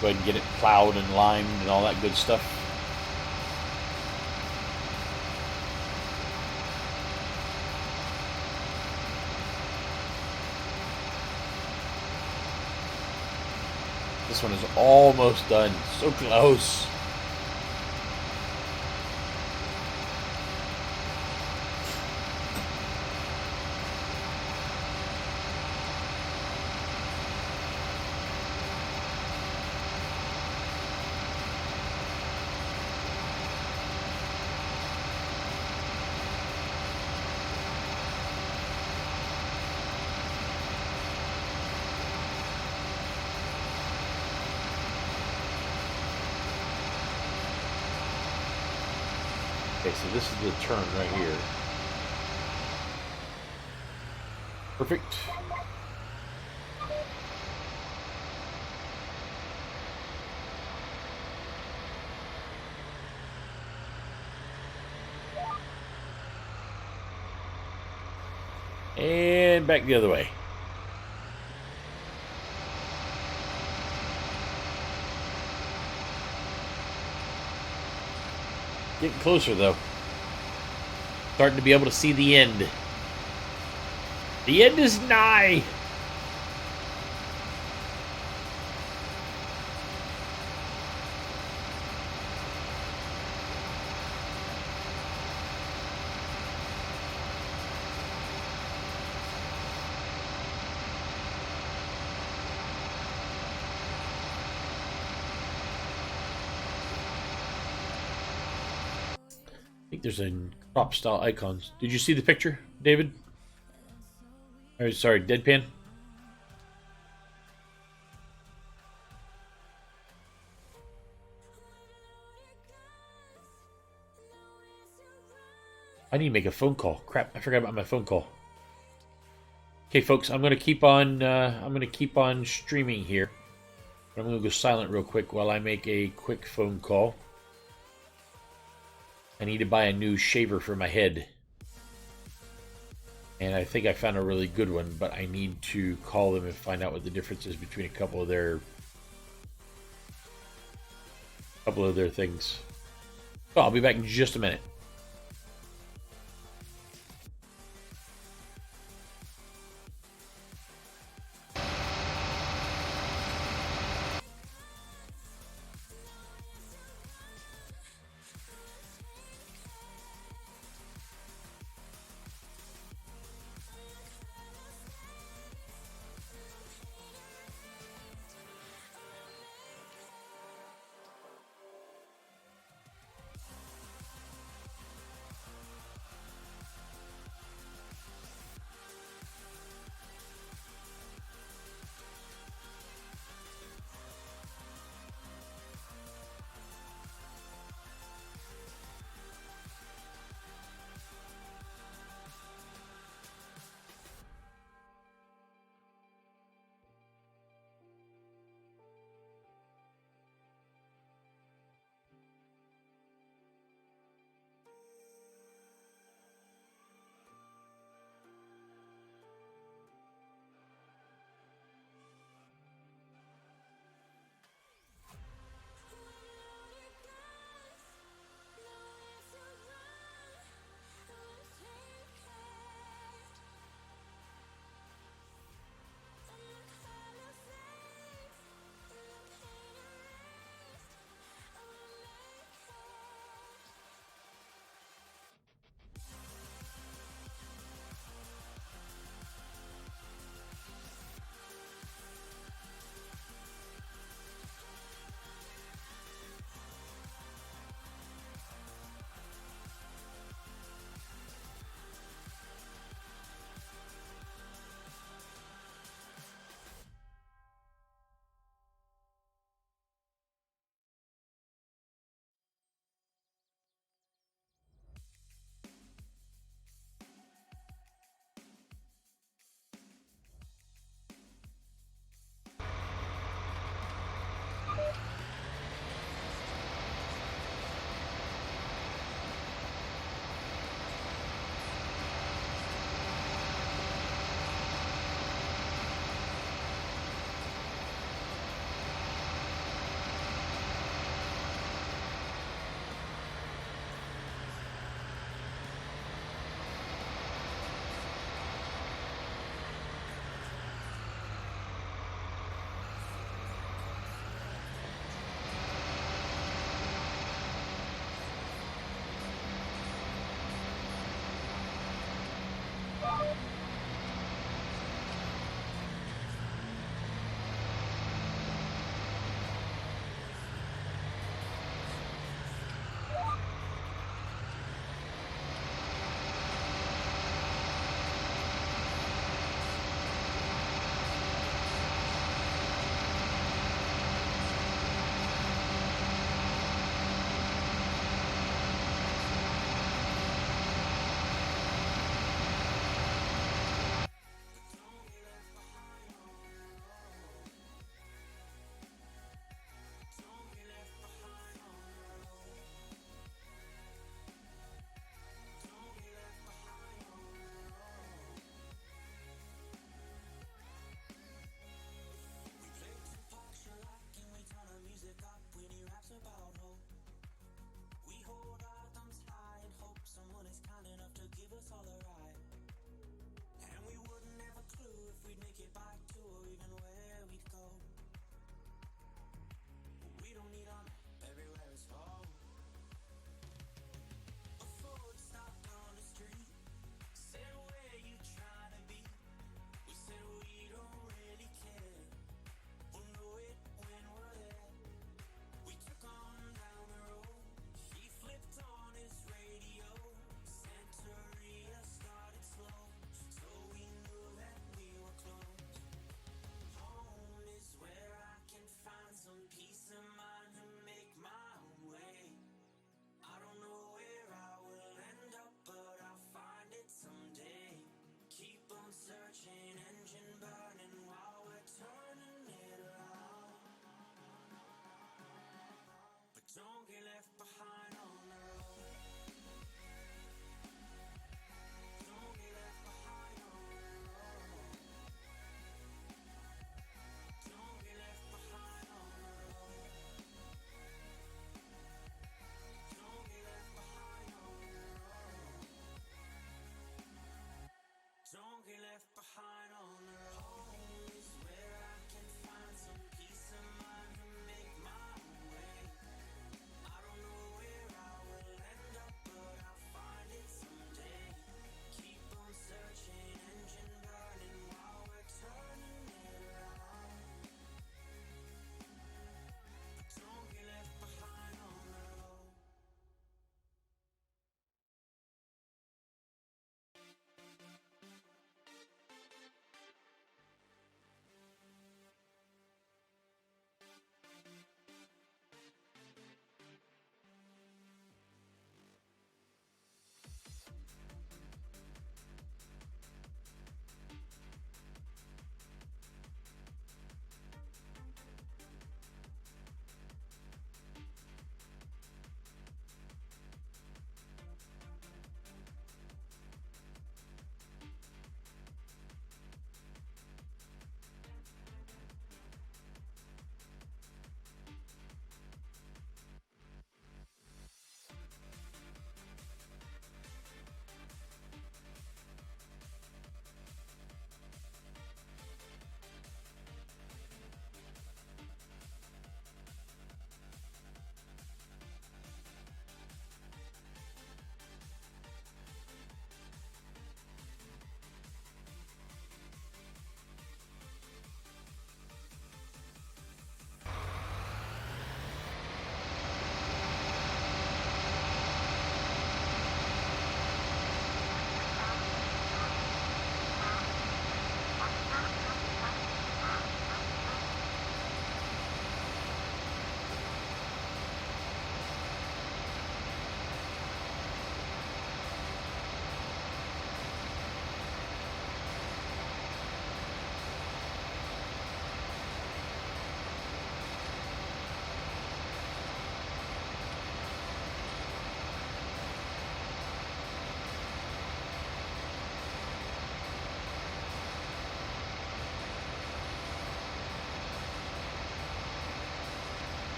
Go ahead and get it plowed and limed and all that good stuff. This one is almost done. So close. Okay, so this is the turn right here. Perfect. And back the other way. Getting closer, though. Starting to be able to see the end. The end is nigh! I think there's a crop style icons. Did you see the picture, David? Or, sorry, Deadpan? I need to make a phone call. Crap, I forgot about my phone call. Okay, folks, I'm gonna keep on streaming here. I'm gonna go silent real quick while I make a quick phone call. I need to buy a new shaver for my head. And I think I found a really good one, but I need to call them and find out what the difference is between a couple of their things. So I'll be back in just a minute.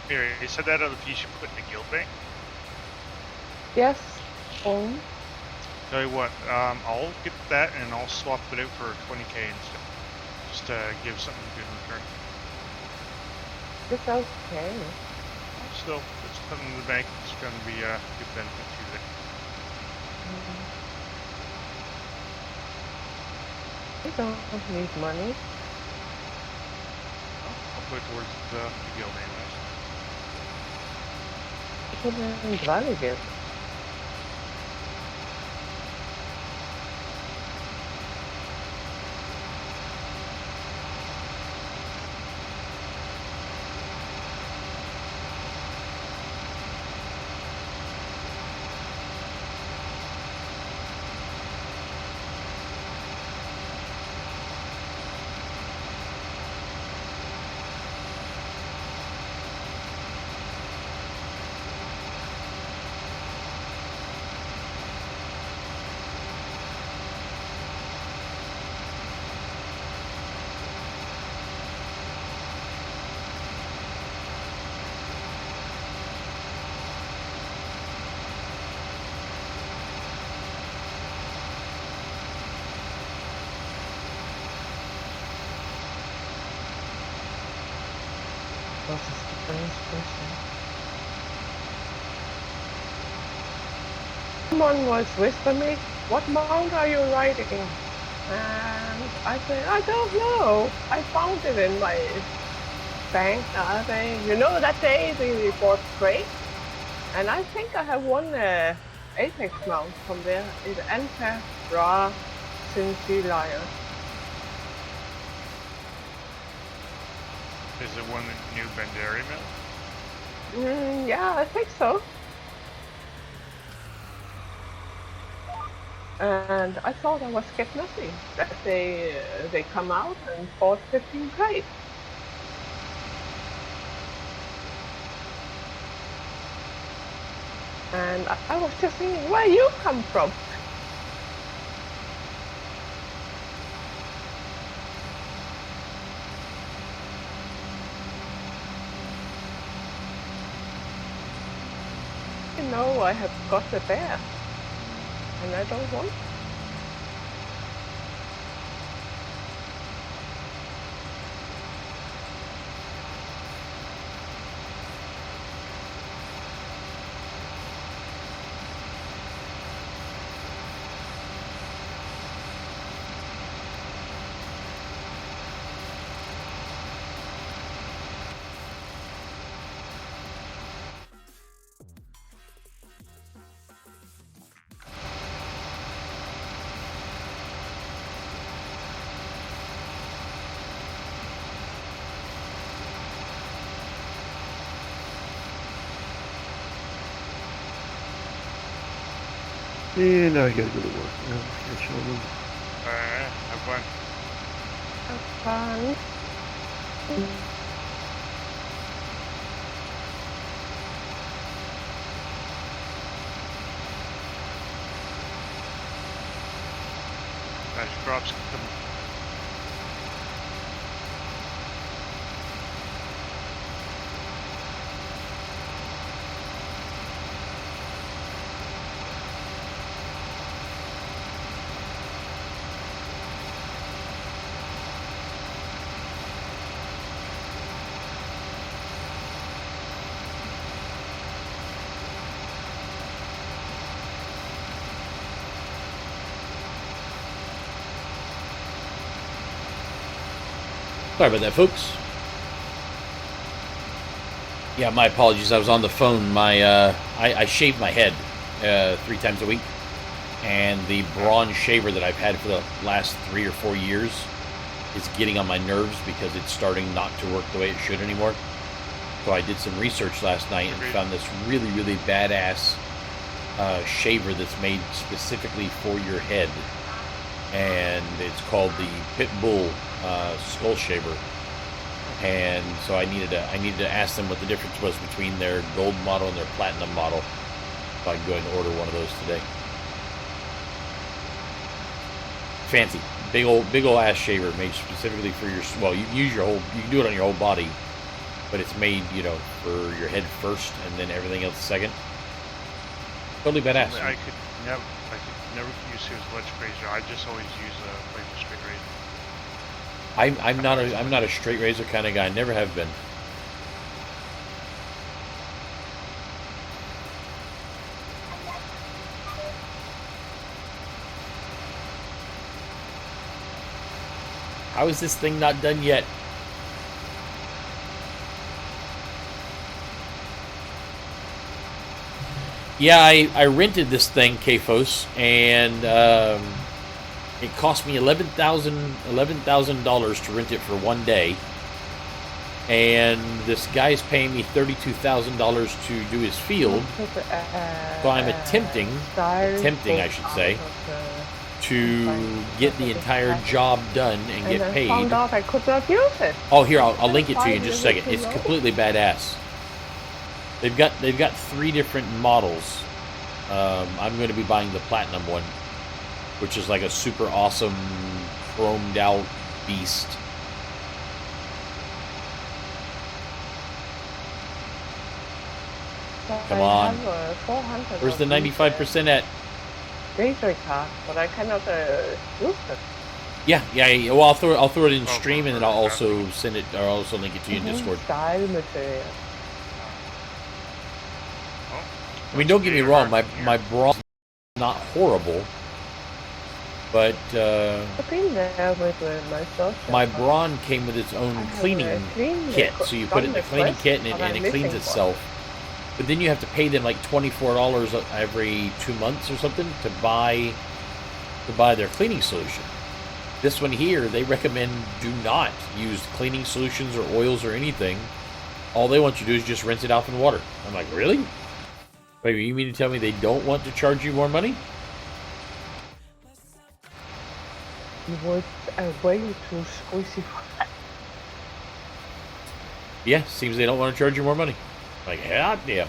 Here, you said that other piece you put in the guild bank? Yes. Tell you what, I'll get that and I'll swap it out for 20k instead. Just to give something good in return. It's okay. Still, it's something in the bank. It's going to be a good benefit to you. I don't need money. I'll put it towards the guild anyways. Put it in Valley Guild. What is the first question? Someone was whispering me, what mount are you riding? And I said, I don't know. I found it in my bank the other day. You know, that day we bought crate? And I think I have one Apex mount from there. It's Anka Raw Sinci Lion. Is it one that new Bandari mill? Yeah, I think so. And I thought I was getting nothing. That they come out and bought 15 crates. And I was just thinking, where you come from? You know, I have got a bear, and I don't want. And now I gotta go to work. Now, catch all them. Have fun. Have fun. Nice crops come. Sorry about that, folks. Yeah, my apologies. I was on the phone. I shave my head 3 times a week, and the bronze shaver that I've had for the last 3 or 4 years is getting on my nerves because it's starting not to work the way it should anymore. So I did some research last night and found this really, really badass shaver that's made specifically for your head, and it's called the Pitbull Skull Shaver. And so I needed to ask them what the difference was between their gold model and their platinum model, so I can go ahead and order one of those today. Fancy, big old ass shaver made specifically for your. Well, you can use your whole. You can do it on your whole body, but it's made, you know, for your head first and then everything else second. Totally badass. I could never use his electric razor. I just always use a flavor straight razor. I'm not a straight razor kind of guy. Never have been. How is this thing not done yet? Yeah, I rented this thing, Kfos, and it cost me $11,000 to rent it for one day. And this guy's paying me $32,000 to do his field. So I'm attempting, I should say, to get the entire job done and get paid. Found out I could not use it. Oh, here, I'll link it to you in just a second. It's completely badass. They've got 3 different models. I'm going to be buying the platinum one, which is like a super awesome chromed out beast. Come on. Where's the 95% at? Razor card, but I cannot use it. Yeah. Well, I'll throw it in stream, and then I'll also send it. Or I'll also link it to you in Discord. Style material. I mean, don't get me wrong. My brawn's not horrible, but my brawn came with its own cleaning kit. So you put it in the cleaning kit, and it cleans itself. But then you have to pay them like $24 every 2 months or something to buy their cleaning solution. This one here, they recommend do not use cleaning solutions or oils or anything. All they want you to do is just rinse it off in water. I'm like, really? Wait, you mean to tell me they don't want to charge you more money? It was a way to squeeze it. Yeah, seems they don't want to charge you more money. Like, hell damn.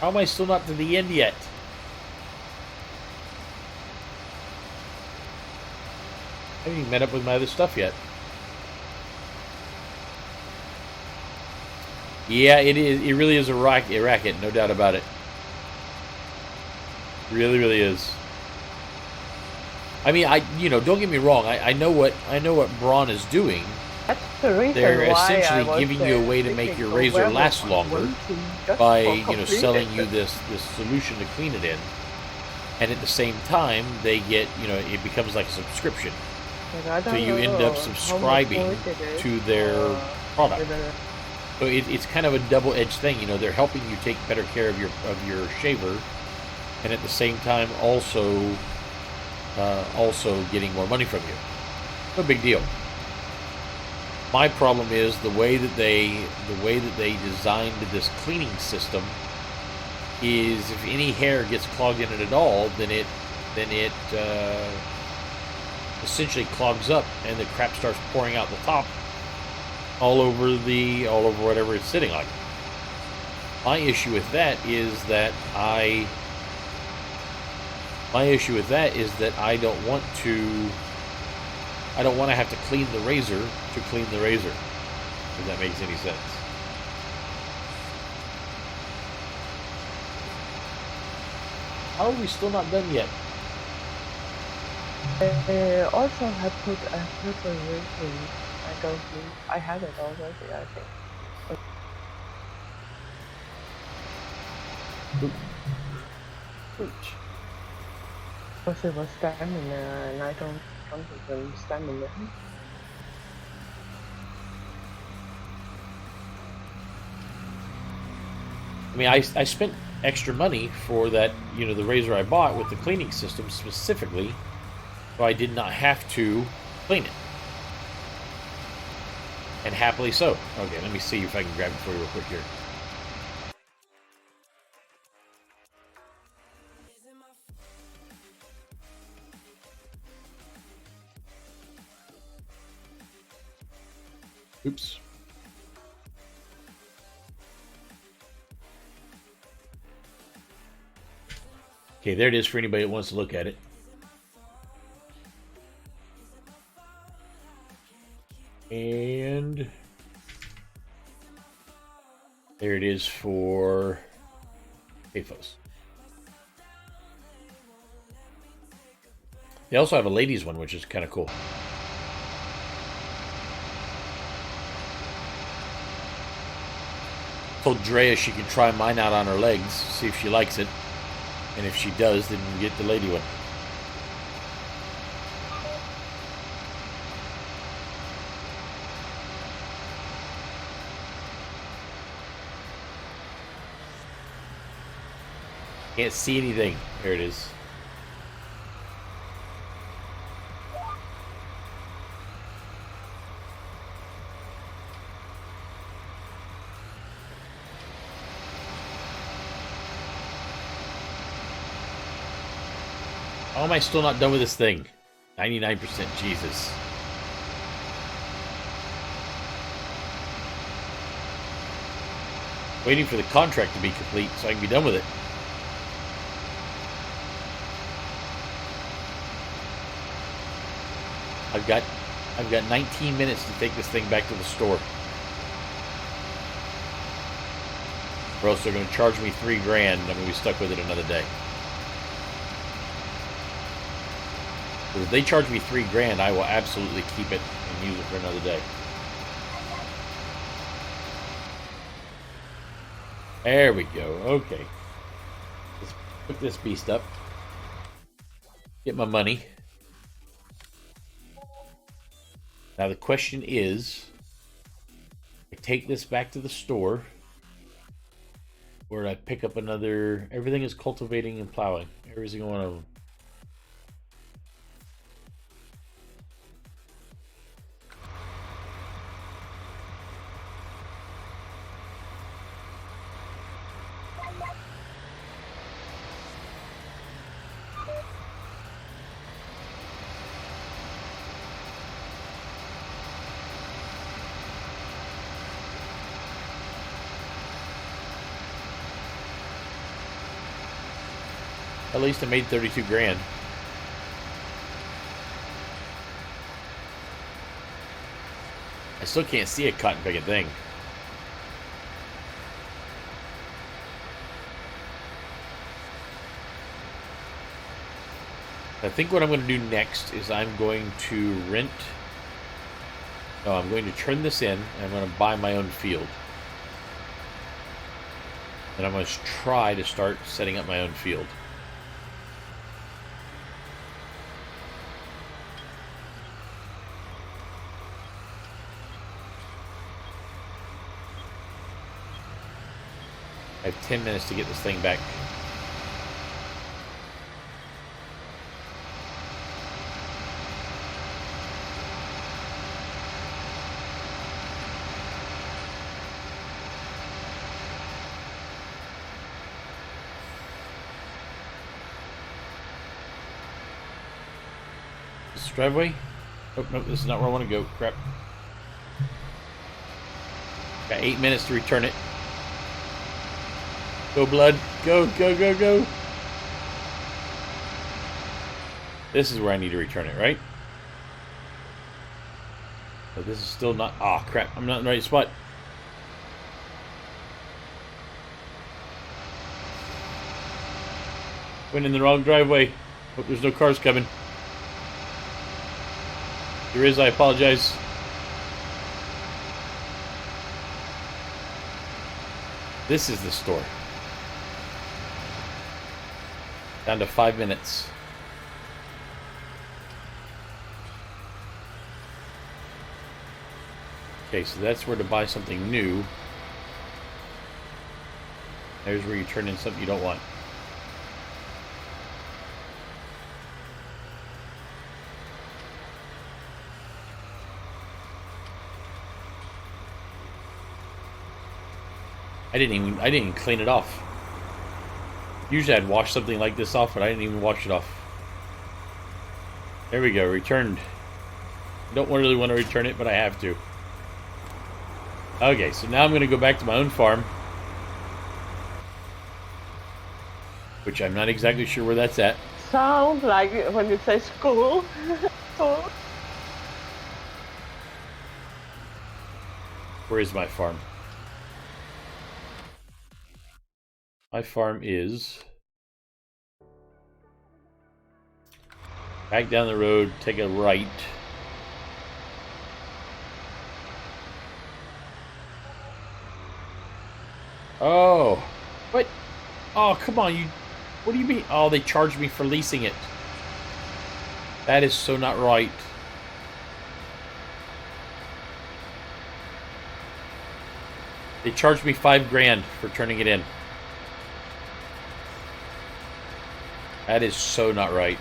How am I still not to the end yet? I haven't even met up with my other stuff yet. Yeah, it is. It really is a racket, no doubt about it. Really, really is. I mean, don't get me wrong. I know what Braun is doing. That's the reason They're why essentially giving you a way to make your razor last longer by selling you this solution to clean it in, and at the same time they get it becomes like a subscription. So you end up subscribing to their product. So it's kind of a double-edged thing. They're helping you take better care of your shaver, and at the same time also getting more money from you. No big deal. My problem is the way that they designed this cleaning system is if any hair gets clogged in it at all, then it essentially clogs up and the crap starts pouring out the top all over whatever it's sitting on. My issue with that is that I don't want to have to clean the razor to clean the razor, if that makes any sense. How are we still not done yet? Also have put a purple razor. I don't think I have it already, I think. Ouch. Because it was stamina and I don't want the stamina. I mean, I spent extra money for that, the razor I bought with the cleaning system specifically, so I did not have to clean it. And happily so. Okay, let me see if I can grab it for you real quick here. Oops. Okay, there it is for anybody that wants to look at it. And there it is for Paphos. They also have a ladies one, which is kind of cool. Told Drea she can try mine out on her legs, see if she likes it. And if she does, then we get the lady one. Can't see anything. There it is. How am I still not done with this thing? 99%, Jesus. Waiting for the contract to be complete so I can be done with it. I've got 19 minutes to take this thing back to the store. Or else they're going to charge me $3 grand and I'm going to be stuck with it another day. Because if they charge me $3 grand, I will absolutely keep it and use it for another day. There we go. Okay. Let's put this beast up. Get my money. Now the question is, I take this back to the store, or I pick up another. Everything is cultivating and plowing. Every single one of them. At least I made 32 grand. I still can't see a cotton picking thing. I think what I'm going to do next is I'm going to rent. No, I'm going to turn this in and I'm going to buy my own field. And I'm going to try to start setting up my own field. I have 10 minutes to get this thing back. This driveway? Oh, no, this is not where I want to go. Crap. Got 8 minutes to return it. Go, blood. Go, go, go, go. This is where I need to return it, right? But this is still not... Oh, crap. I'm not in the right spot. Went in the wrong driveway. Hope there's no cars coming. If there is, I apologize. This is the store. Down to 5 minutes. Okay, so that's where to buy something new. There's where you turn in something you don't want. I didn't even clean it off. Usually I'd wash something like this off, but I didn't even wash it off. There we go, returned. Don't really want to return it, but I have to. Okay, so now I'm going to go back to my own farm. Which I'm not exactly sure where that's at. Sounds like when you say school. School. Where is my farm? My farm is back down the road, take a right. Oh, what? Oh, come on, you. What do you mean? Oh, they charged me for leasing it. That is so not right. They charged me $5,000 for turning it in. That is so not right.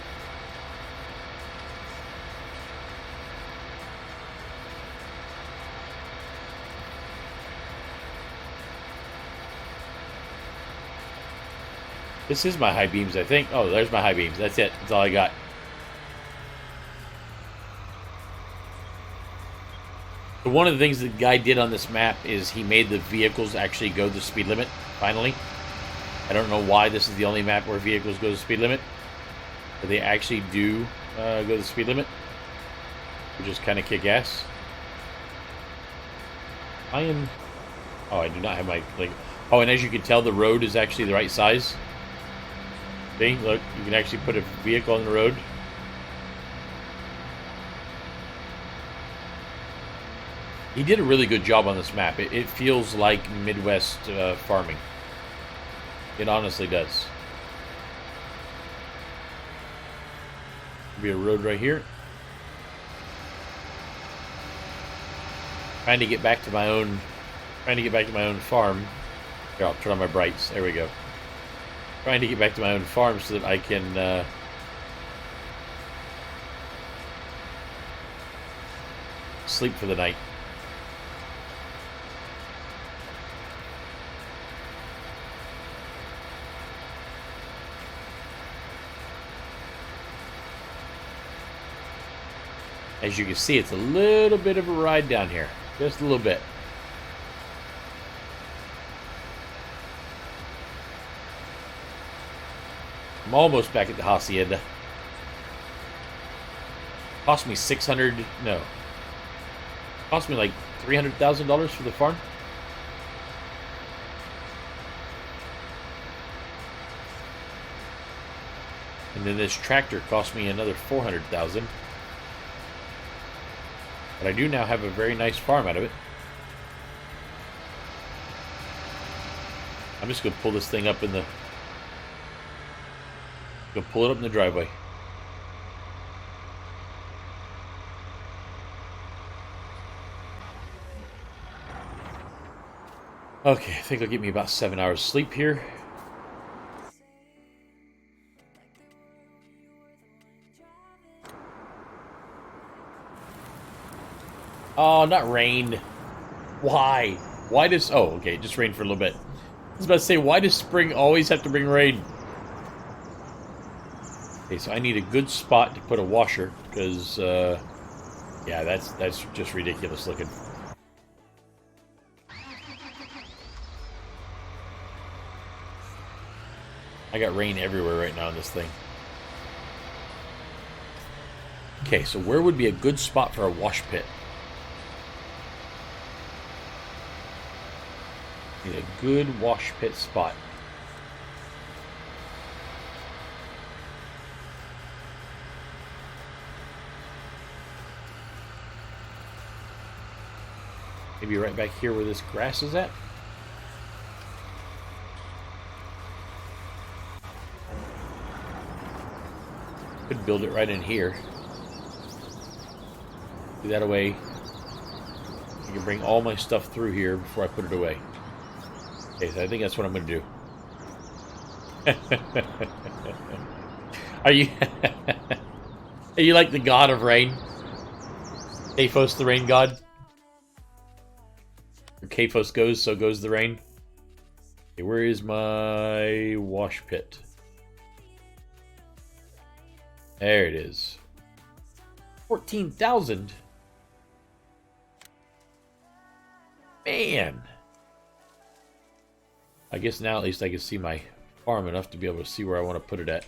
This is my high beams, I think. Oh, there's my high beams. That's it. That's all I got. But one of the things the guy did on this map is he made the vehicles actually go the speed limit, finally. I don't know why this is the only map where vehicles go the speed limit. But they actually do go the speed limit. Which is kind of kick-ass. I am... Oh, I do not have my... Oh, and as you can tell, the road is actually the right size. See, look, you can actually put a vehicle on the road. He did a really good job on this map. It feels like Midwest farming. It honestly does. There'll be a road right here. Trying to get back to my own farm. Here, I'll turn on my brights. There we go. Trying to get back to my own farm so that I can sleep for the night. As you can see, it's a little bit of a ride down here. Just a little bit. I'm almost back at the hacienda. Cost me cost me like $300,000 for the farm. And then this tractor cost me another $400,000. But I do now have a very nice farm out of it. I'm just gonna pull this thing up in the... pull it up in the driveway. Okay, I think it'll give me about 7 hours sleep here. Oh, not rain. Why? Why does... Oh, okay, it just rained for a little bit. I was about to say, why does spring always have to bring rain? Okay, so I need a good spot to put a washer, because, yeah, that's just ridiculous looking. I got rain everywhere right now in this thing. Okay, so where would be a good spot for a wash pit? Need a good wash pit spot. Maybe right back here where this grass is at. Could build it right in here. Do that away. I can bring all my stuff through here before I put it away. Okay, so I think that's what I'm going to do. Are you... Are you like the god of rain? Aphos, the rain god? Where Kaphos goes, so goes the rain. Okay, where is my wash pit? There it is. 14,000. Man. I guess now at least I can see my farm enough to be able to see where I want to put it at.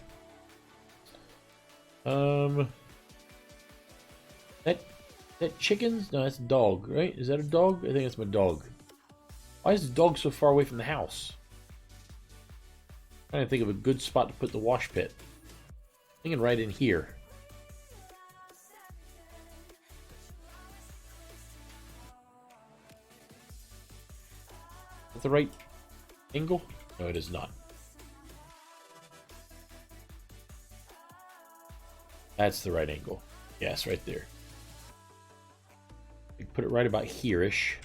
That chickens? No, that's a dog, right? Is that a dog? I think that's my dog. Why is the dog so far away from the house? I'm trying to think of a good spot to put the wash pit. I'm thinking right in here. Is that the right angle? No, it is not. That's the right angle. Yes, right there. Put it right about here-ish.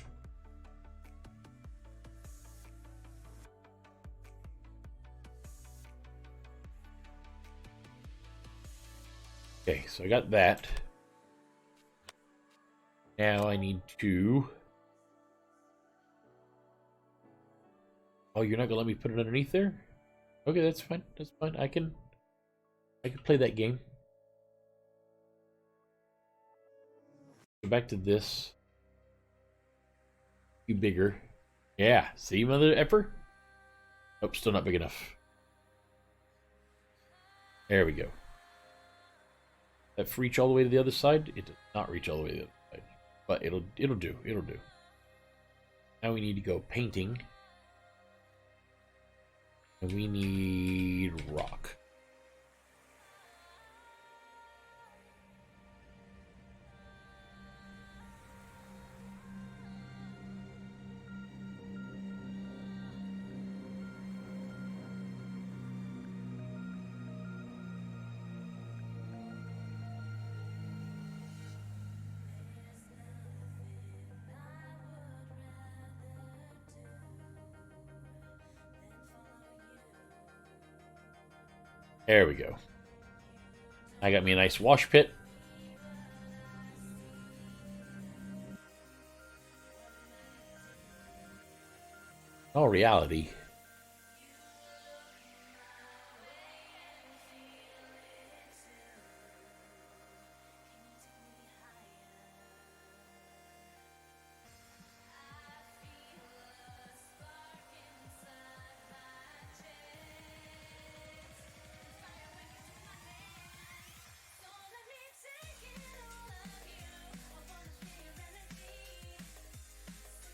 Okay, so I got that. Now I need to... Oh, you're not gonna let me put it underneath there? Okay, that's fine. That's fine. I can play that game. Go back to this. Be bigger. Yeah, see, mother effer? Nope, still not big enough. There we go. That reach all the way to the other side? It does not reach all the way to the other side. But it'll do. It'll do. Now we need to go painting. And we need rock. There we go. I got me a nice wash pit. In all reality,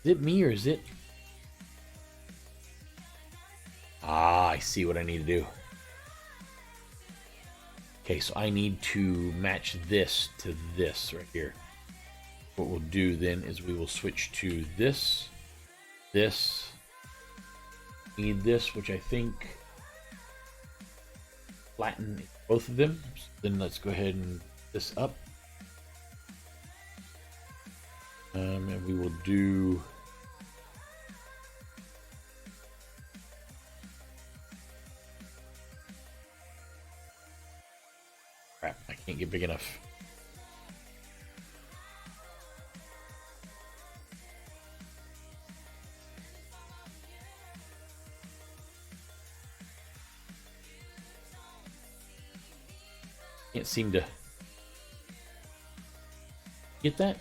is it me or is it... Ah, I see what I need to do. Okay, so I need to match this to this right here. What we'll do then is we will switch to this, this, need this, which I think flatten both of them. So then let's go ahead and this up. And we will do... Crap, I can't get big enough. Can't seem to get that.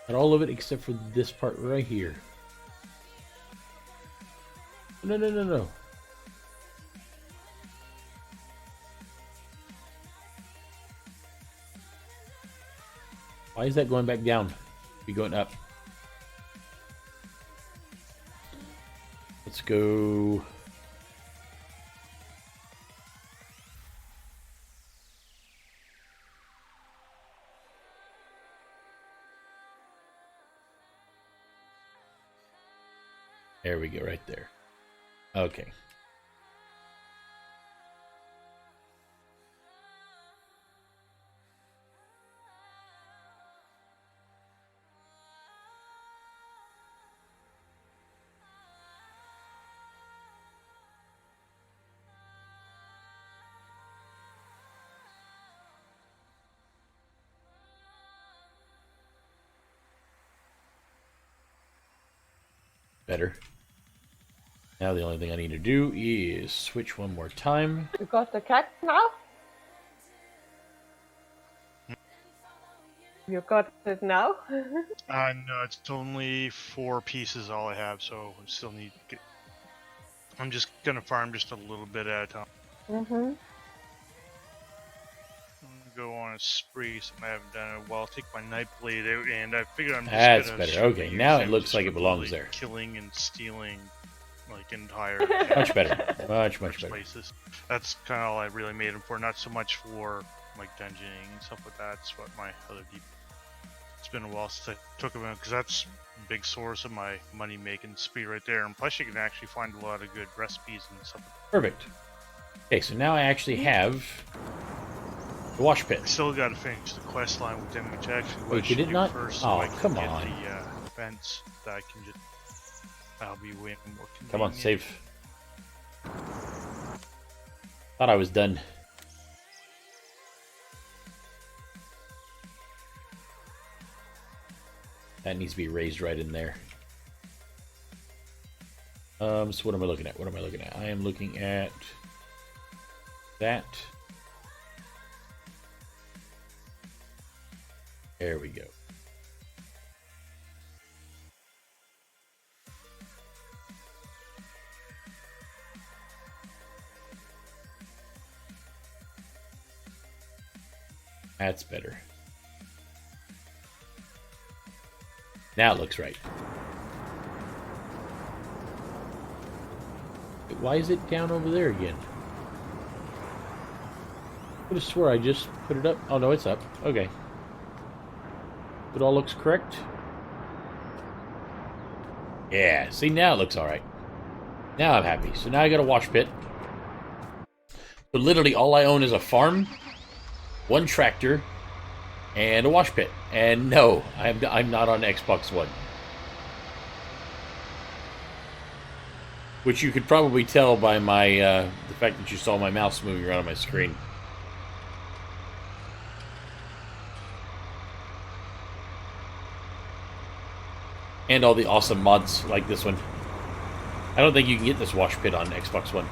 Got all of it except for this part right here. No, no, no, no. Why is that going back down? Be going up. Let's go. There we go, right there. Okay. Better. Now the only thing I need to do is switch one more time. You got the cat now? You got it now? No, it's only 4 pieces all I have, so I still need to get... I'm just gonna farm just a little bit at a time. Mm-hmm. I'm gonna go on a spree, something I haven't done in a while. Take my night blade out, and I figured I'm just That's gonna better. start Okay, using now it them looks just like for it belongs like there. Killing and stealing, like entire Much better. Much better. places. That's kind of all I really made them for. Not so much for like dungeoning and stuff like that. It's what my other deep. It's been a while since I took them out because that's a big source of my money making speed right there. And plus, you can actually find a lot of good recipes and stuff. Perfect. Okay, so now I actually have the wash pit. I still got to finish the quest line with them, which actually Wait, did it not? first. Oh, so I can come get on. the fence that I can just. That'll be way more convenient. Come on, save. Thought I was done. That needs to be raised right in there. So what am I looking at? What am I looking at? I am looking at that. There we go. That's better. Now it looks right. Why is it down over there again? I could have swore I just put it up. Oh no, it's up. Okay. It all looks correct. Yeah, see, now it looks alright. Now I'm happy. So now I got a wash pit. But literally all I own is a farm, one tractor, and a wash pit. And no, I'm not on Xbox One. Which you could probably tell by my the fact that you saw my mouse moving around on my screen. And all the awesome mods like this one. I don't think you can get this wash pit on Xbox One.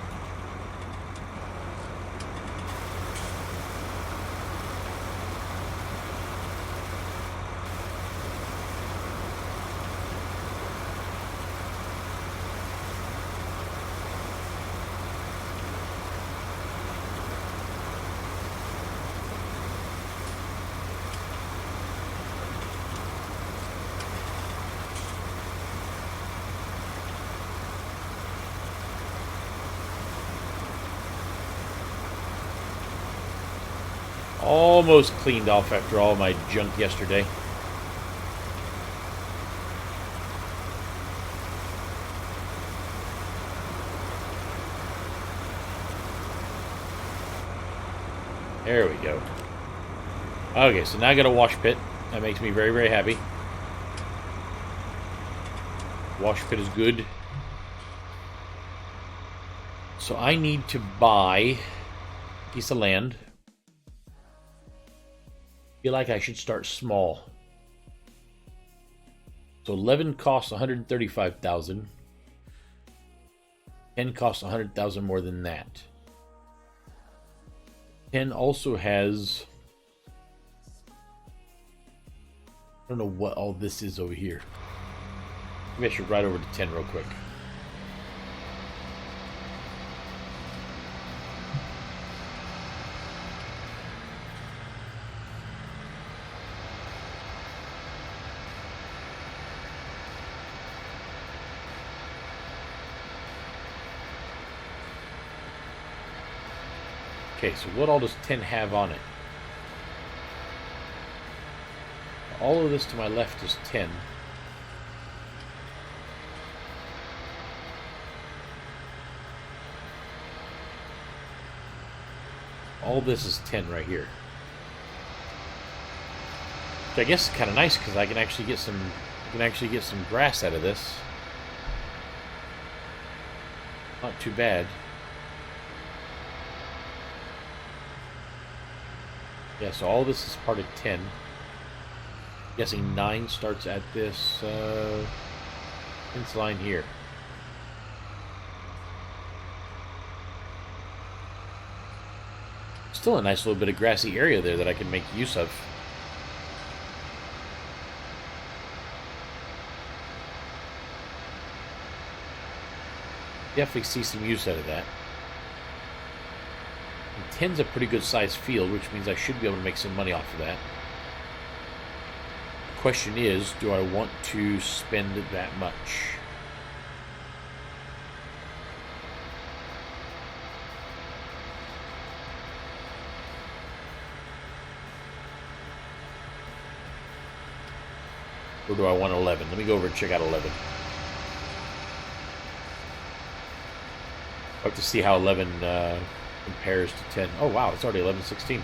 Almost cleaned off after all my junk yesterday. There we go. Okay, so now I got a wash pit. That makes me very, very happy. Wash pit is good. So I need to buy a piece of land. Feel like I should start small. So 11 costs 135,000. 10 costs 100,000 more than that. 10 also has, I don't know what all this is over here. Maybe I should ride over to 10 real quick. Okay, so what all does 10 have on it? All of this to my left is 10. All this is 10 right here. Which I guess is kind of nice because I can actually get some grass out of this. Not too bad. Yeah, so all this is part of 10. Guessing 9 starts at this fence line here. Still a nice little bit of grassy area there that I can make use of. Definitely see some use out of that. And 10's a pretty good sized field, which means I should be able to make some money off of that. The question is, do I want to spend that much? Or do I want 11? Let me go over and check out 11. I have to see how 11 compares to 10. Oh, wow, it's already 11:16.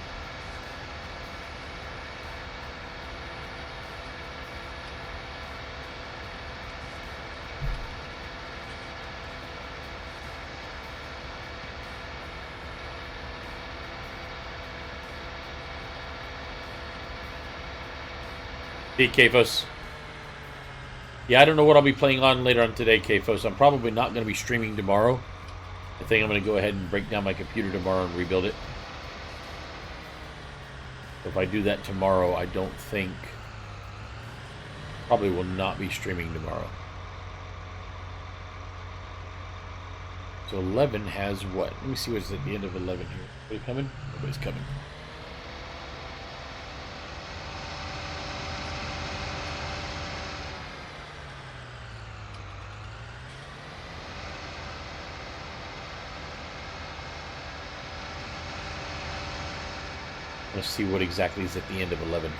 Hey, Kafos. Yeah, I don't know what I'll be playing on later on today, Kafos. I'm probably not going to be streaming tomorrow. I think I'm going to go ahead and break down my computer tomorrow and rebuild it. If I do that tomorrow, I don't think... Probably will not be streaming tomorrow. So 11 has what? Let me see what's at the end of 11 here. Anybody coming? Nobody's coming. Let's see what exactly is at the end of 11.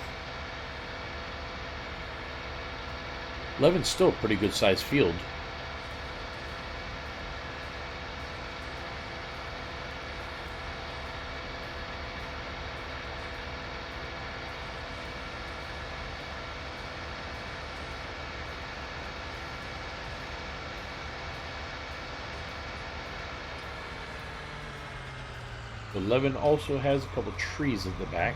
11's still a pretty good sized field. . 11 also has a couple trees at the back.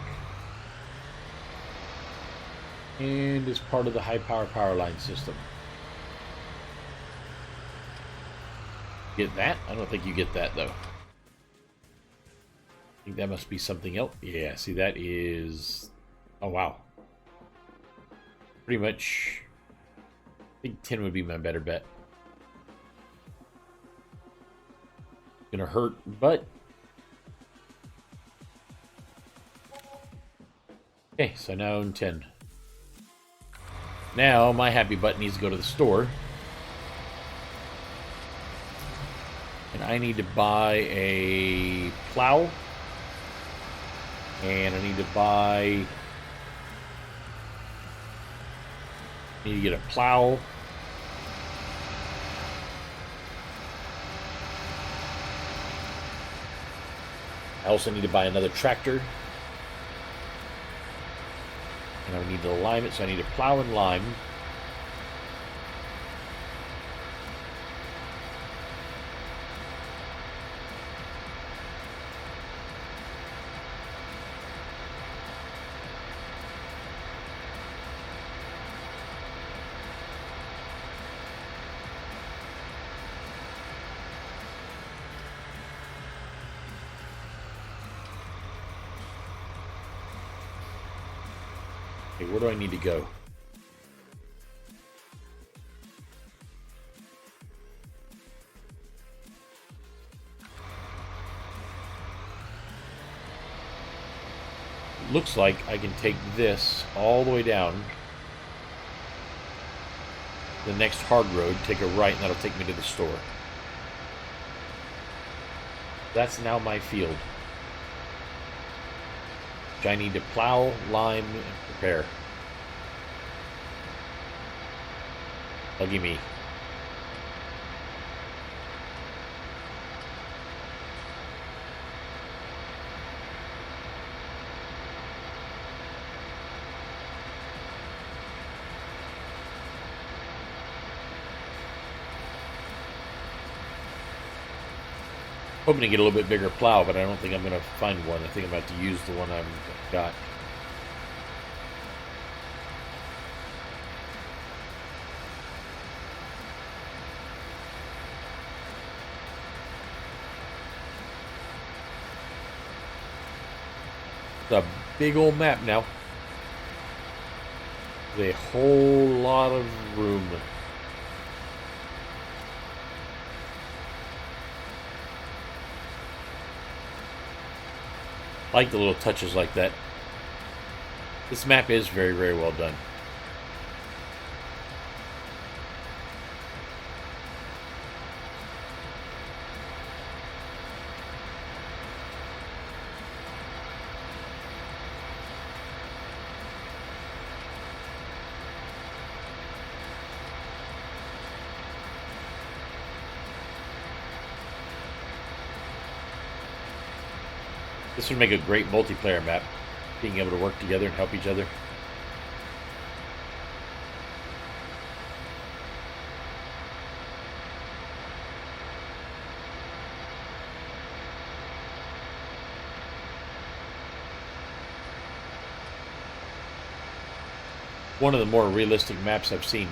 And is part of the high power line system. Get that? I don't think you get that though. I think that must be something else. Yeah, see that is... Oh wow. Pretty much... I think 10 would be my better bet. Gonna hurt, but... Okay, so now I own 10. Now, my happy button needs to go to the store. And I need to buy a plow. And I need to buy... I need to get a plow. I also need to buy another tractor. And I need to lime it, so I need to plow and lime. Okay, where do I need to go? Looks like I can take this all the way down the next hard road, take a right, and that'll take me to the store. That's now my field, which I need to plow, lime, and prepare. Lucky me. Hoping to get a little bit bigger plow, but I don't think I'm going to find one. I think I'm going to have to use the one I've got. It's a big old map now. There's a whole lot of room. I like the little touches like that. This map is very, very well done. This would make a great multiplayer map, being able to work together and help each other. One of the more realistic maps I've seen.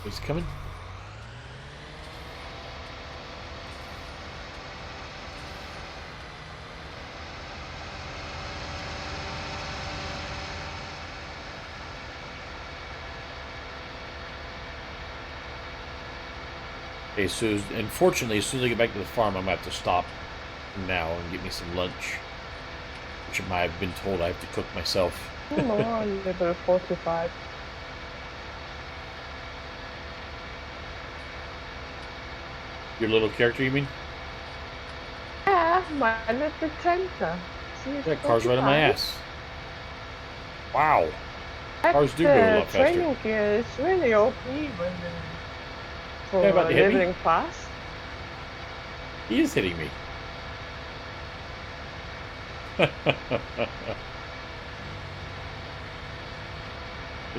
Is it coming? Okay, so unfortunately, as soon as I get back to the farm, I'm going to have to stop now and get me some lunch. Which I've been told I have to cook myself. Come on, level 45. Your little character, you mean? Yeah, my little center. See, That car's right on my ass. Wow. Cars do go a lot faster. Training gear is really OP when for about to hit me? leveling fast. He is hitting me. You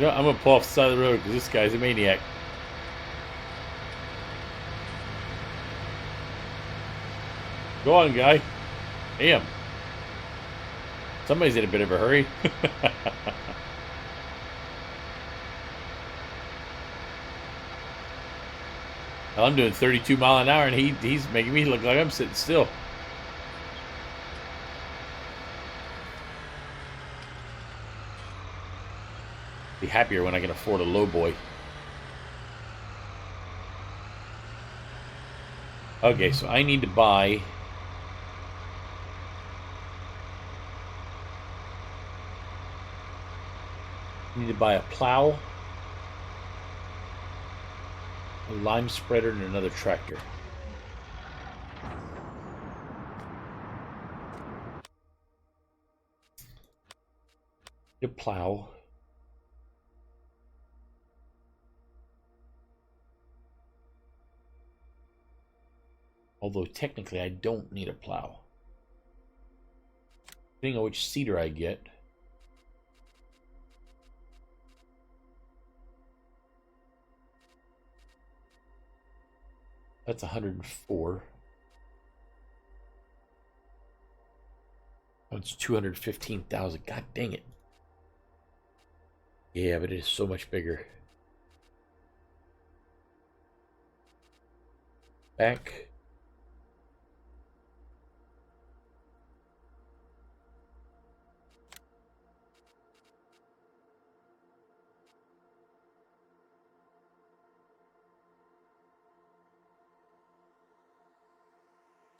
know, I'm going to pull off the side of the road because this guy's a maniac. Go on, guy. Damn. Somebody's in a bit of a hurry. Well, I'm doing 32 mile an hour and he's making me look like I'm sitting still. Be happier when I can afford a low boy. Okay, so I need to buy a plow, a lime spreader, and another tractor. A plow. Although technically I don't need a plow. Depending on which seeder I get. That's 104. That's 215,000. God dang it. Yeah, but it is so much bigger. Back.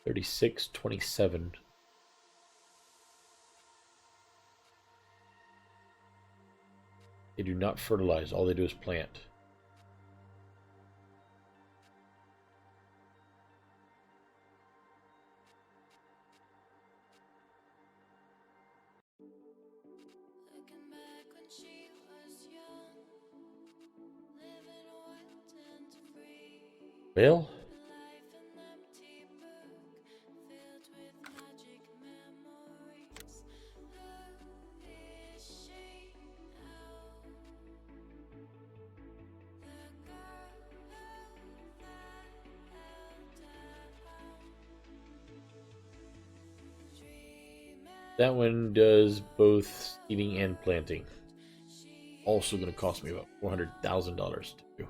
$36.27. They do not fertilize. All they do is plant. Well, that one does both seeding and planting. Also going to cost me about $400,000 to do.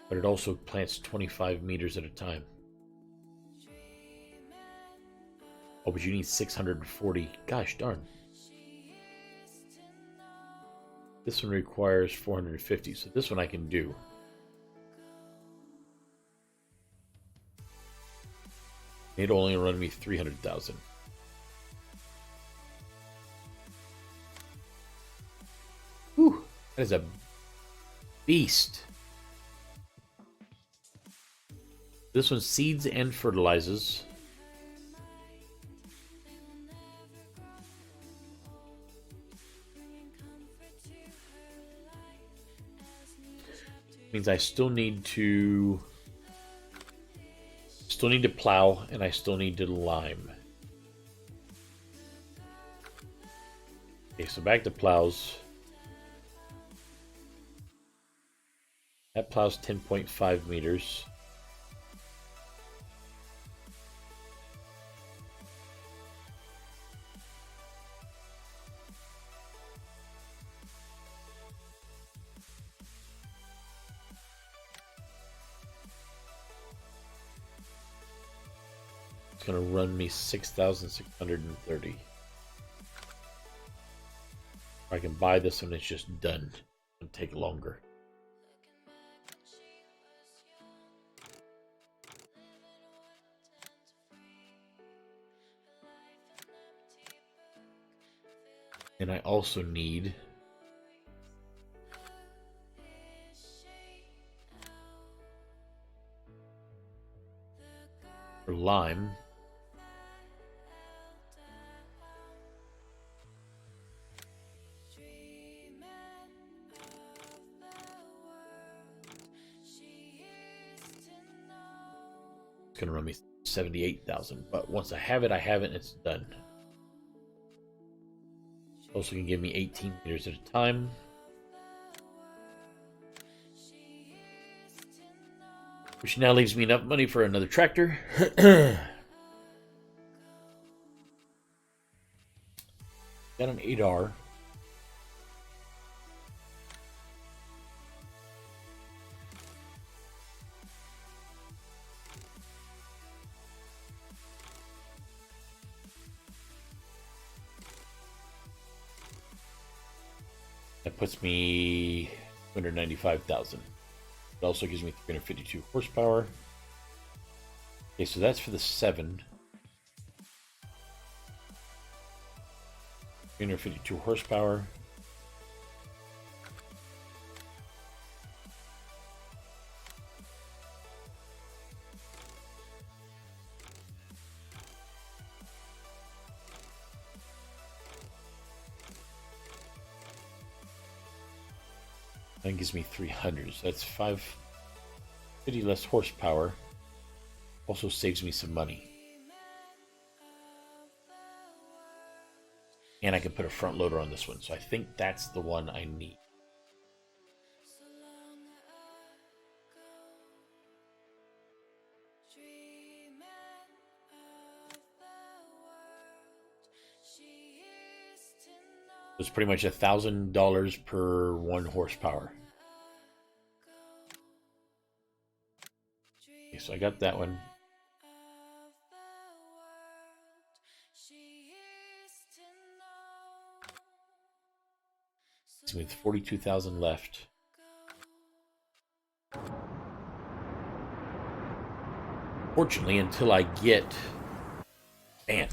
But it also plants 25 meters at a time. Oh, but you need 640. Gosh darn. This one requires 450, so this one I can do. It'll only run me 300,000. Whew, that is a beast. This one seeds and fertilizes. Means I still need to plow, and I still need to lime. Okay, so back to plows. That plows 10.5 meters. It's going to run me 6,630. I can buy this and it's just done. It'll take longer. And I also need for lime. It's gonna run me 78,000, but once I have it, and it's done. Also can give me 18 meters at a time. Which now leaves me enough money for another tractor. Got an 8R. That puts me 295,000. It also gives me 352 horsepower. Okay, so that's for the 7. 352 horsepower. That gives me 300, so that's 550 less horsepower. Also saves me some money. And I can put a front loader on this one, so I think that's the one I need. It's pretty much $1,000 per 1 horsepower. Okay, so I got that one. With 42,000 left. Fortunately, until I get... Man.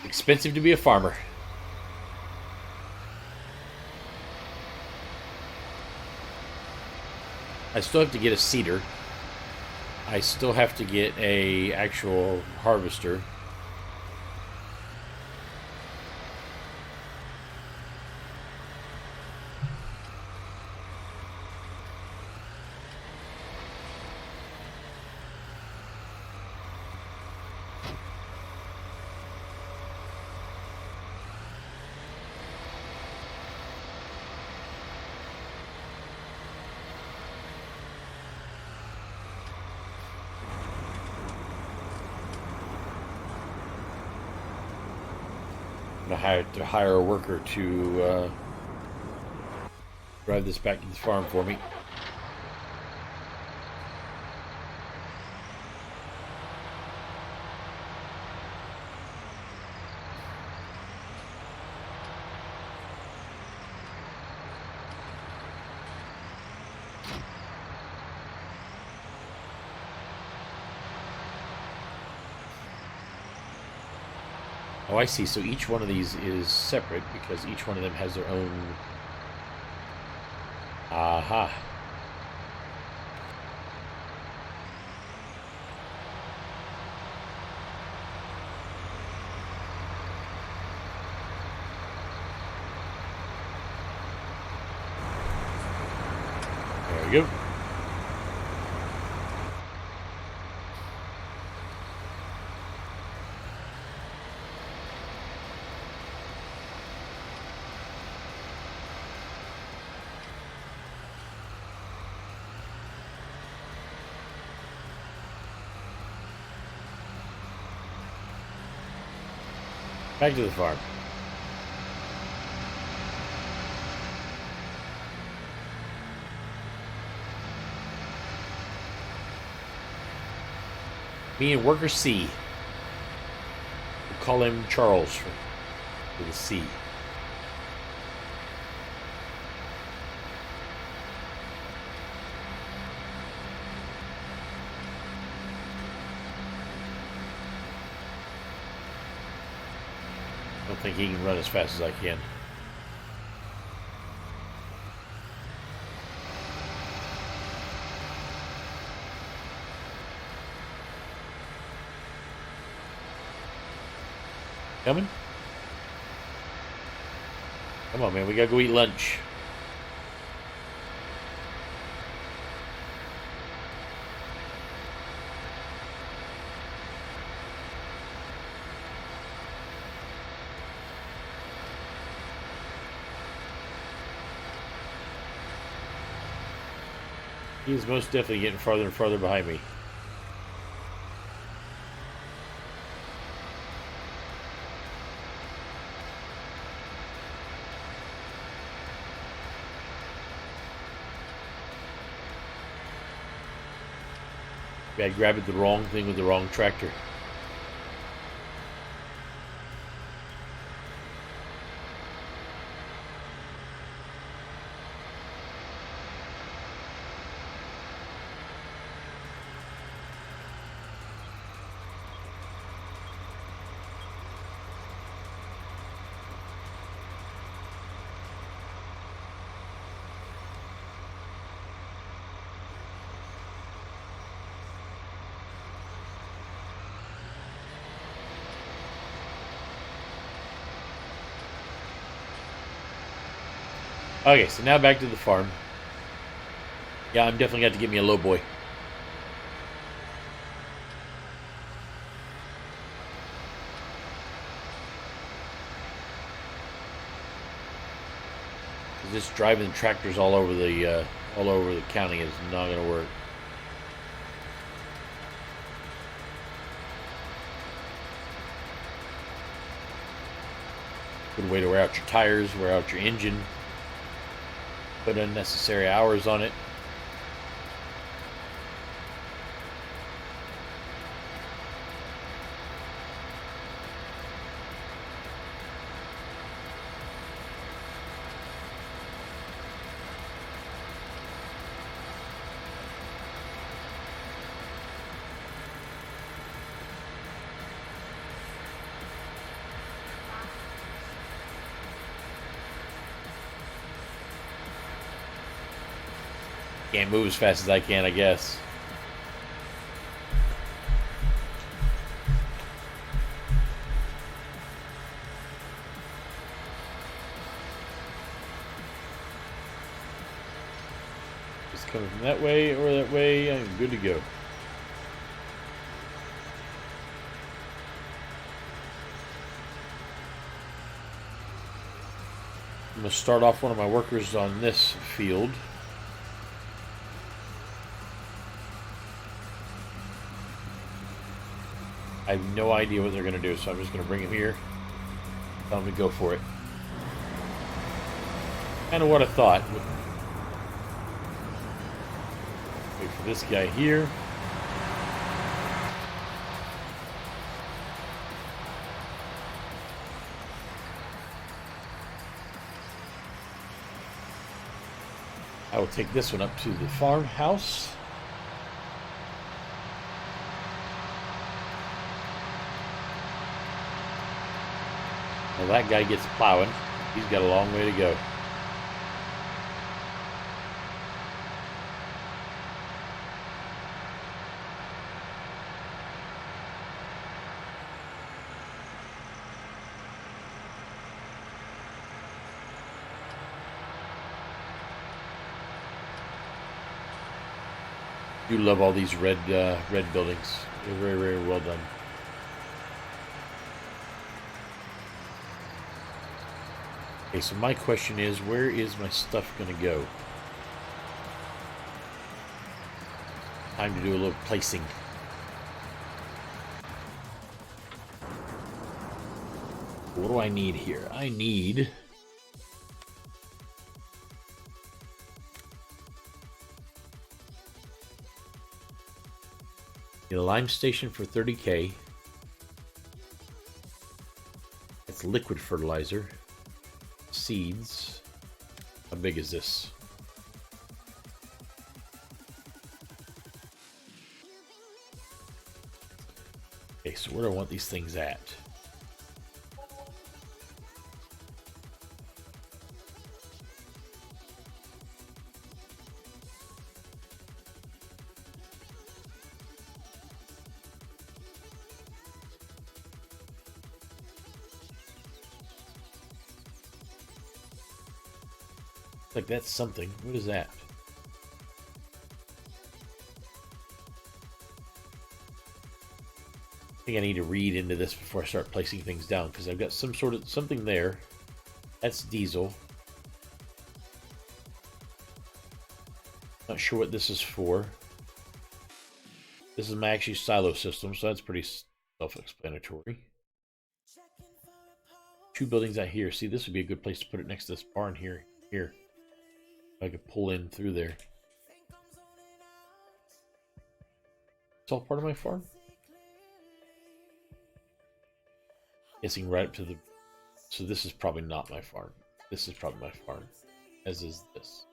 Expensive to be a farmer. I still have to get a seeder. I still have to get a actual harvester. I'm gonna hire a worker to drive this back to the farm for me. Oh, I see. So each one of these is separate because each one of them has their own... Aha. There we go. Back to the farm. Me and worker C. We'll call him Charles with a C. I don't think he can run as fast as I can. Coming? Come on, man. We gotta go eat lunch. He is most definitely getting farther and farther behind me. I grabbed the wrong thing with the wrong tractor. Okay, so now back to the farm. Yeah, I'm definitely got to get me a low boy. Just driving tractors all over the county is not going to work. Good way to wear out your tires, wear out your engine. Put unnecessary hours on it. Can't move as fast as I can, I guess. Just coming from that way or that way, I'm good to go. I'm going to start off one of my workers on this field. I have no idea what they're going to do, so I'm just going to bring him here. Tell them to go for it. Kind of what I thought. Wait for this guy here. I will take this one up to the farmhouse. Well, that guy gets plowing. He's got a long way to go. Do love all these red buildings. They're very, very well done. Okay, so my question is, where is my stuff going to go? Time to do a little placing. What do I need here? I need... a lime station for 30k. That's liquid fertilizer. Seeds. How big is this? Okay, so where do I want these things at? Like that's something. What is that? I think I need to read into this before I start placing things down because I've got some sort of something there. That's diesel. Not sure what this is for. This is my actually silo system, so that's pretty self-explanatory. 2 buildings out here. See, this would be a good place to put it next to this barn here. Here. I could pull in through there. It's all part of my farm? Guessing right up to the... So this is probably not my farm. This is probably my farm. As is this.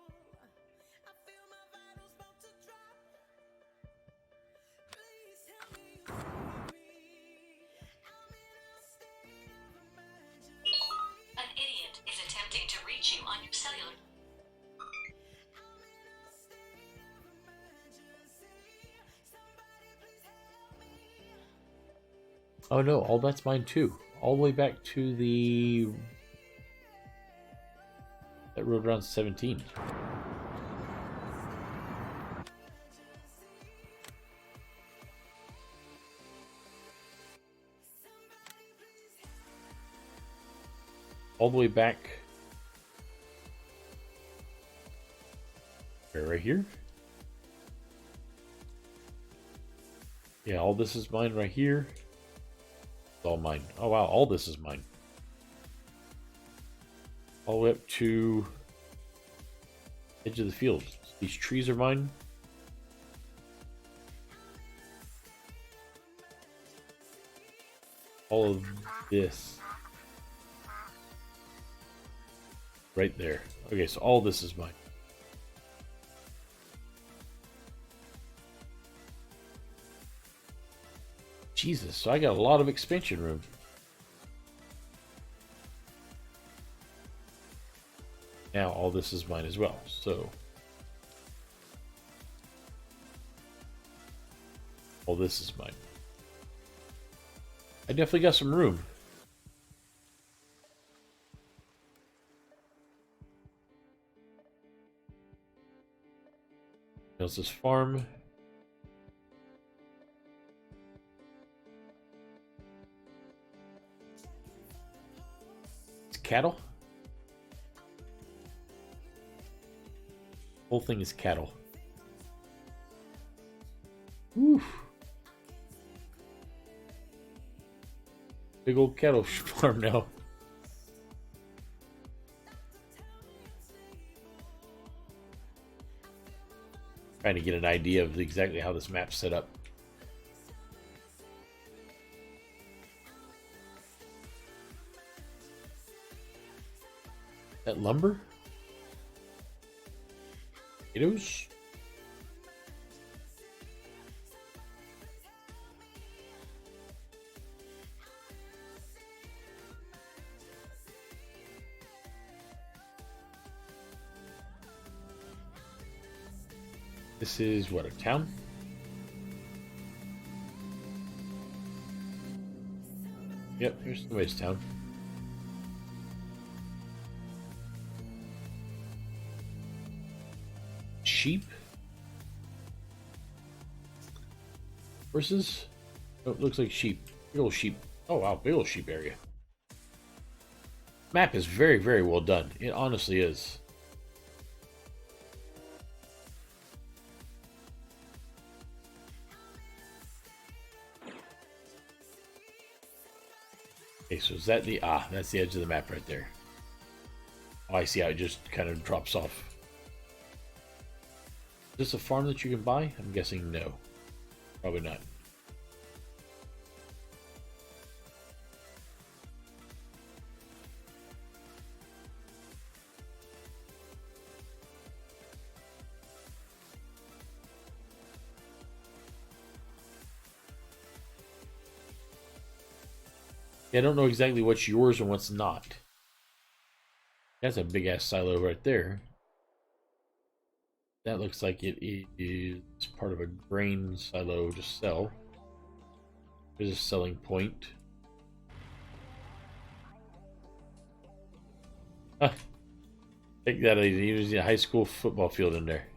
An idiot is attempting to reach you on your cellular. Oh no, all that's mine too. All the way back to the... That road around 17. All the way back... Right here? Yeah, all this is mine right here. It's all mine. Oh wow, all this is mine. All the way up to edge of the field. These trees are mine. All of this. Right there. Okay, so all this is mine. Jesus, so I got a lot of expansion room. Now all this is mine as well, so... all this is mine. I definitely got some room. There's this farm. It's cattle. Whole thing is cattle. Oof. Big old cattle farm now. Trying to get an idea of exactly how this map's set up. That lumber? Potatoes? This is what, a town? Yep, here's somebody's town. Sheep? Horses? Oh, it looks like sheep. Big old sheep. Oh wow, big old sheep area. Map is very, very well done. It honestly is. Okay, so is that the... Ah, that's the edge of the map right there. Oh, I see how it just kind of drops off. Is this a farm that you can buy? I'm guessing no. Probably not. I don't know exactly what's yours and what's not. That's a big ass silo right there. That looks like it is part of a grain silo to sell. There's a selling point. Take that easy. Using a high school football field in there.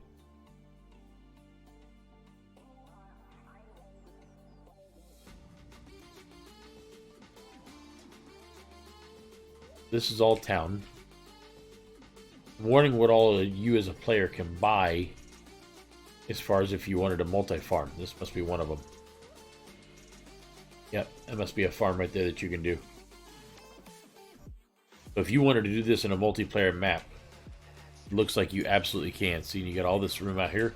This is all town. Warning what all you as a player can buy as far as if you wanted a multi-farm. This must be one of them. Yep, that must be a farm right there that you can do. So if you wanted to do this in a multiplayer map, it looks like you absolutely can. See, you got all this room out here.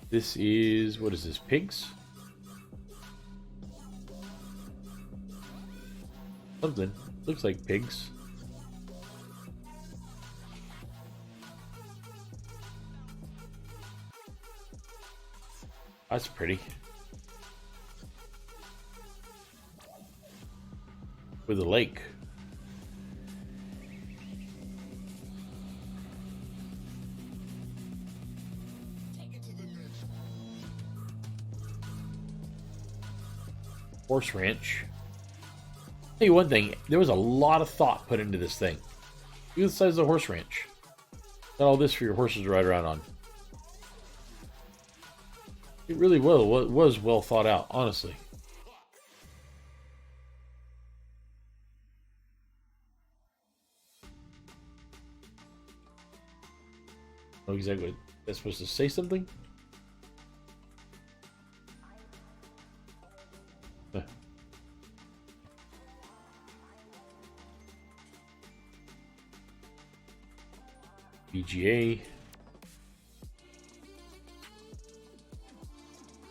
This is, what is this, pigs? Something. Looks like pigs. That's pretty. With a lake. Horse ranch. Tell you one thing, there was a lot of thought put into this thing. Look at the size of the horse ranch. Got all this for your horses to ride around on. It really was well thought out, honestly. Oh, exactly. That's supposed to say something? BGA.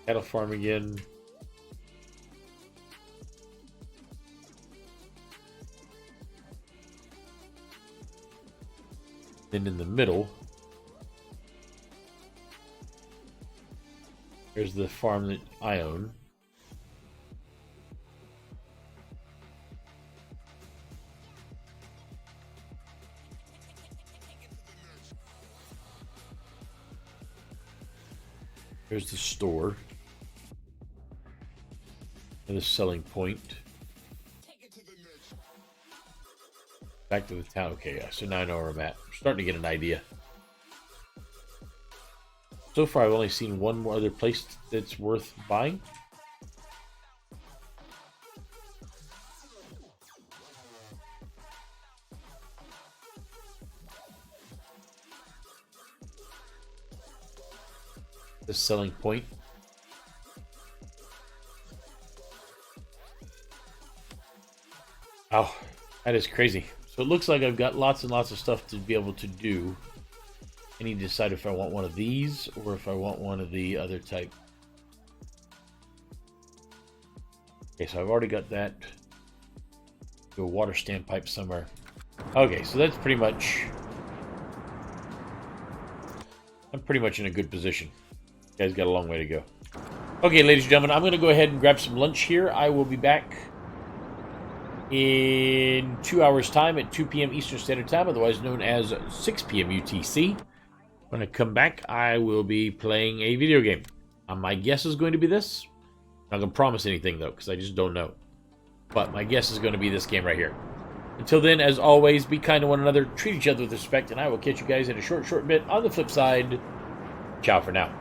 Cattle farm again. Then in the middle, there's the farm that I own. There's the store. And the selling point. Back to the town. Okay, yeah, so now I know where I'm at. I'm starting to get an idea. So far, I've only seen one more other place that's worth buying. The selling point. Oh, that is crazy. So it looks like I've got lots and lots of stuff to be able to do. I need to decide if I want one of these or if I want one of the other type. Okay, so I've already got that. Do a water standpipe somewhere. Okay, so that's pretty much... I'm pretty much in a good position. You guys got a long way to go. Okay, ladies and gentlemen, I'm going to go ahead and grab some lunch here. I will be back in 2 hours' time at 2 p.m. Eastern Standard Time, otherwise known as 6 p.m. UTC. When I come back, I will be playing a video game. My guess is going to be this. I'm not going to promise anything, though, because I just don't know. But my guess is going to be this game right here. Until then, as always, be kind to one another, treat each other with respect, and I will catch you guys in a short bit on the flip side. Ciao for now.